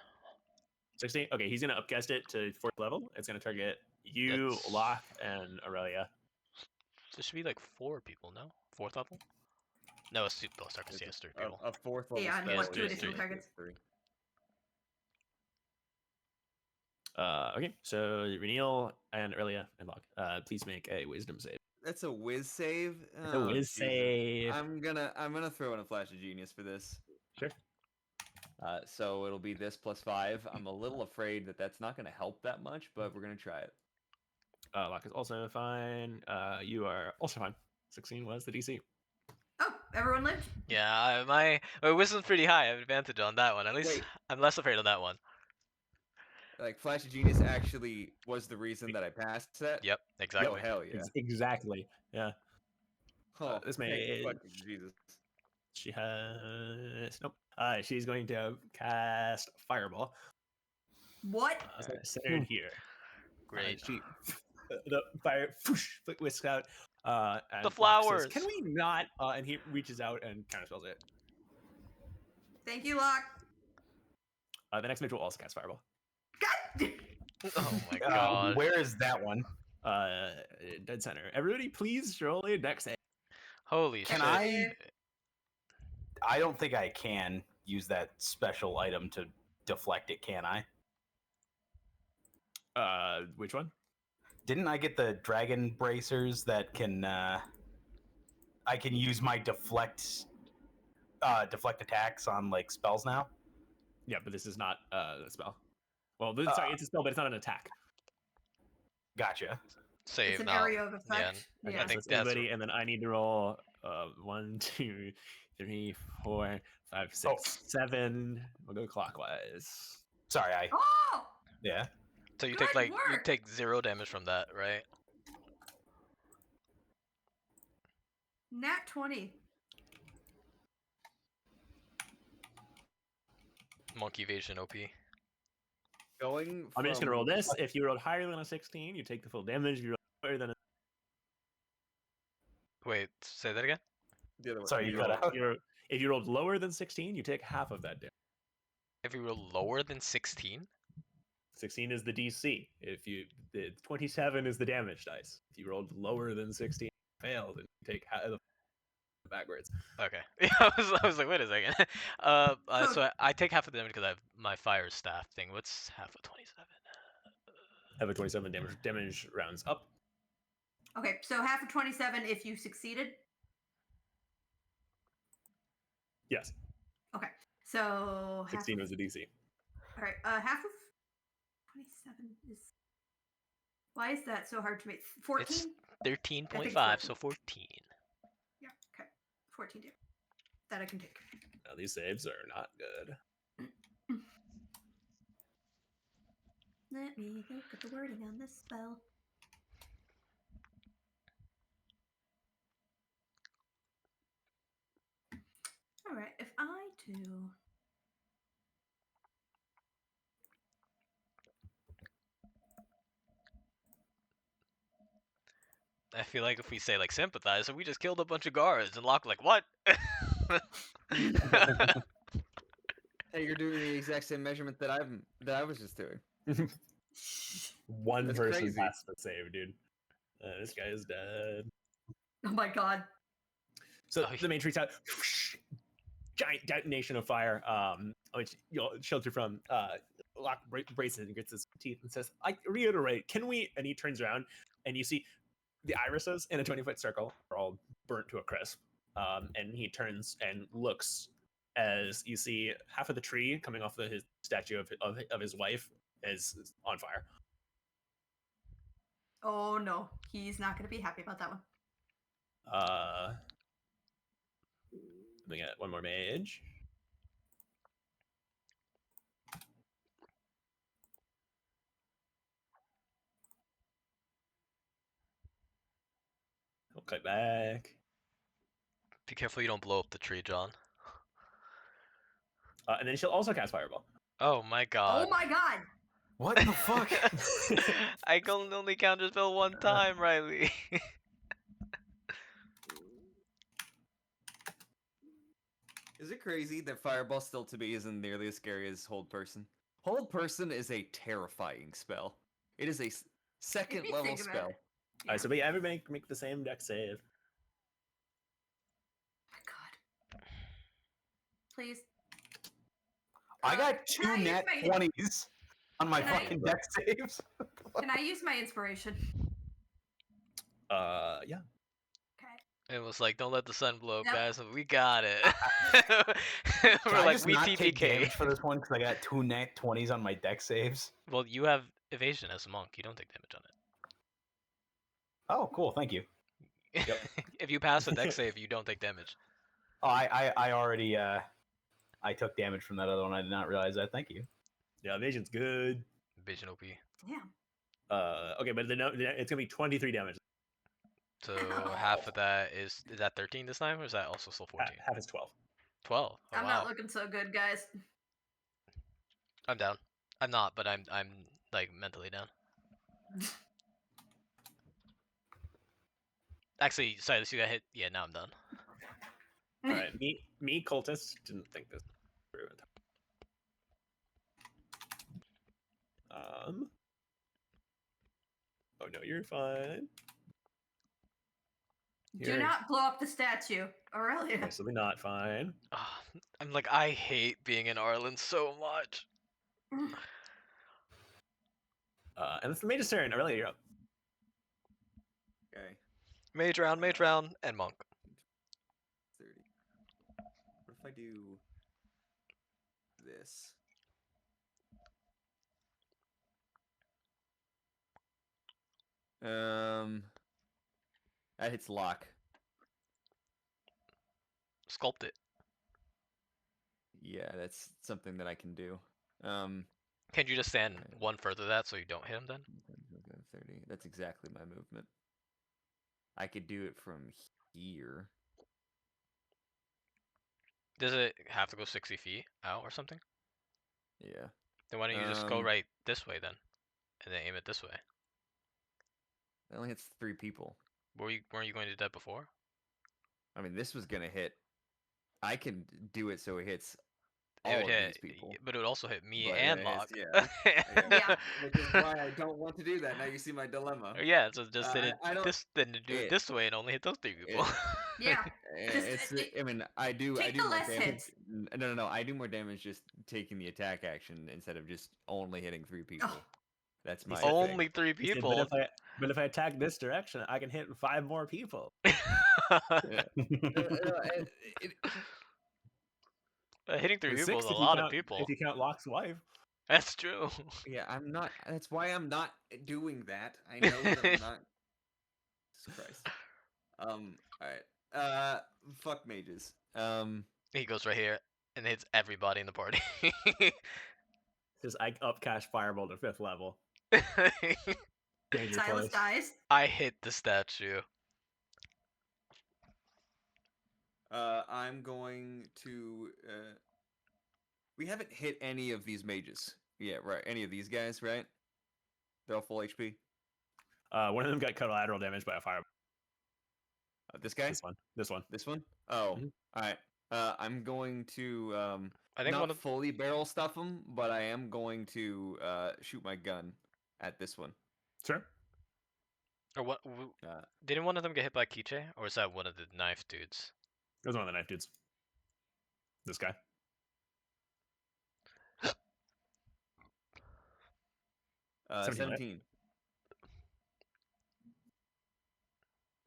60? Okay, he's gonna upcast it to 4th level. It's gonna target you, That's- Locke, and Aurelia. There should be like 4 people, no? 4th level? No, it's 2. Oh, sorry, It's it's 3 a, people. a fourth level Yeah, and spell. what, is 2 additional three. targets? Three. Okay, so Renil and Aurelia and Locke, please make a Wisdom save. That's a whiz save. It's a Oh, whiz Jesus. save. I'm gonna throw in a flash of genius for this. Sure. So it'll be this plus 5. I'm a little afraid that that's not gonna help that much, but we're gonna try it. Locke is also fine. You are also fine. 16 was the DC. Oh, everyone lived? Yeah, my wisdom's pretty high. I have advantage on that one. At least Wait. I'm less afraid of that one. Like flash of genius actually was the reason that I passed that. Yep, exactly. Oh hell yeah. Exactly. Yeah. Oh, this thank may- fucking Jesus. She has nope. She's going to cast Fireball. What? Centered here. Great. She the fire whisks out. And The Locke says, flowers. Can we not? And he reaches out and counterspells it. Thank you, Locke. The next mage will also cast Fireball. God! Oh my god. Where is that one? Dead center. Everybody, please roll a dex save. Holy Can shit. I don't think I can use that special item to deflect it, can I? Which one? Didn't I get the dragon bracers that can I can use my deflect attacks on like spells now? Yeah, but this is not a spell. Well, sorry, it's a spell, but it's not an attack. Gotcha. Save It's an now. area of effect. Okay, Yeah. I think so it's anybody, that's- and then I need to roll 1, 2, 3, 4, 5, 6, 7. We'll go clockwise. Sorry, Oh! yeah. So you Good take like you work. take 0 damage from that, right? Nat 20. Monkey evasion OP. Going I'm just gonna roll from- this. If you rolled higher than a 16, you take the full damage. If you roll lower than a Wait, say that again. The other way. Sorry, if you you cut rolled- out. if you rolled lower than 16, you take half of that damage. If you were lower than 16, 16 is the DC. The 27 is the damage dice. If you rolled lower than 16, you failed, and you take half backwards. okay. I was like, wait a second. So I take half of the damage because I have my fire staff thing. What's half of 27? Have a 27 damage rounds up. Okay, so half of 27 if you succeeded. Yes, Okay, so 16 half was the DC. all right, half of 27 is. Why is that so hard to make? 14. It's 13.5, 14. so 14. Yeah. Okay. 14 damage. That I can take. Now these saves are not good. Let me look at the wording on this spell. All right, if I do. I feel like if we say like sympathize, so we just killed a bunch of guards, and Locke like what? Hey, you're doing the exact same measurement that I was just doing. One That's person crazy. passed the save, dude. This guy is dead. Oh my god. So Oh, the main tree's out. Giant detonation of fire, which you'll shelter from. Locke braces and grits his teeth and says, "I reiterate, can we?" And he turns around, and you see the irises in a 20-foot circle are all burnt to a crisp. And he turns and looks as you see half of the tree coming off his statue of his wife is on fire. Oh no, he's not going to be happy about that one. Let me get one more mage. I'll cut back. Be careful you don't blow up the tree, John. And then she'll also cast Fireball. Oh my god. Oh my god. What the fuck? I can only counter spell one time, Riley. Is it crazy that Fireball still to me isn't nearly as scary as Hold Person? Hold Person is a terrifying spell. It is a second If you level think about spell. it. All right, so we everybody make the same deck save. Oh my god. Please. I got two can I use net my- 20s on my Can I- fucking deck saves. Can I use my inspiration? Yeah. Okay. It was like, don't let the sun blow up, Yep. guys. We got it. Can We're I like, just we not take TPK. damage for this one because I got two net 20s on my deck saves? Well, you have evasion as a monk. You don't take damage on it. Oh, cool. Thank you. Yep. If you pass a deck save, you don't take damage. Oh, I already I took damage from that other one. I did not realize that. Thank you. Yeah, evasion's good. Evasion OP. Damn. Okay, but it's gonna be 23 damage. So half of that is that 13 this time, or is that also still 14? Half is 12. 12. Oh, I'm wow. not looking so good, guys. I'm down. I'm not, but I'm like mentally down. Actually, sorry, this you got hit. Yeah, now I'm done. All right, me cultist didn't think this through. Oh no, you're fine. Do not blow up the statue, Aurelia. Absolutely not fine. Ah, I'm like, I hate being in Arlen so much. And it's the mage's turn. Aurelia, you're up. Okay. Mage round, and monk. 30. What if I do this? That hits Lock. Sculpt it. Yeah, that's something that I can do. Can you just stand Okay. one further that so you don't hit him then? 30. That's exactly my movement. I could do it from here. Does it have to go 60 feet out or something? Yeah. Then why don't you just go right this way then, and then aim it this way? It only hits 3 people. Weren't you going to do that before? I mean, this was gonna hit. I can do it so it hits It all would of hit, these people. but it would also hit me But and Locke. Yeah. Which is why I don't want to do that. Now you see my dilemma. Yeah, so just hit it I don't. then do it this way and only hit those 3 people. Yeah. It's. I mean, I do. I Take do the more less damage. hits. No. I do more damage just taking the attack action instead of just only hitting 3 people. Oh. That's my Only thing. 3 He said, people. but if I attack this direction, I can hit 5 more people. Hitting 3 It's people is 6 a if you lot of count- people. If you count Locke's wife. That's true. Yeah, I'm not. That's why I'm not doing that. I know that I'm not. Jesus Christ. All right. Fuck mages. He goes right here and hits everybody in the party. Says I upcast Fireball to 5th level. Danger Silas place. dies. I hit the statue. I'm going to. We haven't hit any of these mages. Yeah, right. Any of these guys, right? They're all full HP. One of them got collateral damage by a fireball. This guy. This one. This one. Oh, Mhm. all right. I'm going to I think not one of fully barrel stuff him, but I am going to shoot my gun at this one. Sure. or what didn't one of them get hit by Kiche, or is that one of the knife dudes? It was one of the knife dudes. This guy. Uh, 17, right?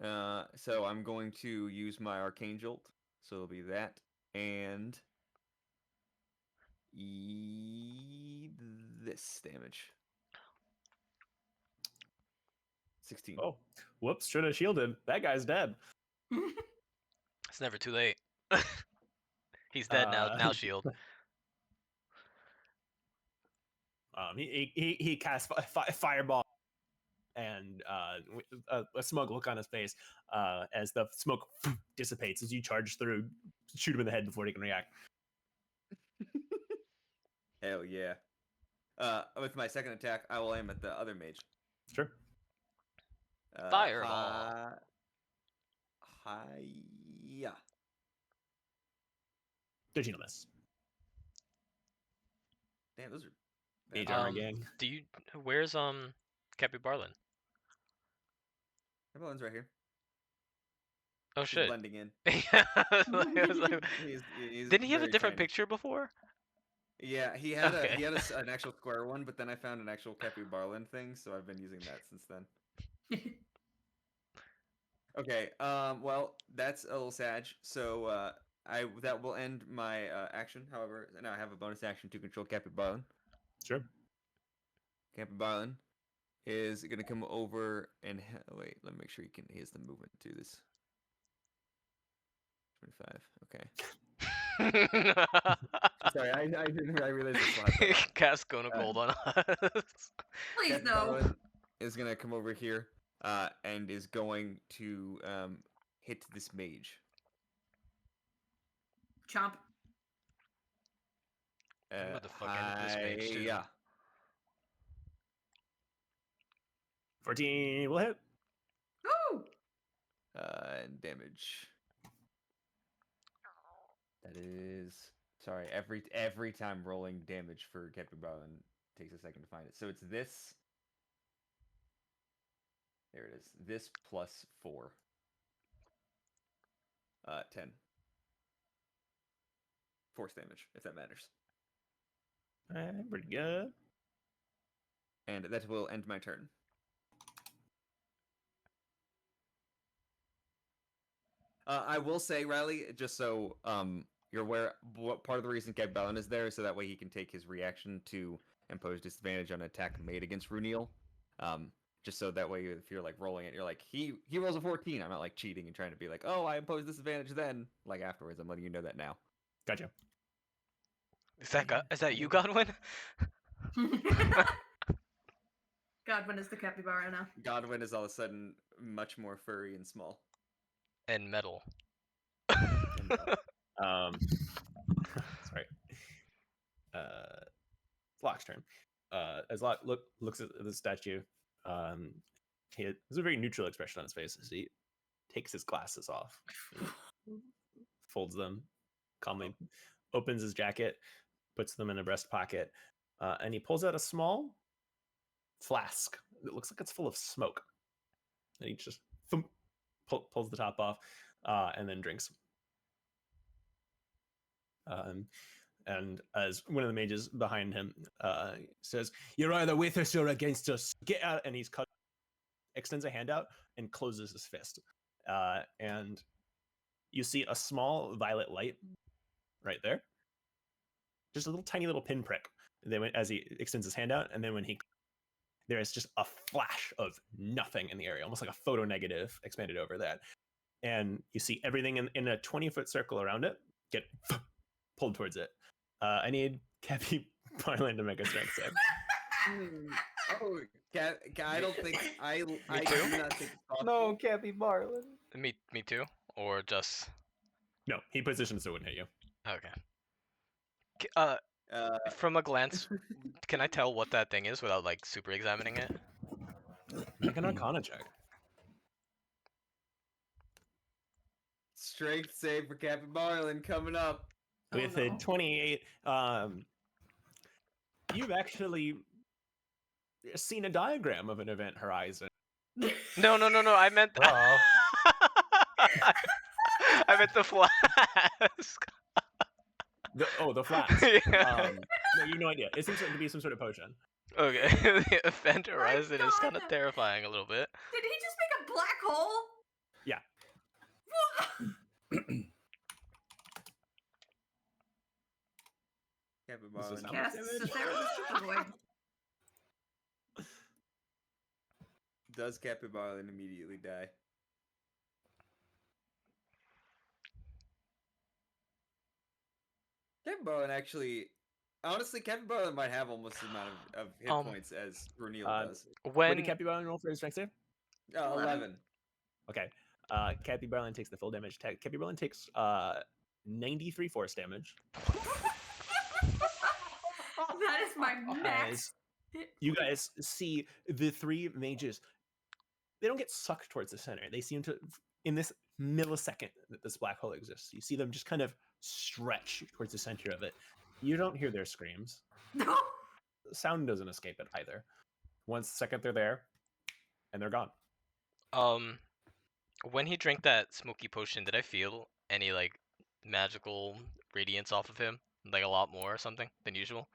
17. So I'm going to use my arcane jolt. So it'll be that and this damage. 16. Oh, whoops! Should have shielded. That guy's dead. It's never too late. He's dead now. Now shield. He casts fireball, and a smug look on his face as the smoke dissipates as you charge through, shoot him in the head before he can react. Hell yeah. With my second attack, I will aim at the other mage. Sure. Fireball. Yeah. 13 on this. Damn, those are Mage bad. armor gang. Where's Cappy Barlin? Everyone's right here. Oh He's shit. blending in. I was like, He's didn't he have a very different tiny. picture before? Yeah, he had Okay. an actual square one, but then I found an actual Cappy Barlin thing, so I've been using that since then. Okay, well, that's a little sad. So that will end my action. However, now I have a bonus action to control Cappy Barlin. Sure. Cappy Barlin is gonna come over and wait. Let me make sure he has the movement to do this. 25. Okay. Sorry, I didn't. I realized this last time. Cast Cone of Gold on us. Please Cappy no. Barlin is gonna come over here and is going to hit this mage. Chomp. What the fuck ended this mage too? Yeah. 14 will hit. Woo! And damage. That is sorry. Every time rolling damage for Captain Barlin takes a second to find it. So it's this. There it is. This plus 4. 10. Force damage, if that matters. Pretty good. And that will end my turn. I will say, Riley, just so you're aware, what part of the reason Captain Barlin is there is so that way he can take his reaction to impose disadvantage on an attack made against Runiel. Just so that way, if you're like rolling it, you're like, he rolls a 14. I'm not like cheating and trying to be like, oh, I impose disadvantage then. Like afterwards, I'm letting you know that now. Gotcha. Is that you, Godwin? Godwin is the capybara now. Godwin is all of a sudden much more furry and small. And metal. Sorry. Flock's turn. As Locke looks at the statue, he has a very neutral expression on his face as he takes his glasses off, folds them, calmly opens his jacket, puts them in a breast pocket, and he pulls out a small flask that looks like it's full of smoke. And he just pulls the top off and then drinks. And as one of the mages behind him says, "You're either with us or against us. Get out!" And extends a hand out and closes his fist. And you see a small violet light right there. Just a little tiny little pinprick. Then as he extends his hand out, and then there is just a flash of nothing in the area, almost like a photo negative expanded over that. And you see everything in a 20-foot circle around it get pulled towards it. I need Cappy Barlin to make a strength save. Oh, I don't think I do not think it's possible. No, Cappy Barlin. Me too, or just No, he positions so it wouldn't hit you. okay. From a glance, can I tell what that thing is without like super examining it? Make an Arcana check. Strength save for Captain Barlin coming up. With a 28, you've actually seen a diagram of an event horizon. No. I meant. Uh-oh. I meant the flask. The flask. Yeah. No, you have no idea. It seems to be some sort of potion. Okay, the event horizon is kind of God. terrifying a little bit. Did he just make a black hole? Yeah. Captain This is Barlin. how much Cast damage? the super void. Does Captain Barlin immediately die? Captain Barlin actually, honestly, Captain Barlin might have almost the amount of hit points as Brunil does. What did When Cappy Barlin roll for his strength save? 11. Okay. Cappy Barlin takes the full damage. Cappy Barlin takes 93 force damage. That is my max. You guys see the three mages. They don't get sucked towards the center. They seem to, in this millisecond that this black hole exists, you see them just kind of stretch towards the center of it. You don't hear their screams. No. Sound doesn't escape it either. One second they're there, and they're gone. when he drank that smoky potion, did I feel any like magical radiance off of him? Like a lot more or something than usual?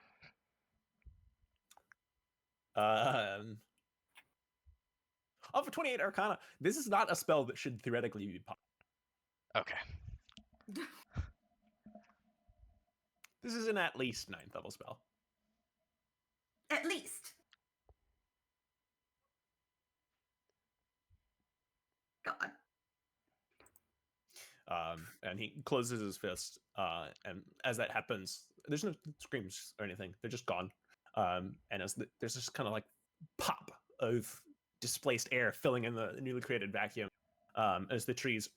Of 28 Arcana, this is not a spell that should theoretically be popped. Okay. This is an at least 9th level spell. At least. God. And he closes his fist, and as that happens, there's no screams or anything. They're just gone. And there's this kind of like pop of displaced air filling in the newly created vacuum as the trees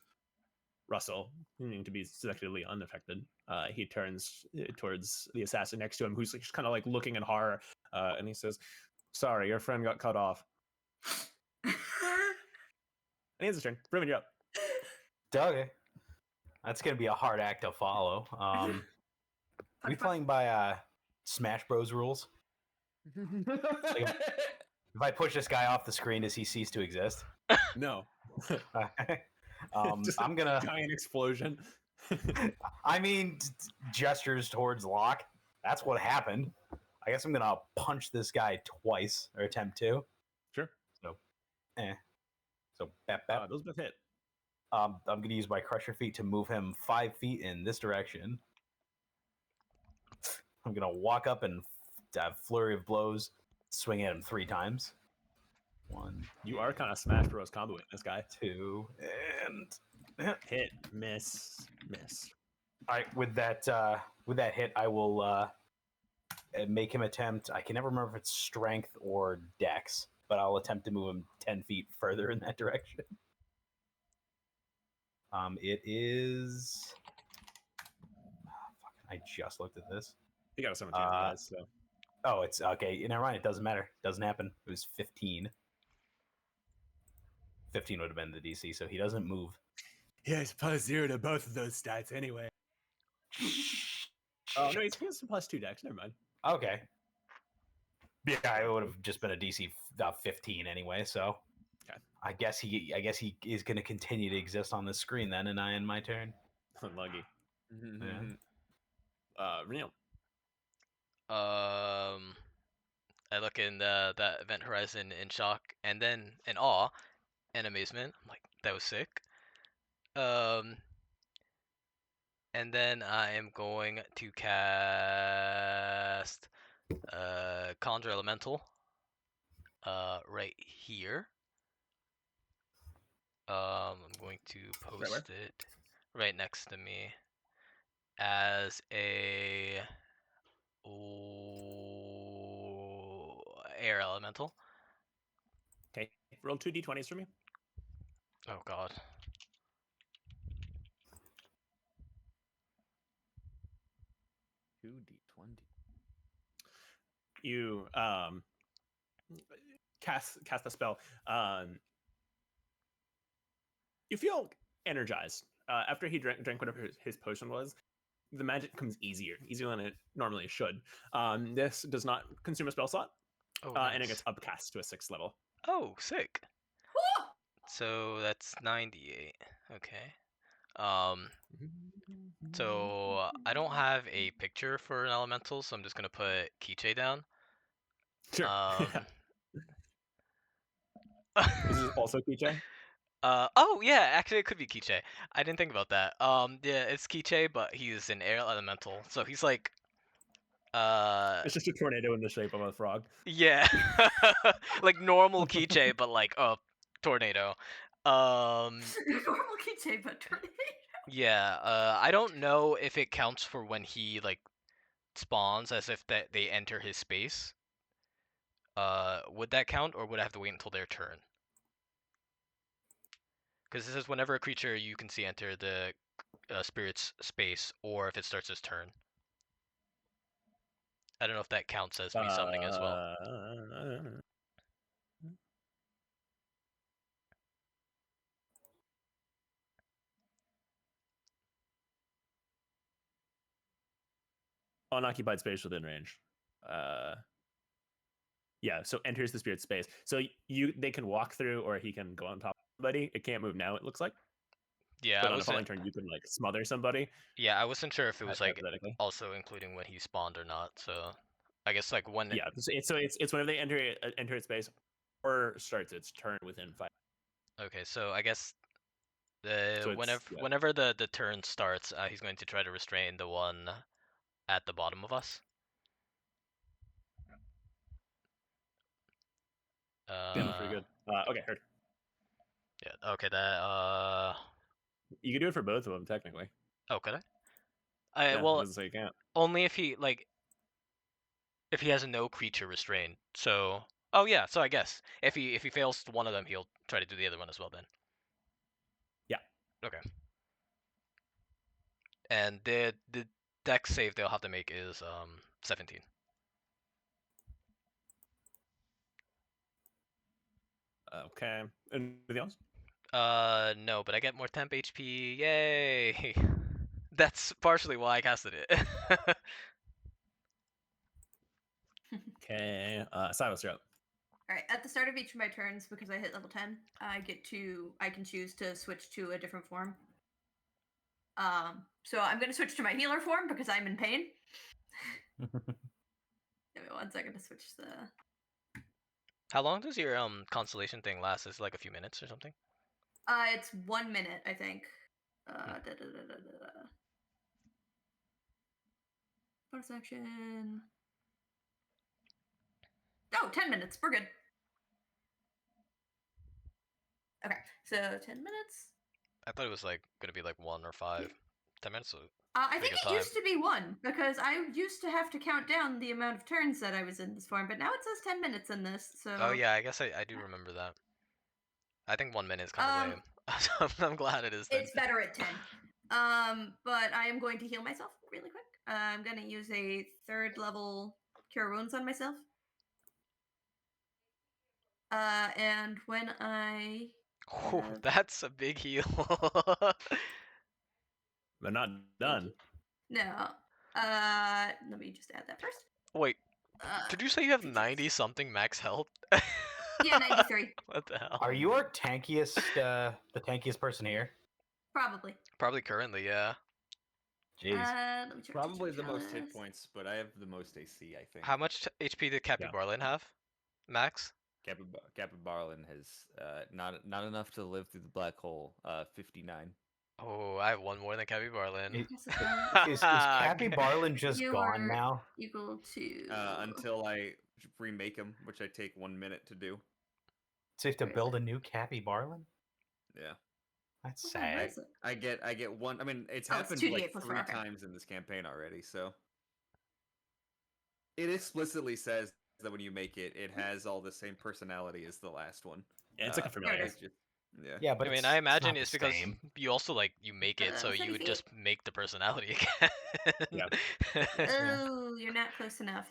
rustle, seeming to be selectively unaffected. He turns towards the assassin next to him, who's just kind of like looking in horror, and he says, "Sorry, your friend got cut off." And he has his turn. Ruben, you're up. Okay. That's going to be a hard act to follow. Are we playing by Smash Bros. Rules? Like, if I push this guy off the screen, does he cease to exist? No. I'm gonna giant explosion. I mean, gestures towards Locke. That's what happened. I guess I'm gonna punch this guy twice, or attempt to. Sure. So, So, bap, bap. Those both hit. I'm gonna use my Crusher Feet to move him 5 feet in this direction. I'm gonna walk up and flurry of blows, swing at him 3 times. 1. You are kind of Smash Bros. Comboing this guy. 2, and Hit, miss. all right. With that hit, I will make him attempt. I can never remember if it's strength or dex, but I'll attempt to move him 10 feet further in that direction. It is. I just looked at this. You got a 17, guys. So Oh, it's okay. Never mind. It doesn't matter. Doesn't happen. It was 15. 15 would have been the DC, so he doesn't move. Yeah, he's +0 to both of those stats anyway. Oh no, he's +2 dex. Never mind. Okay. Yeah, it would have just been a DC 15 anyway. So, Okay. I guess he is going to continue to exist on the screen then, and I end my turn. Unlucky. Yeah. Real. I look in that event horizon in shock, and then in awe and amazement. I'm like, that was sick. And then I am going to cast Conjure Elemental right here. I'm going to post it right next to me as a air elemental. Okay, roll 2 d20s for me. Oh god. You cast the spell. You feel energized after he drank whatever his potion was. The magic comes easier than it normally should. This does not consume a spell slot, Nice. and it gets upcast to a 6th level. Oh, sick. So that's 98. Okay. So I don't have a picture for an elemental, so I'm just gonna put Kiche down. Sure. This is also Kiche. Oh yeah, actually it could be Kiche. I didn't think about that. Yeah, it's Kiche, but he's an air elemental, so he's like It's just a tornado in the shape of a frog. Yeah. Like normal Kiche, but like a tornado. Normal Kiche, but tornado. Yeah, I don't know if it counts for when he like spawns as if that they enter his space. Would that count, or would I have to wait until their turn? Because this is whenever a creature you can see enter the spirit's space, or if it starts its turn. I don't know if that counts as me summoning as well. Unoccupied space within range. Yeah, so enters the spirit space. So they can walk through, or he can go on top of somebody. It can't move now, it looks like. Yeah, But on a following turn, you can like smother somebody. Yeah, I wasn't sure if it was like hypothetically. also including when he spawned or not. So I guess like when. Yeah, it's whenever they enter its space or starts its turn within 5. Okay, so I guess So whenever the turn starts, he's going to try to restrain the one at the bottom of us. Yeah, pretty good. Okay, heard. Yeah. Okay. That. You can do it for both of them technically. Oh, could I? Yeah, Well, it doesn't say you can't. only if he like. If he has no creature restrained. So. Oh yeah. So I guess if he fails one of them, he'll try to do the other one as well. Then. Yeah. Okay. And the dex save they'll have to make is 17. Okay. Anything else? No, but I get more temp HP. Yay! That's partially why I casted it. Okay. Silas, you're up. All right. At the start of each of my turns, because I hit level 10, I can choose to switch to a different form. So I'm going to switch to my healer form because I'm in pain. Give me 1 second to switch the. How long does your constellation thing last? Is it like a few minutes or something? It's 1 minute, I think. Bonus action. Oh, 10 minutes. We're good. Okay, so 10 minutes. I thought it was like gonna be like 1 or 5. 10 minutes. I think it used to be 1 because I used to have to count down the amount of turns that I was in this form, but now it says 10 minutes in this. So. Oh yeah, I guess I do remember that. I think 1 minute is kind of lame. I'm glad it is. It's better at 10. But I am going to heal myself really quick. I'm going to use a 3rd level Cure Wounds on myself. And when I Ooh, have- that's a big heal. They're not done. no, let me just add that first. Wait, Uh, did you say you have 2d6. 90 something max health? Yeah, 93, What the hell? Are you our tankiest, the tankiest person here? probably. Probably currently, yeah. Jeez. Let me check. Probably the most hit points, but I have the most AC, I think. How much HP did Cappy Yeah. Barlin have? Max? Captain Barlin has not enough to live through the black hole. 59. Oh, I have one more than Cappy Barlin. Is Cappy Barlin just You gone are- now? Equal to Until I remake him, which I take 1 minute to do. So you have to Where is build it? a new Cappy Barlin? Yeah. That's Okay, where sad. is it? I get one. I mean, it's Oh, it's happened 2d8 like plus 3 4, okay. times in this campaign already. So it explicitly says that when you make it, it has all the same personality as the last one. Yeah, it's like a There familiar. it is. Yeah. Yeah, but I mean, it's, I imagine not it's the because same. you also you make it, so 30 you would feet? just make the personality again. Yeah. Oh, you're not close enough.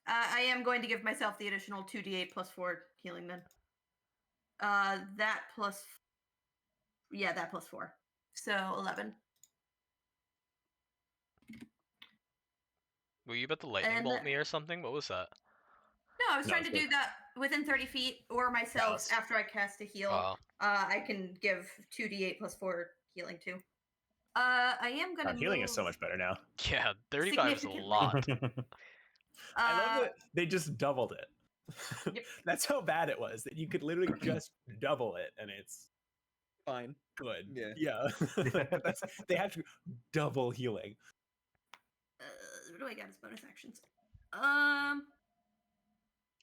I am going to give myself the additional 2d8 plus 4 healing then. That plus. Yeah, that plus 4. So 11. Were you about to lightning And- bolt me or something? What was that? No, I was No, trying it's to do that within 30 feet or myself Dallas. after I cast a heal. Oh, I can give 2d8 plus 4 healing too. I am gonna Healing is so move much better now. yeah, 35 is a significantly. lot. I love that they just doubled it. Yep. That's how bad it was that you could literally just double it and it's Fine. good. Yeah. But that's they have to double healing. What do I got as bonus actions?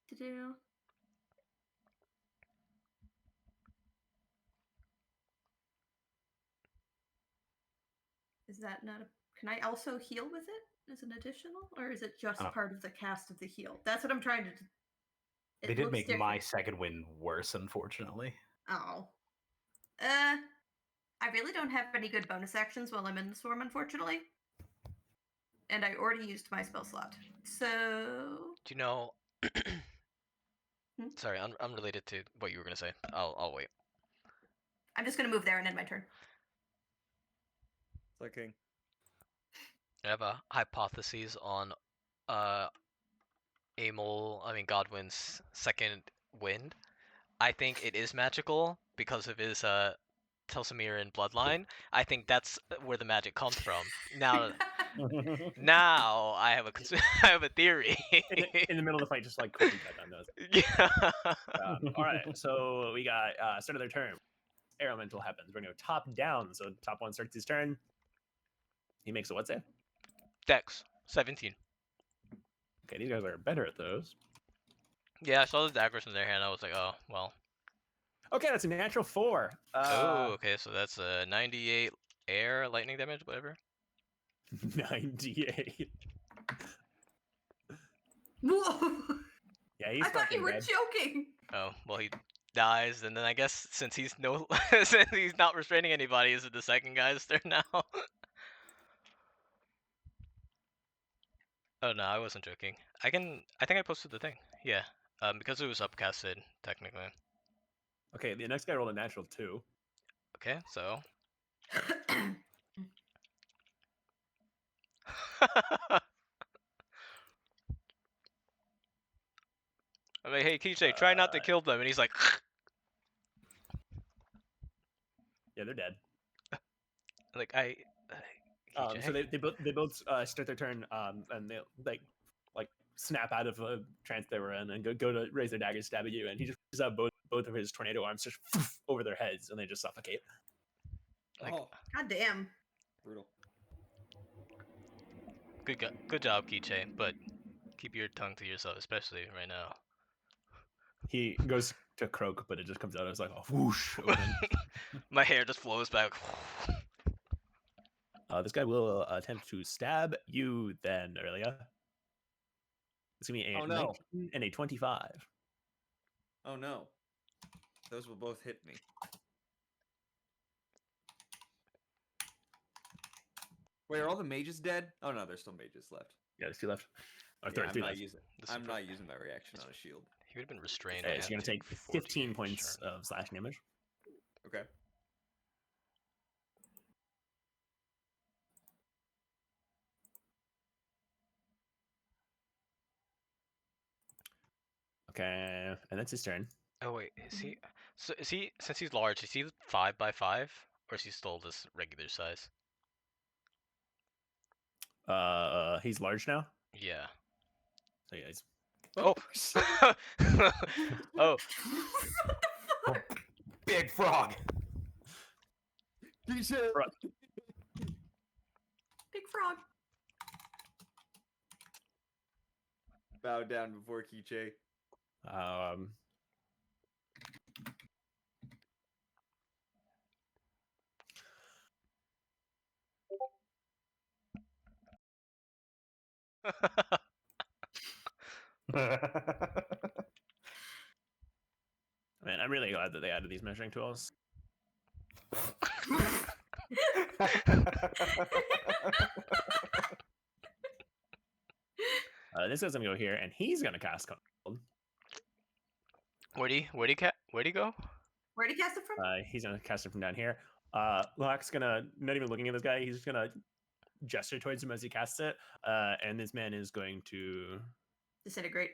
To do. Is that not a? Can I also heal with it as an additional, or is it just Oh. part of the cast of the heal? That's what I'm trying to. It They did looks make different. my second win worse, unfortunately. Oh. I really don't have any good bonus actions while I'm in the storm, unfortunately. And I already used my spell slot. So. Do you know? Hmm? Sorry, unrelated to what you were gonna say. I'll wait. I'm just going to move there and end my turn. It's like king. I have a hypothesis on Godwin's second wind. I think it is magical because of his Telsamiran bloodline. I think that's where the magic comes from. Now I have I have a theory. In the middle of the fight, just like quickly touch on those. Yeah. All right, so we got start of their turn. Elemental happens. We're gonna go top down. So top one starts his turn. He makes a what save? Dex 17. Okay, these guys are better at those. Yeah, I saw the daggers in their hand. I was like, oh well. Okay, that's a natural 4. Oh, okay, so that's a 98 air lightning damage, whatever. 98. Whoa! Yeah, he's I thought you fucking were dead. joking. Oh, well, he dies, and then I guess since he's since he's not restraining anybody, is it the second guy's turn now? Oh no, I wasn't joking. I think I posted the thing. Yeah, because it was upcasted technically. Okay, the next guy rolled a natural 2. Okay, so. I'm like, hey, Kijay, try not to kill them, and he's like. Yeah, they're dead. Like So they both start their turn, and they like snap out of a trance they were in and go to raise their daggers, stab at you, and he just pulls out both of his tornado arms just over their heads, and they just suffocate. Like, God damn. Brutal. good job, Kijay, but keep your tongue to yourself, especially right now. He goes to croak, but it just comes out as like a whoosh. Open. My hair just flows back. This guy will attempt to stab you then, Aurelia. It's gonna be a Oh, no. 19 and a 25. Oh no. Those will both hit me. Wait, are all the mages dead? Oh no, there's still mages left. Yeah, there's 2 left. Or Yeah, I'm three not left. using. This I'm is not using my reaction on a shield. He would have been restrained. Okay, I so had you're gonna to take 48 15 each points turn. of slashing damage. Okay. Okay, and that's his turn. Oh wait, is he? So is he? Since he's large, is he 5x5, or is he still this regular size? He's large now. Yeah. So yeah, he's Oh. Oh. Big frog. Big frog. Bow down before Kiche. Man, I'm really glad that they added these measuring tools. This guy's gonna go here, and he's gonna cast Cold. Where'd he go? Where'd he cast it from? He's gonna cast it from down here. Locke's gonna, not even looking at this guy, he's just gonna gesture towards him as he casts it. And this man is going to Disintegrate.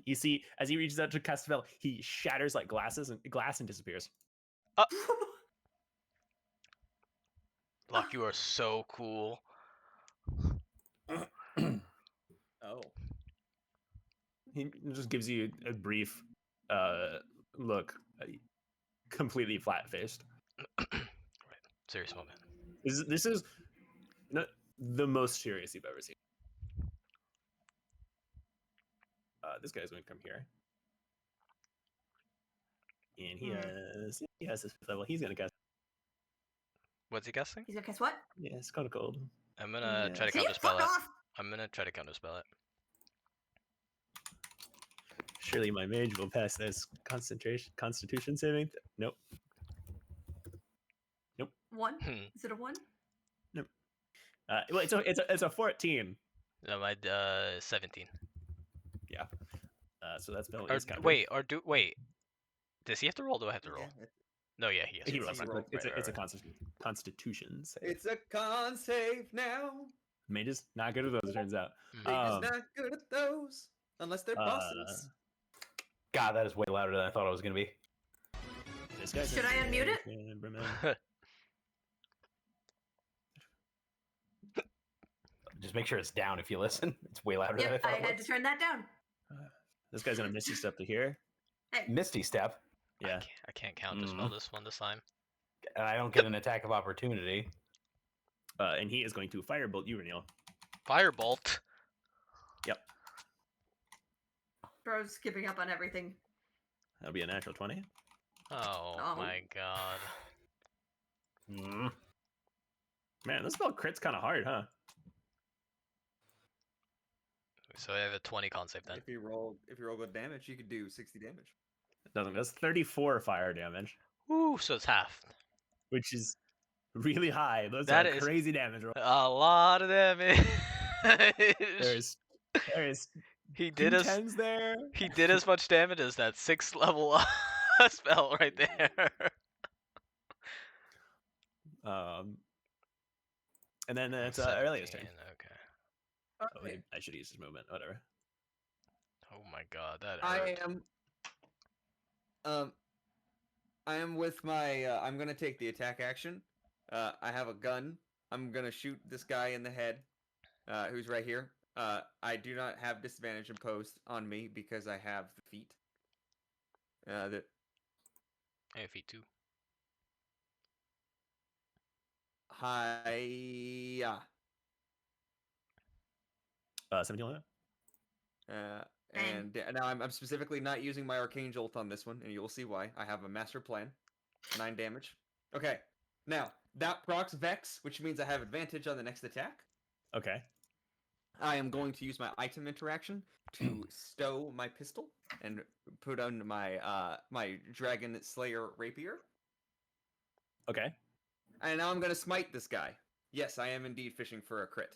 you see, as he reaches out to cast a spell, he shatters like glass and disappears. Locke, you are so cool. Oh. He just gives you a brief look, completely flat-faced. Right. Serious moment. This is the most serious you've ever seen. This guy's going to come here. And he has this level. He's going to cast. What's he guessing? He's gonna cast what? Yeah, it's kind of cold. I'm gonna try to Can you counterspell fuck it. off? I'm gonna try to counterspell it. Surely my mage will pass this constitution saving. Nope. One? Hmm. Is it a one? Well, it's a 14. No, my 17. So that's penalty. Or wait. Does he have to roll? Or do I have to roll? Yeah, No, yeah, he has. He to rolls. roll. It's Right, a right. constitution save. it's a con save now. Mage is not good at those. It turns out. Mm. Mage is not good at those unless they're bosses. God, that is way louder than I thought it was gonna be. This guy's Should I unmute it? Just make sure it's down if you listen. It's way louder than I Yep, thought I it had was. to turn that down. This guy's gonna misty step to here. Hey, Misty step, Yeah. I can't counterspell this time. and I don't get an attack of opportunity. And he is going to firebolt you, Renil. Firebolt. Yep. bro's giving up on everything. That'll be a natural 20. Oh Oh. my god. Mm. Man, this spell crit's kind of hard, huh? So I have a 20 con save then. If you roll good damage, you could do 60 damage. It doesn't. That's 34 fire damage, Woo, so it's half. which is really high. Those That are is- crazy damage rolls. A lot of damage. There's he two did as tens there. he did as much damage as that 6th level spell right there. And then it's Aurelia's turn. 17, Okay. Oh, wait, I should use his movement. Whatever. Oh my god, that I hurt. am with my. I'm gonna take the attack action. I have a gun. I'm gonna shoot this guy in the head, who's right here. I do not have disadvantage imposed on me because I have the feet. That I have feet too. hi. 17 on that? And now I'm specifically not using my arcane jolt on this one, and you'll see why. I have a master plan. 9 damage. Okay. Now that procs Vex, which means I have advantage on the next attack. Okay. I am going to use my item interaction to stow my pistol and put on my my Dragon Slayer rapier. Okay. And now I'm going to smite this guy. Yes, I am indeed fishing for a crit.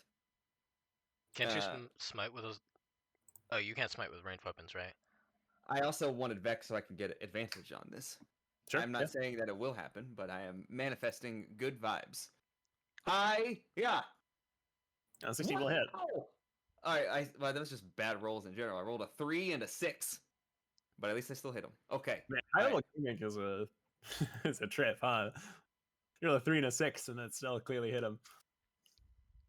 Can't you smite with those? Oh, you can't smite with ranged weapons, right? I also wanted Vex so I can get advantage on this. Sure. I'm not saying that it will happen, but I am manifesting good vibes. Yeah. 16 will hit. All right, well, that was just bad rolls in general. I rolled a 3 and a 6, but at least I still hit him. Okay. Man, I don't think is a is a trip, huh? You're a 3 and a 6, and that still clearly hit him.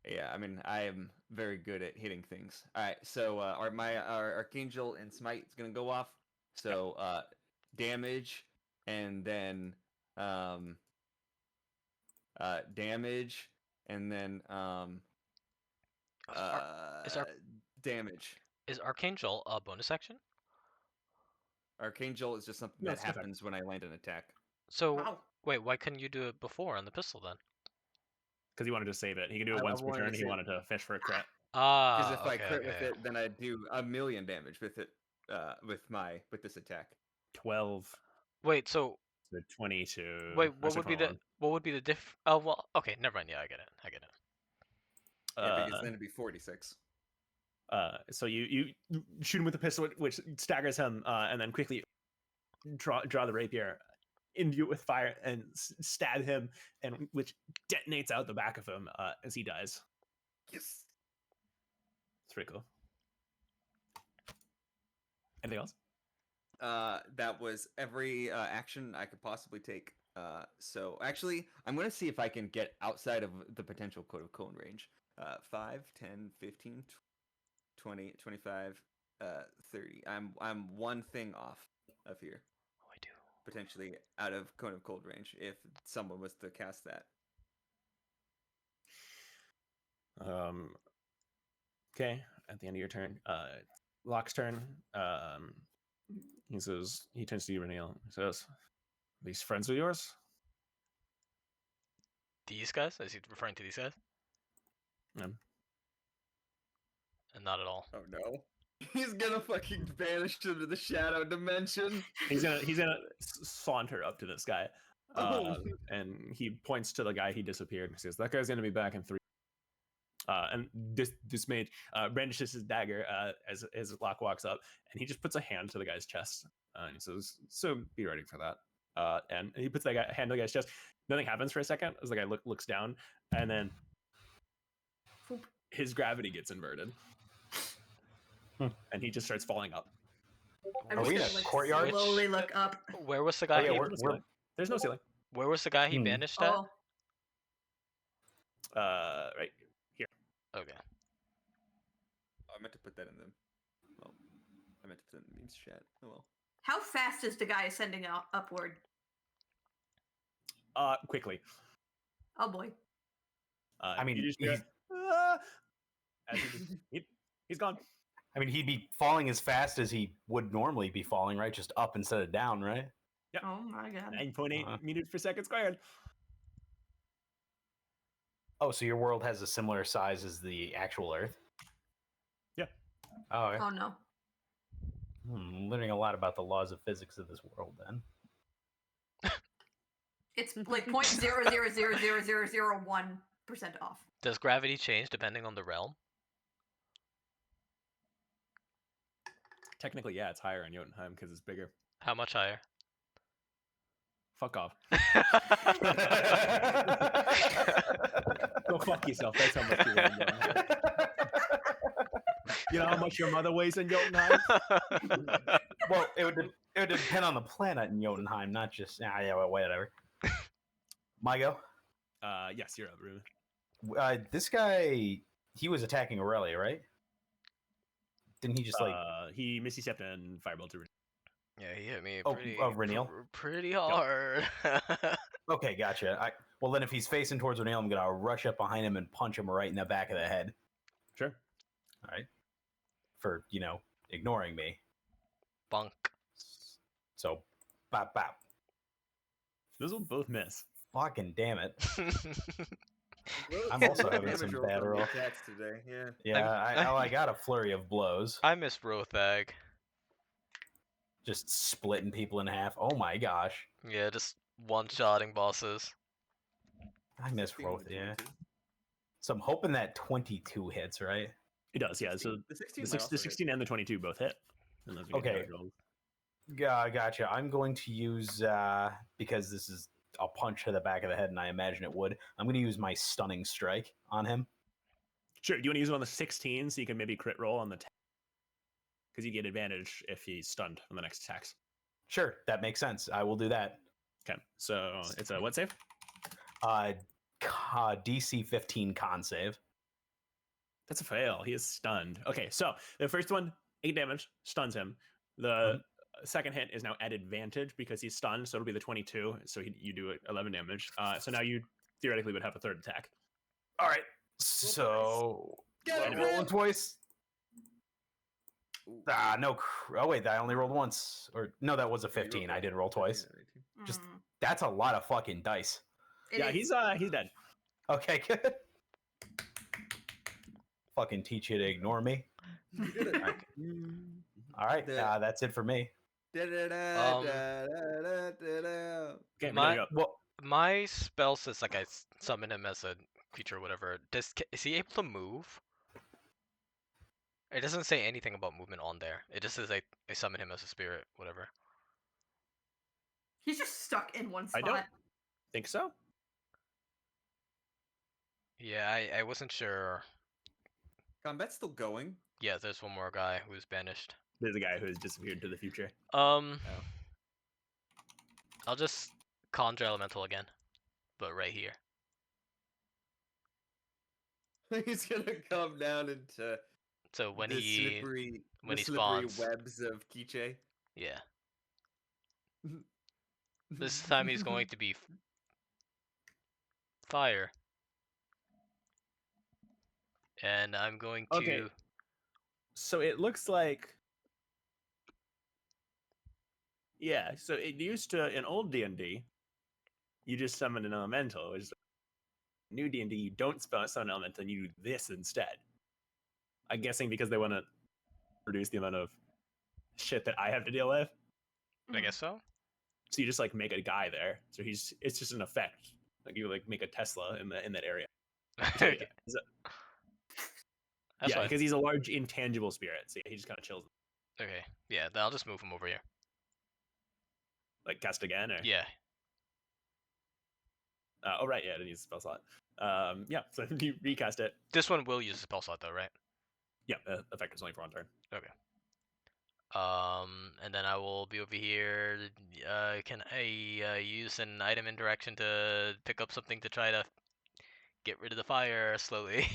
Yeah, I mean, I am very good at hitting things. All right, so our Archangel and Smite is gonna go off. So damage, and then damage, and then damage. Is Archangel a bonus action? Archangel is just something No, that it's different. happens when I land an attack. So Wow. wait, why couldn't you do it before on the pistol then? Because he wanted to save it. He can do I it once per wanted to turn. He save it. wanted to fish for a crit. Because Ah, if I crit okay. with it, then I do 1,000,000 damage with it. With this attack. 12 Wait, so to 22. wait, Or so 21. what would be the diff? Oh well, okay, never mind. Yeah, I get it. Yeah, because then it'd be 46. So you shoot him with the pistol, which staggers him, and then quickly draw the rapier, imbue it with fire, and stab him, and which detonates out the back of him as he dies. Yes. It's pretty cool. Anything else? That was every action I could possibly take. So actually, I'm going to see if I can get outside of the potential code of cone range. 5, 10, 15, 20, 25, 30. I'm one thing off of here. Oh, I do. Potentially out of cone of cold range if someone was to cast that. Okay, at the end of your turn, Locke's turn. He says, he turns to you, Renil. He says, "These friends of yours?" These guys? Is he referring to these guys? Yeah. And not at all. Oh no. He's gonna fucking banish him to the shadow dimension. He's gonna saunter up to this guy, and he points to the guy he disappeared. He says, "That guy's gonna be back in 3." And this mage brandishes his dagger as Locke walks up, and he just puts a hand to the guy's chest, and he says, "So be ready for that." And he puts that hand to the guy's chest. Nothing happens for a second as the guy looks down, and then his gravity gets inverted, and he just starts falling up. I'm Are just we in gonna, a like, courtyard? slowly look up. Where was the Oh, guy? yeah, There's no ceiling. Where was the guy he banished at? Oh, Right here. Okay. I meant to put that in the. Well, I meant to put it in the memes chat. Oh well. how fast is the guy ascending upward? Quickly. Oh boy. I mean, you just he's- hear, as he's gone. I mean, he'd be falling as fast as he would normally be falling, right? Just up instead of down, right? Oh my god. 9.8 meters per second squared. Oh, so your world has a similar size as the actual Earth? Yeah. Oh, okay. Oh no. Learning a lot about the laws of physics of this world, then. It's like 0.000001% off. Does gravity change depending on the realm? Technically, yeah, it's higher in Jotunheim because it's bigger. How much higher? Fuck off. Go fuck yourself. That's how much you weigh in Jotunheim. You know how much your mother weighs in Jotunheim? Well, it would depend on the planet in Jotunheim, not just well, whatever. My go. Yes, you're up, Ruben. This guy, he was attacking Aurelia, right? Didn't he just He Misty Stepped and Fireball to Yeah, he hit me Oh, pretty, Reniel? pretty hard. Okay, gotcha. Well, then if he's facing towards Renil, I'm gonna rush up behind him and punch him right in the back of the head. Sure. All right. For ignoring me. Bunk. So, bop bop. Those will both miss. Fucking damn it. Well, I'm also having damage some roll bad from the rolls. attacks today. Yeah. Yeah, I got a flurry of blows. I miss Rothag. Just splitting people in half. Oh my gosh. Yeah, just one-shotting bosses. I miss 16 Roth, with yeah. 22. So I'm hoping that 22 hits, right? It does, yeah. So The 16 the, might also the 16 and the 22 both hit. Unless we get Okay. damage rolls. Gotcha. I'm going to use because this is a punch to the back of the head, and I imagine it would. I'm going to use my stunning strike on him. Sure. Do you want to use it on the 16 so you can maybe crit roll on the 10? Because you get advantage if he's stunned on the next attacks. Sure, that makes sense. I will do that. Okay. So it's a what save? DC 15 con save. That's a fail. He is stunned. Okay, so the first one, 8 damage, stuns him. The second hit is now at advantage because he's stunned, so it'll be the 22. So you do 11 damage. So now you theoretically would have a third attack. All right. So rolling twice. No. Oh wait, I only rolled once. Or no, that was a 15. I did roll twice. Just that's a lot of fucking dice. He's dead. Okay, good. Fucking teach you to ignore me. All right, that's it for me. Okay, my spell says like I summon him as a creature or whatever. Is he able to move? It doesn't say anything about movement on there. It just says I summon him as a spirit, whatever. He's just stuck in one spot. I don't think so. Yeah, I wasn't sure. Combat's still going. Yeah, there's one more guy who's banished. There's a guy who has disappeared to the future. I'll just conjure elemental again, but right here. He's gonna come down into So when the he slippery spawns, webs of Kiche. yeah. This time he's going to be fire, and I'm going to. Okay. So it looks like. Yeah, so it used to in old D&D, you just summon an elemental. Which is new D&D, you don't summon an elemental, and you do this instead. I'm guessing because they want to reduce the amount of shit that I have to deal with. I guess so. So you just like make a guy there. So it's just an effect. Like you like make a Tesla in that area. Okay. Yeah, because he's a large intangible spirit. So yeah, he just kind of chills. Okay. Yeah, then I'll just move him over here. Like cast again, or yeah. Oh right, yeah, I didn't use the spell slot. Yeah, so you recast it. This one will use the spell slot though, right? Yeah, effect is only for one turn. Okay. And then I will be over here. Can I use an item interaction to pick up something to try to get rid of the fire slowly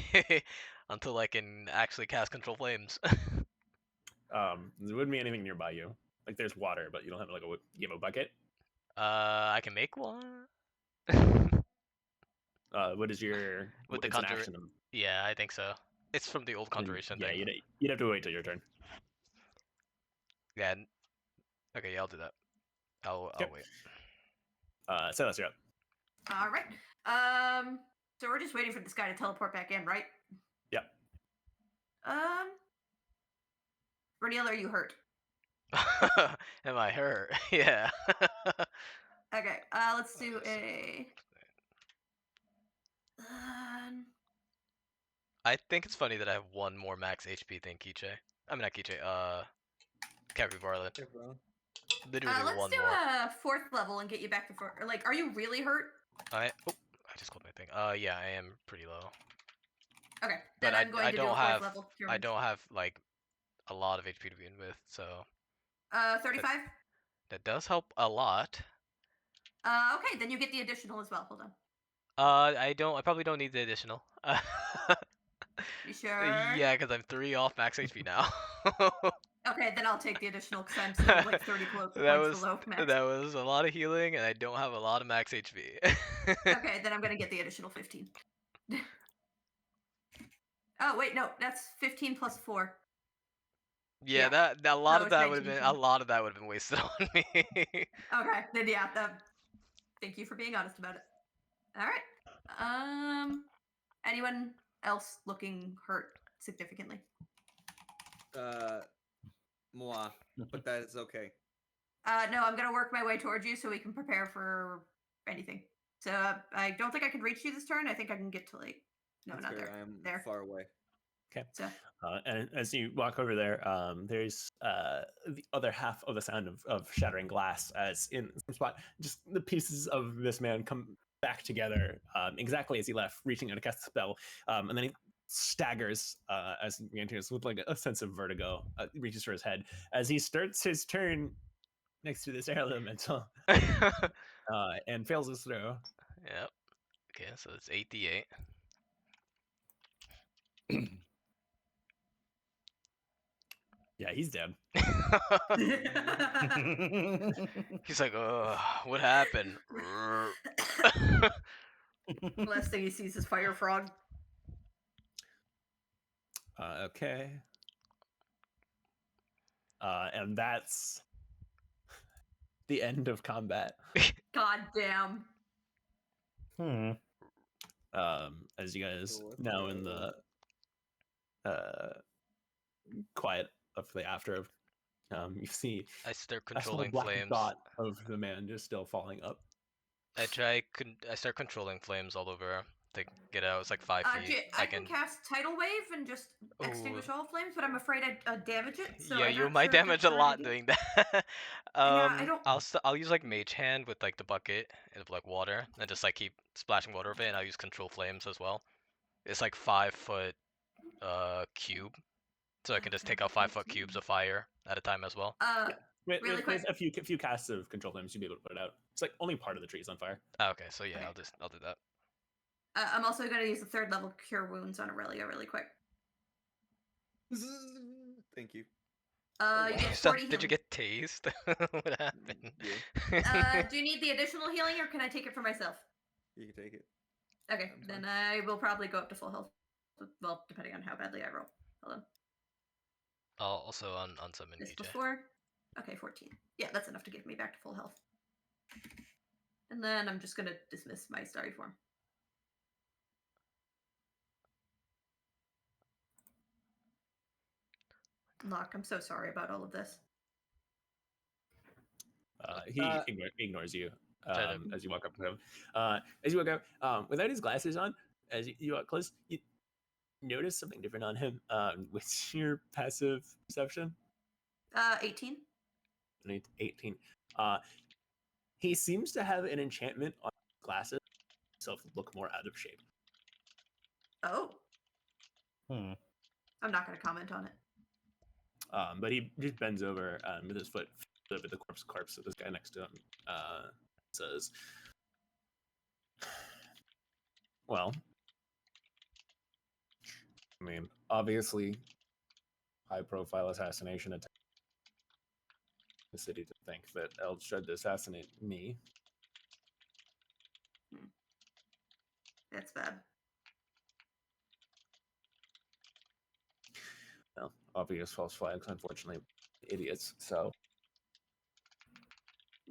until I can actually cast Control Flames? There wouldn't be anything nearby you. Like there's water, but you don't have like you have a bucket. I can make one. What is your With the it's an conjure? action? Yeah, I think so. It's from the old conjuration Yeah, thing. you'd have to wait till your turn. Yeah. Okay, yeah, I'll do that. I'll wait. Silas, you're up. All right. So we're just waiting for this guy to teleport back in, right? Yep. Reniel, are you hurt? Am I hurt? Yeah. Okay. Let's do a. I think it's funny that I have one more max HP than Kiche. I mean, not Kiche. Capybara. Literally let's one do more. a 4th level and get you back to 4. Like, are you really hurt? I just closed my thing. Yeah, I am pretty low. Okay. Then I'm going to do a 4th level. I don't have like a lot of HP to begin with, so. 35. That does help a lot. Okay, then you get the additional as well. Hold on. I probably don't need the additional. You sure? Yeah, because I'm 3 off max HP now. Okay, then I'll take the additional because I'm still like 30 points below max. That was a lot of healing, and I don't have a lot of max HP. Okay, then I'm gonna get the additional 15. Oh wait, no, that's 15 plus 4. Yeah, Yeah. a lot So of that it's would have been 19. wasted on me. Okay, then yeah. Thank you for being honest about it. All right. Anyone else looking hurt significantly? Moi, but that is okay. No, I'm gonna work my way towards you so we can prepare for anything. So I don't think I can reach you this turn. I think I can get to like No, That's not fair. there. I am There. far away. Okay. So, And as you walk over there, there's the other half of the sound of shattering glass as in some spot, just the pieces of this man come back together exactly as he left, reaching out to cast a spell. And then he staggers as he enters with like a sense of vertigo, reaches for his head. As he starts his turn next to this air elemental and fails his throw. Yep. Okay, so it's 8d8. Yeah, he's dead. He's like, what happened? last thing he sees is Fire Frog. Okay. And that's the end of combat. God damn. As you guys So what's now the in other the quiet of the after, you see I start a small controlling black flames. dot of the man just still falling up. I start controlling flames all over to get out. It's like 5 feet. I can cast Tidal Wave and just extinguish all flames, but I'm afraid I'd damage it. So yeah, I'm you not might sure if damage that's a the right lot idea. doing that. Yeah, I don't. I'll use like Mage Hand with like the bucket of like water and just like keep splashing water over it, and I'll use Control Flames as well. It's like 5-foot cube, so I can just take out 5-foot cubes of fire at a time as well. Really quick. With a few casts of control flames, you'll be able to put it out. It's like only part of the tree's on fire. Okay, so yeah, Okay. I'll do that. I'm also going to use the 3rd level Cure Wounds on Aurelia really quick. Thank you. You get 40 Did you healing. get tased? What happened? Yeah. Do you need the additional healing, or can I take it for myself? You can take it. Okay, I'm then I will probably go up to full health. Well, depending on how badly I roll. Hold on. I'll also on summon This BJ. was 4. Okay, 14. Yeah, that's enough to get me back to full health. And then I'm just going to dismiss my starry form. Locke, I'm so sorry about all of this. He ignores you Try as you walk up to him. As you walk up, without his glasses on, as you walk close, you notice something different on him. What's your passive perception? 18. 18. He seems to have an enchantment on his glasses. Himself look more out of shape. Oh. Hmm. I'm not going to comment on it. But he just bends over with his foot over the corpse of this guy next to him. Says, "Well, I mean, obviously, high-profile assassination attempt. The city to think that Eld tried to assassinate me. That's bad. Well, obvious false flags, unfortunately, idiots. So,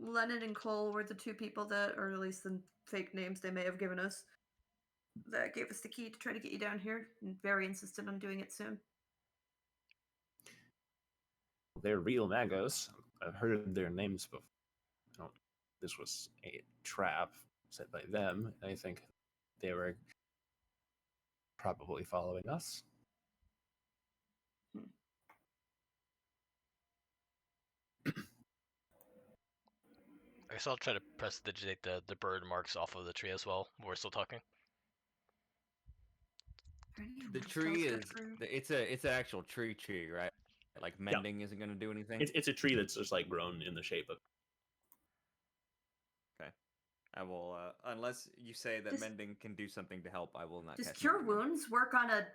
Lennon and Cole were the 2 people that, or at least the fake names they may have given us, that gave us the key to try to get you down here. And very insistent on doing it soon. they're real magos. I've heard their names before. This was a trap set by them. I think they were probably following us. I guess I'll try to prestidigitate the bird marks off of the tree as well. We're still talking. The tree is it's an actual tree, right? Like mending isn't going to do anything. It's a tree that's just like grown in the shape of. Okay, I will unless you say that mending can do something to help. I will not. Does cast Cure mending. Wounds work on a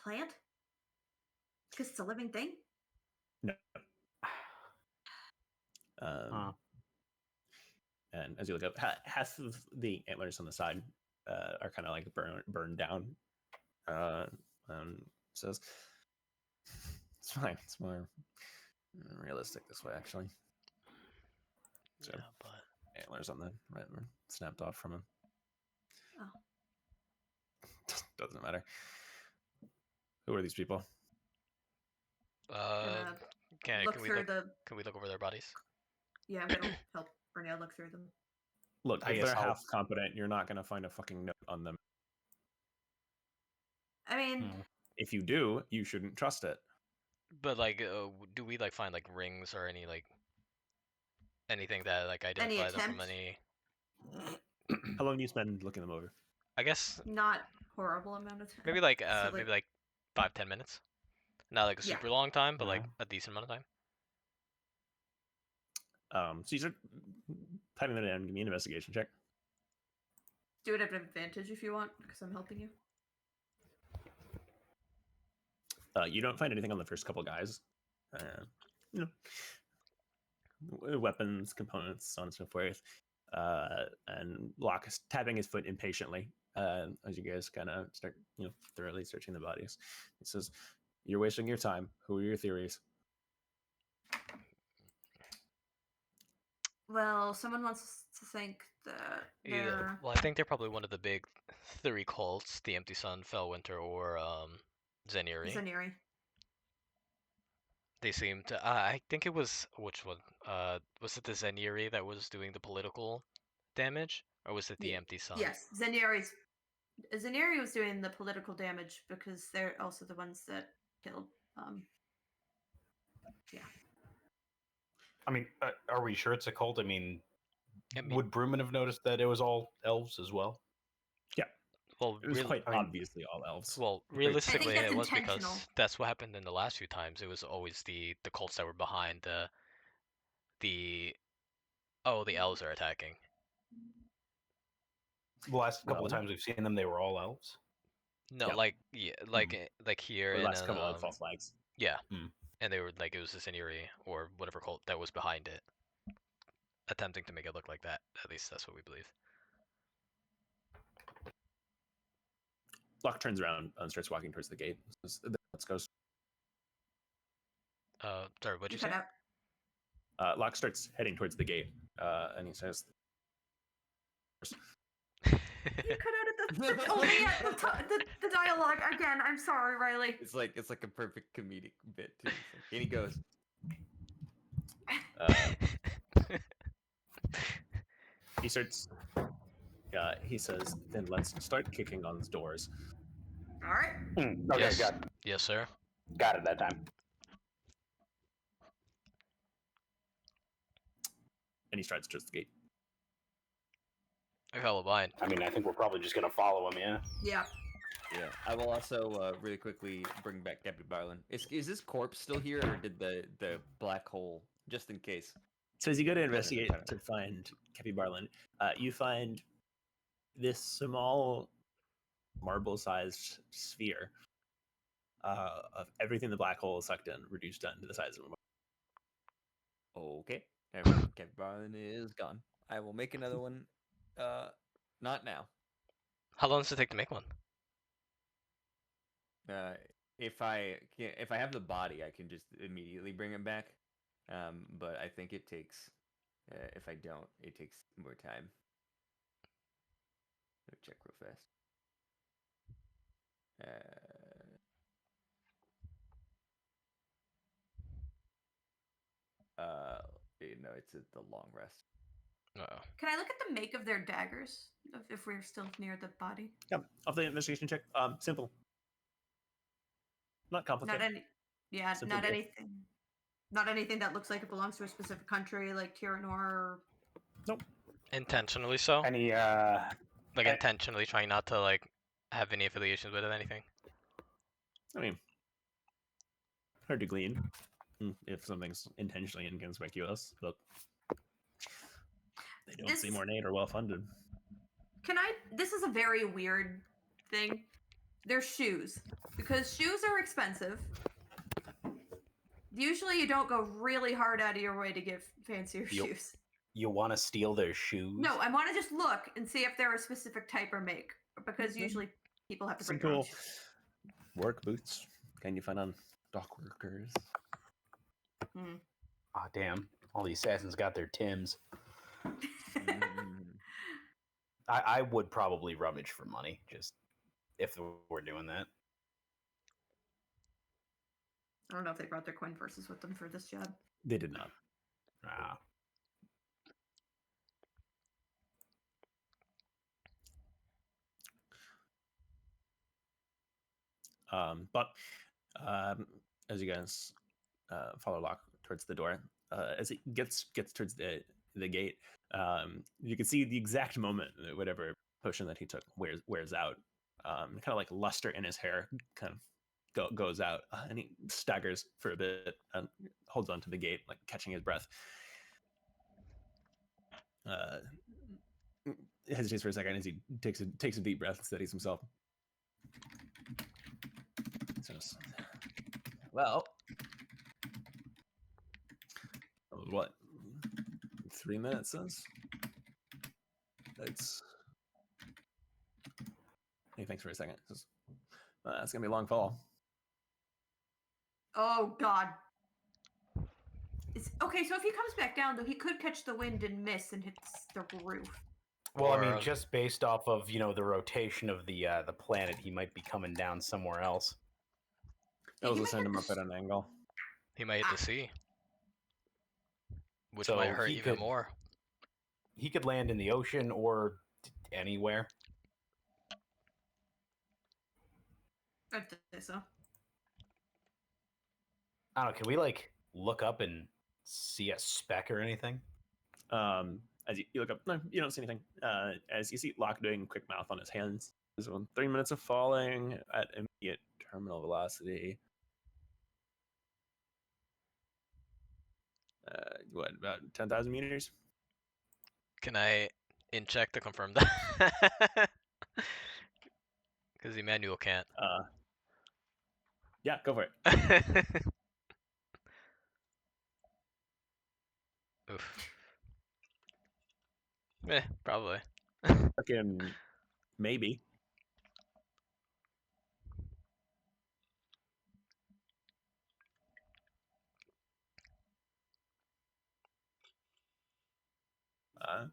plant? Because it's a living thing? No. And as you look up, half of the antlers on the side are kind of like burned down. Says it's fine. It's more realistic this way, actually. So, Yeah, but antlers on the right were snapped off from him. Oh. Doesn't matter. Who are these people? Can Look we through look? the. Can we look over their bodies? Yeah, I'm gonna help Brunel look through them. Look, I if guess they're I'll- half competent, you're not going to find a fucking note on them. mean, If you do, you shouldn't trust it. But like, do we like find like rings or any like anything that like Any identify them from attempt? any? How long do you spend looking them over? I guess not horrible amount of time. maybe like So, maybe like 5-10 minutes. Not like a Yeah. super long time, but like Alright. a decent amount of time. So you start typing that in. Give me an investigation check. do it at advantage if you want, because I'm helping you. You don't find anything on the first couple guys. You know, weapons, components, so on and so forth. And Locke is tapping his foot impatiently as you guys kind of start, thoroughly searching the bodies. He says, "You're wasting your time. Who are your theories?" Well, someone wants to think that they're... Well, I think they're probably one of the big 3 cults: the Empty Sun, Fellwinter, or Zeniri. Zaniri. They seem to. I think it was which one? Was it the Zeniri that was doing the political damage, or was it the Ye- Empty Sun? Yes, Zaniri was doing the political damage because they're also the ones that killed. I mean, are we sure it's a cult? I mean, I mean, would Brewman have noticed that it was all elves as well? well, It was quite I mean- obviously all elves. well, Great. realistically, that's it was intentional. because that's what happened in the last few times. It was always the cults that were behind the elves are attacking. The last couple of Well- times we've seen them, they were all elves. No, Yeah. like like here Or the in last couple of false flags. yeah, Hmm. and they were like it was the Zeniri or whatever cult that was behind it, attempting to make it look like that. At least that's what we believe. Locke turns around and starts walking towards the gate. Says, "Let's go." Sorry, what'd you cut say? out. Locke starts heading towards the gate, and he says, You cut out only at the dialogue again. I'm sorry, Riley. It's like a perfect comedic bit too. It's like, and he goes, he starts. He says, "Then let's start kicking on the doors." All right. Okay, Yes. got Yes, sir. it that time. And he strides towards the gate. I follow behind. I mean, I think we're probably just gonna follow him. Yeah. Yeah. "Yeah." I will also really quickly bring back Deputy Barlin. Is this corpse still here, or did the black hole, just in case? So as you go to Got it, investigate got it. to find Kepi Barlin, you find this small marble-sized sphere of everything the black hole sucked in, reduced down to the size of a Okay, never mind. Deputy Barlin is gone. I will make another one. Not now. How long does it take to make one? If I have the body, I can just immediately bring him back. But I think it takes. If I don't, it takes more time. Let me check real fast. No, it's at the long rest. Uh-oh. Can I look at the make of their daggers if we're still near the body? Yeah, off the investigation check. Simple. Not complicated. Not any. Yeah, Simple not gift. anything. Not anything that looks like it belongs to a specific country, like Tiranor. Or... Intentionally so? Any Like I- intentionally trying not to like have any affiliations with it, anything? I mean, hard to glean if something's intentionally inconspicuous, but they don't This- seem ornate or well funded. Can I? This is a very weird thing. They're shoes because shoes are expensive. Usually, you don't go really hard out of your way to get fancier Yup. shoes. you want to steal their shoes? No, I want to just look and see if they're a specific type or make because Okay. usually people have to bring their own Simple shoes. work boots. Can you find on dock workers? Ah, damn! All the assassins got their Tims. Mm. I would probably rummage for money, just if we're doing that. I don't know if they brought their coin purses with them for this job. They did not. Ah. But as you guys follow Locke towards the door, as it gets towards the gate, you can see the exact moment that whatever potion that he took wears out. Kind of like luster in his hair kind of goes out, and he staggers for a bit and holds onto the gate, like catching his breath. Hesitates for a second as he takes a deep breath, steadies himself. Says, well, what? 3 minutes since? That's. He thinks for a second. Says, it's gonna be a long fall. Oh God. Okay, so if he comes back down, though, he could catch the wind and miss and hit the roof. Well, I Or- mean, just based off of the rotation of the planet, he might be coming down somewhere else. I He also might send have him to up at an angle. He might hit the sea, which So might hurt he even could- more. He could land in the ocean or anywhere. I'd say so. I don't know. Can we like look up and see a speck or anything? As you look up, no, you don't see anything. As you see Locke doing quick math on his hands. This one, 3 minutes of falling at immediate terminal velocity. What, about 10,000 meters? Can I in-check to confirm that? Because Emmanuel can't. Yeah, go for it. Oof. Probably. Fucking maybe.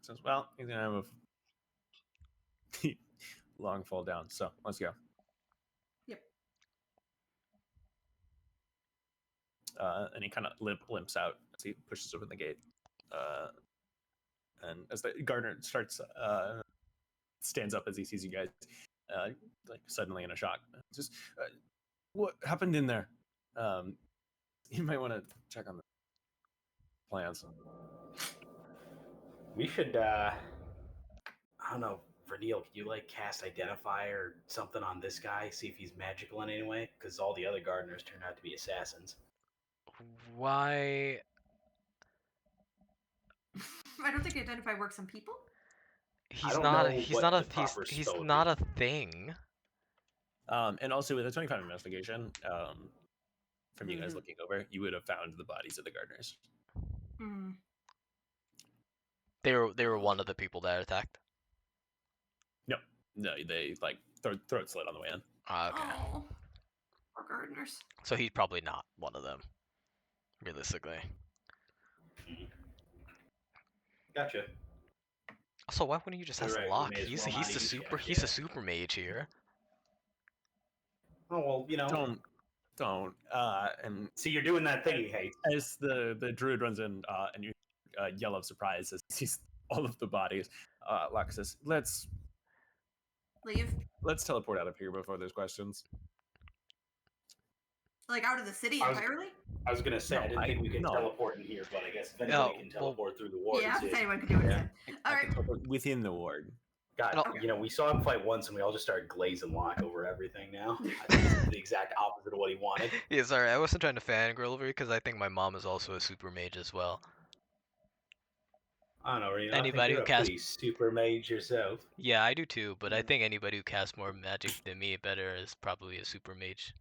Says, well, he's gonna have a long fall down. So let's go. Yep. And he kind of limps out as he pushes open the gate. And as the gardener stands up as he sees you guys, like suddenly in a shock. Just what happened in there? You might want to check on the plans. We should. I don't know, Vernil, could you like cast Identify or something on this guy? See if he's magical in any way? Because all the other gardeners turn out to be assassins. Why? I don't think Identify works on people. He's don't not. know He's what not a. the proper He's spell would not be. a thing. And also with a 25 investigation, from you guys Mhm. looking over, you would have found the bodies of the gardeners. Hmm. They were one of the people that attacked. No, they like throat slit on the way in. Ah, okay. Oh, poor gardeners. So he's probably not one of them. Realistically. Gotcha. So why wouldn't you just You're ask right, we Locke? may as He's well he's not the even super check, he's yeah. the super mage here. Oh well, Don't. And See, you're doing that thing he hates. as the druid runs in, and you yell of surprise as he sees all of the bodies, Locke says, let's Leave. teleport out of here before there's questions. Like out of the city I was- entirely? I was gonna say No, I didn't think we could no. teleport in here, but I guess if Yeah, anybody can well- teleport through the ward, Yeah, it's if it. anyone could do it. Yeah. All I right. can teleport within the ward. God, Okay. we saw him fight once, and we all just started glazing Locke over everything. Now I think this is the exact opposite of what he wanted. Yeah, sorry, I wasn't trying to fangirl over you because I think my mom is also a super mage as well. I don't know, Reno, I Anybody think who you're a casts- pretty super mage yourself. Yeah, I do too, but I think anybody who casts more magic than me better is probably a super mage.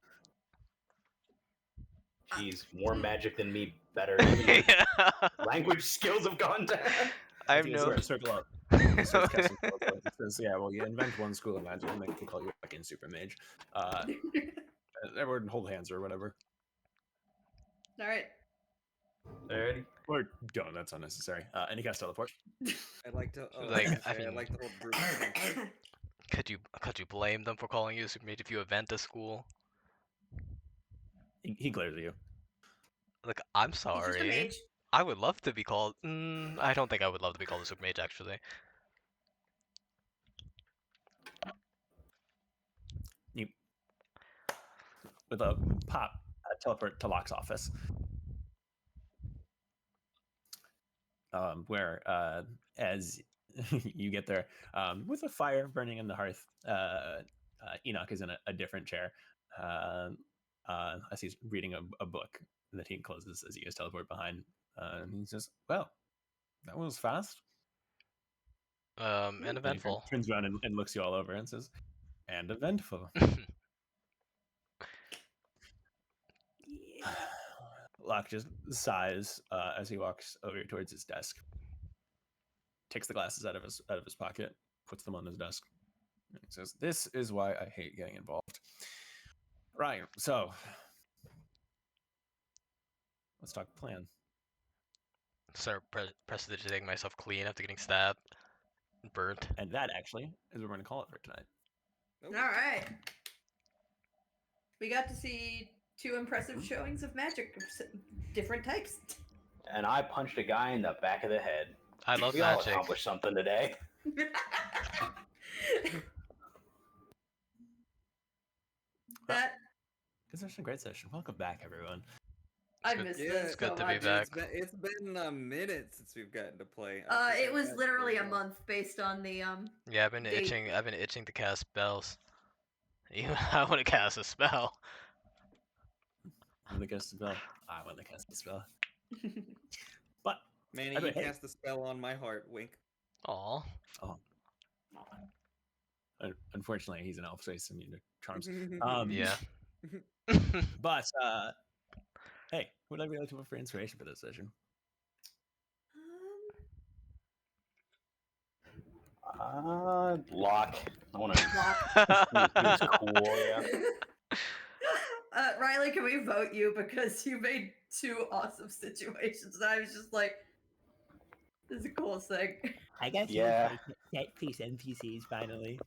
Jeez, more magic than me, better. Even your Yeah. language skills have gone down. I'm You no. guys circle up. He starts casting teleport. He says, yeah, well, you invent one school of magic and they can call you a fucking super mage. Everyone hold hands or whatever. All right. Alrighty. Or don't, that's unnecessary. And he casts teleport. I'd like to. Like, I I'd mean- like to hold group. attention. Could you blame them for calling you a super mage if you event a school? He glares at you. Like, I'm He's just a sorry. mage. I would love to be called. I don't think I would love to be called a super mage actually. with a pop, teleport to Locke's office. Where as you get there, with a fire burning in the hearth, Enoch is in a different chair. As he's reading a book that he closes as you guys teleport behind. And he says, "Well, that was fast." And And he eventful. turns around and looks you all over and says, "And eventful." Locke just sighs as he walks over towards his desk. Takes the glasses out of his pocket, puts them on his desk, and he says, "This is why I hate getting involved." Right. So let's talk plan. Start prestidigitating myself clean after getting stabbed, and burnt. And that actually is what we're going to call it for tonight. All right. We got to see 2 impressive showings of magic of different types. And I punched a guy in the back of the head. I love We all magic. accomplished something today. That Good session, great session. Welcome back, everyone. I good- missed Yeah, this it's so good to be much. back. It's been a minute since we've gotten to play. It was literally a month based on the Yeah, I've been Date. itching. I've been itching to cast spells. Even I want to cast a spell. I'm going to cast a spell. I want to cast a spell. But Manny, Anyway, you hey. cast a spell on my heart. Wink. Aw. unfortunately, he's an elf, so he's immune to charms. Yeah. But hey, who would I be looking for inspiration for this session? Locke. I want to. Lock. He's cool, yeah. Riley, can we vote you because you made 2 awesome situations? And I was just like, this is the coolest thing. I guess Yeah. set piece NPCs finally.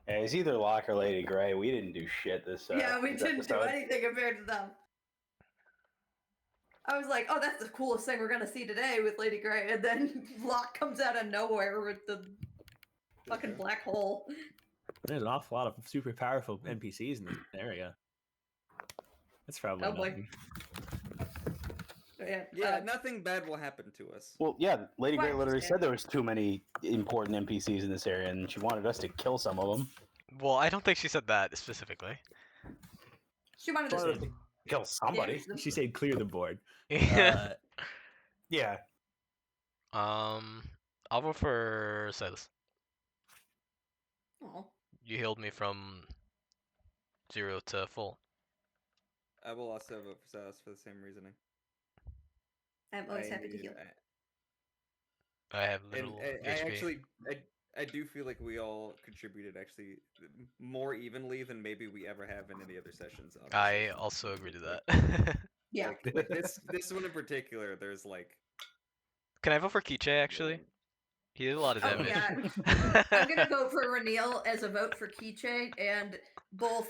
Yeah, it's either Locke or Lady Grey. We didn't do shit this. Yeah, we this didn't do episode. anything compared to them. I was like, oh, that's the coolest thing we're gonna see today with Lady Grey, and then Locke comes out of nowhere with the fucking black hole. There's an awful lot of super powerful NPCs in this area. That's probably Oh boy. nothing. Yeah, Yeah, nothing bad will happen to us. Well, yeah, Lady Grey Right, literally yeah. said there was too many important NPCs in this area, and she wanted us to kill some of them. Well, I don't think she said that specifically. she wanted She to wanted us to kill somebody. damage them. She said clear the board. Yeah. I'll vote for Silas. Aw. You healed me from 0 to full. I will also vote for Silas for the same reasoning. I'm always I happy to need- heal. I have And little I HP. actually, I do feel like we all contributed actually more evenly than maybe we ever have in any other sessions. on this I session. also agree to that. Yeah. Like this one in particular, there's like. Can I vote for Kiche actually? He did a lot of Oh, damage. yeah. I'm gonna vote for Ranil as a vote for Keychain, and both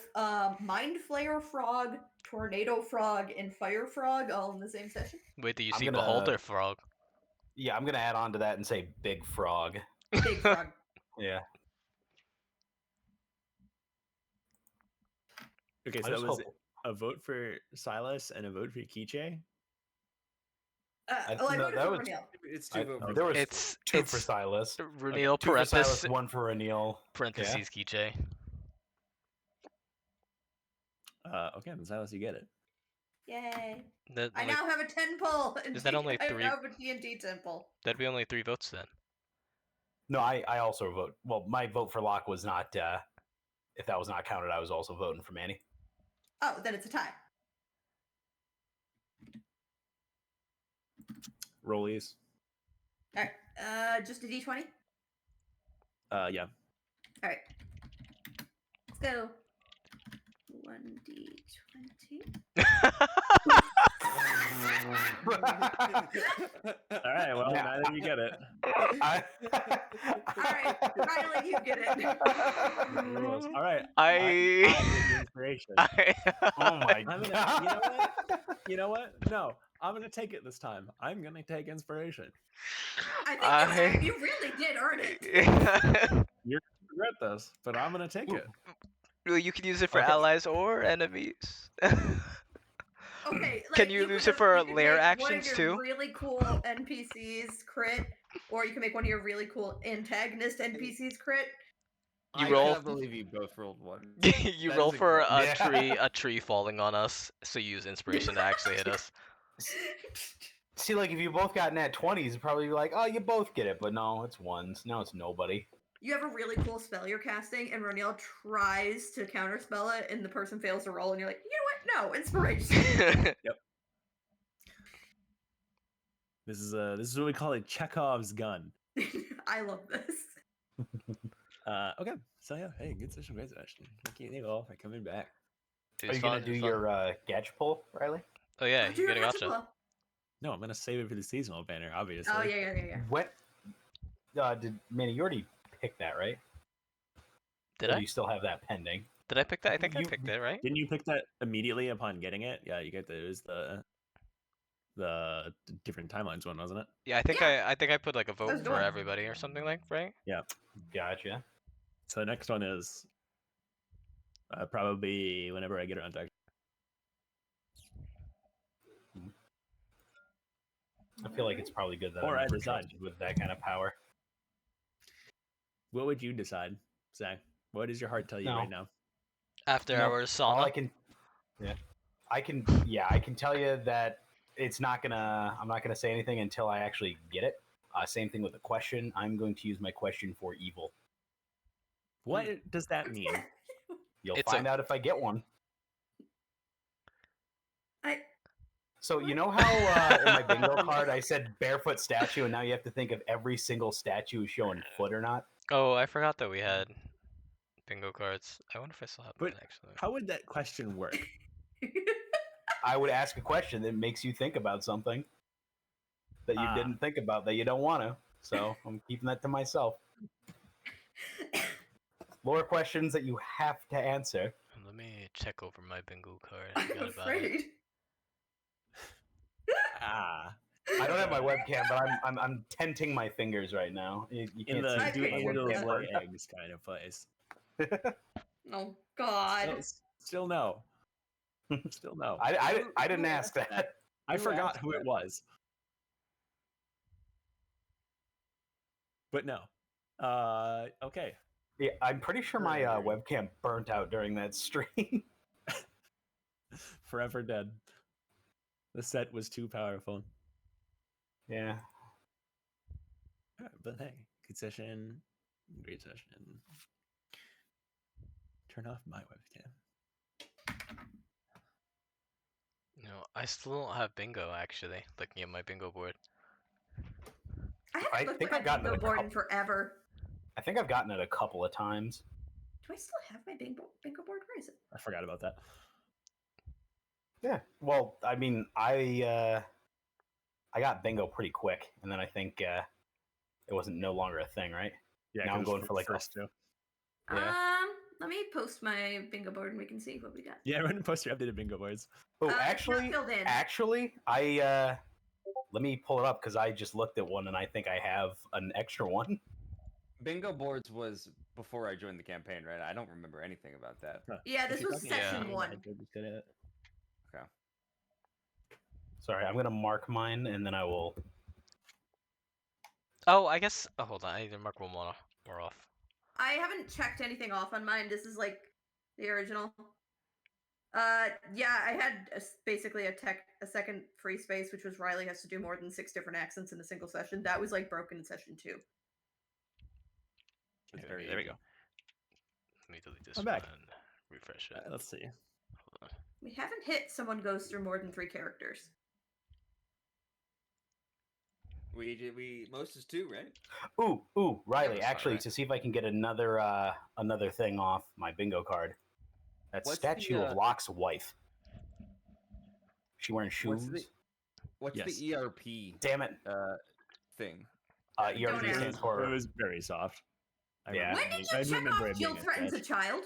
Mind Flayer Frog, Tornado Frog, and Fire Frog all in the same session. Wait, do you I'm see gonna- Beholder Frog? Yeah, I'm gonna add on to that and say Big Frog. Big Frog. Yeah. Okay, so I that just was hope- a vote for Silas and a vote for Kiche. I no, voted that for was- Ranil. It's two votes. there was It's 2 for Silas. Ranil 2 for Silas, parentheses 1 for Anil. parentheses Kiche. Okay, then Silas, you get it. Yay! That, I only, now have a 10 pull. Is that only I 3? now have a D&D 10 pull. that'd be only 3 votes then. No, I also vote. Well, my vote for Locke was not. If that was not counted, I was also voting for Manny. Oh, then it's a tie. Rollies. All right. Just a D20. Yeah. All right. Let's go. 1D20. All right. Well, Yeah. now that you get it. All right, Riley, you get it. Rules. All right. I I need inspiration. Oh my I'm gonna, god! you know what? You know what? No, I'm gonna take it this time. I'm gonna take inspiration. I think this time you really did earn it. You're gonna regret this, but I'm gonna take it. Well, you can use it for Okay. allies or enemies. Okay, like Can you could use it have- for you could lair make actions one of too? your really cool NPCs crit, or you can make one of your really cool antagonist NPCs crit. You I roll- cannot believe you both rolled one. You That roll is for incredible. a tree falling on us, so you use inspiration to actually hit us. See, like if you both got nat 20s, it'd probably be like, oh, you both get it, but no, it's ones. Now it's nobody. You have a really cool spell you're casting, and Roniel tries to counterspell it, and the person fails to roll, and you're like, you know what? No, inspiration. This is what we call a Chekhov's gun. I love this. Okay, so yeah, hey, good session, great session. Thank you all for coming back. It Are was you fun, gonna do it was fun. your gadget pull, Riley? Oh yeah, Do you your get a gotcha. gotcha. No, I'm gonna save it for the seasonal banner, obviously. Oh yeah. What? Did Manny? You already picked that, right? Did Or I? do you still have that pending? Did I pick that? I think I You- picked it, right? Didn't you pick that immediately upon getting it? Yeah, you get the different timelines one, wasn't it? Yeah, I think Yeah. I think I put like a vote Let's do for it. everybody or something like, right? Gotcha. So the next one is probably whenever I get around to. I feel like it's probably good that Or I'm I never decide. trusted with that kind of power. What would you decide, Zach? What does your heart tell you No. right now? After You know, hours all I sauna. can, I can tell you that it's not gonna. I'm not gonna say anything until I actually get it. Same thing with the question. I'm going to use my question for evil. What does that mean? You'll It's find out if I get one. I So you know how in my bingo card I said barefoot statue, and now you have to think of every single statue showing foot or not. Oh, I forgot that we had bingo cards. I wonder if I still have But mine actually. How would that question work? I would ask a question that makes you think about something that you Ah. didn't think about that you don't want to. So I'm keeping that to myself. Lore questions that you have to answer. Let me check over my bingo card. I I'm forgot about it. afraid. Ah, I don't have my webcam, but I'm tenting my fingers right now. You in can't the I see do pictured my angels that. lay webcam. eggs kind of place. Oh God. Still no. Still no. I didn't ask that. I who forgot asked who it that? was. But no. Okay. Yeah, I'm pretty sure my webcam burnt out during that stream. Forever dead. The set was too powerful. Yeah. But hey, good session. Great session. Turn off my webcam. No, I still don't have bingo actually. Looking at my bingo board. I haven't I looked think at I've my gotten bingo it a board in couple- forever. I think I've gotten it a couple of times. Do I still have my bingo board? Where is it? I forgot about that. Yeah. Well, I mean, I got bingo pretty quick, and then I think it wasn't no longer a thing, right? Yeah, Now I'm 'cause going for like first two. Yeah. Let me post my bingo board and we can see what we got. Yeah, run and post your updated bingo boards. Oh, It's not actually, filled in. I let me pull it up because I just looked at one and I think I have an extra one. Bingo boards was before I joined the campaign, right? I don't remember anything about that. Huh. Yeah, If this you're was talking session about it, one. I just did it. Okay. Sorry, I'm gonna mark mine and then I will. Oh, I guess. Oh, hold on. I need to mark one more off. I haven't checked anything off on mine. This is like the original. Yeah, I had basically a second free space, which was Riley has to do more than 6 different accents in a single session. That was like broken in session 2. It's Here, very, there we go. Let me delete this I'm one back. and refresh it. Let's see. Hold on. We haven't hit someone goes through more than 3 characters. We most is 2, right? Ooh, Riley. that's not Actually, right. to see if I can get another thing off my bingo card. That's What's statue the, of Locke's wife. She wearing shoes. What's Yes. the ERP Damn it. thing? Don't ERP ask. stands It for. was very soft. Yeah. When did you check off Jill threatens a child?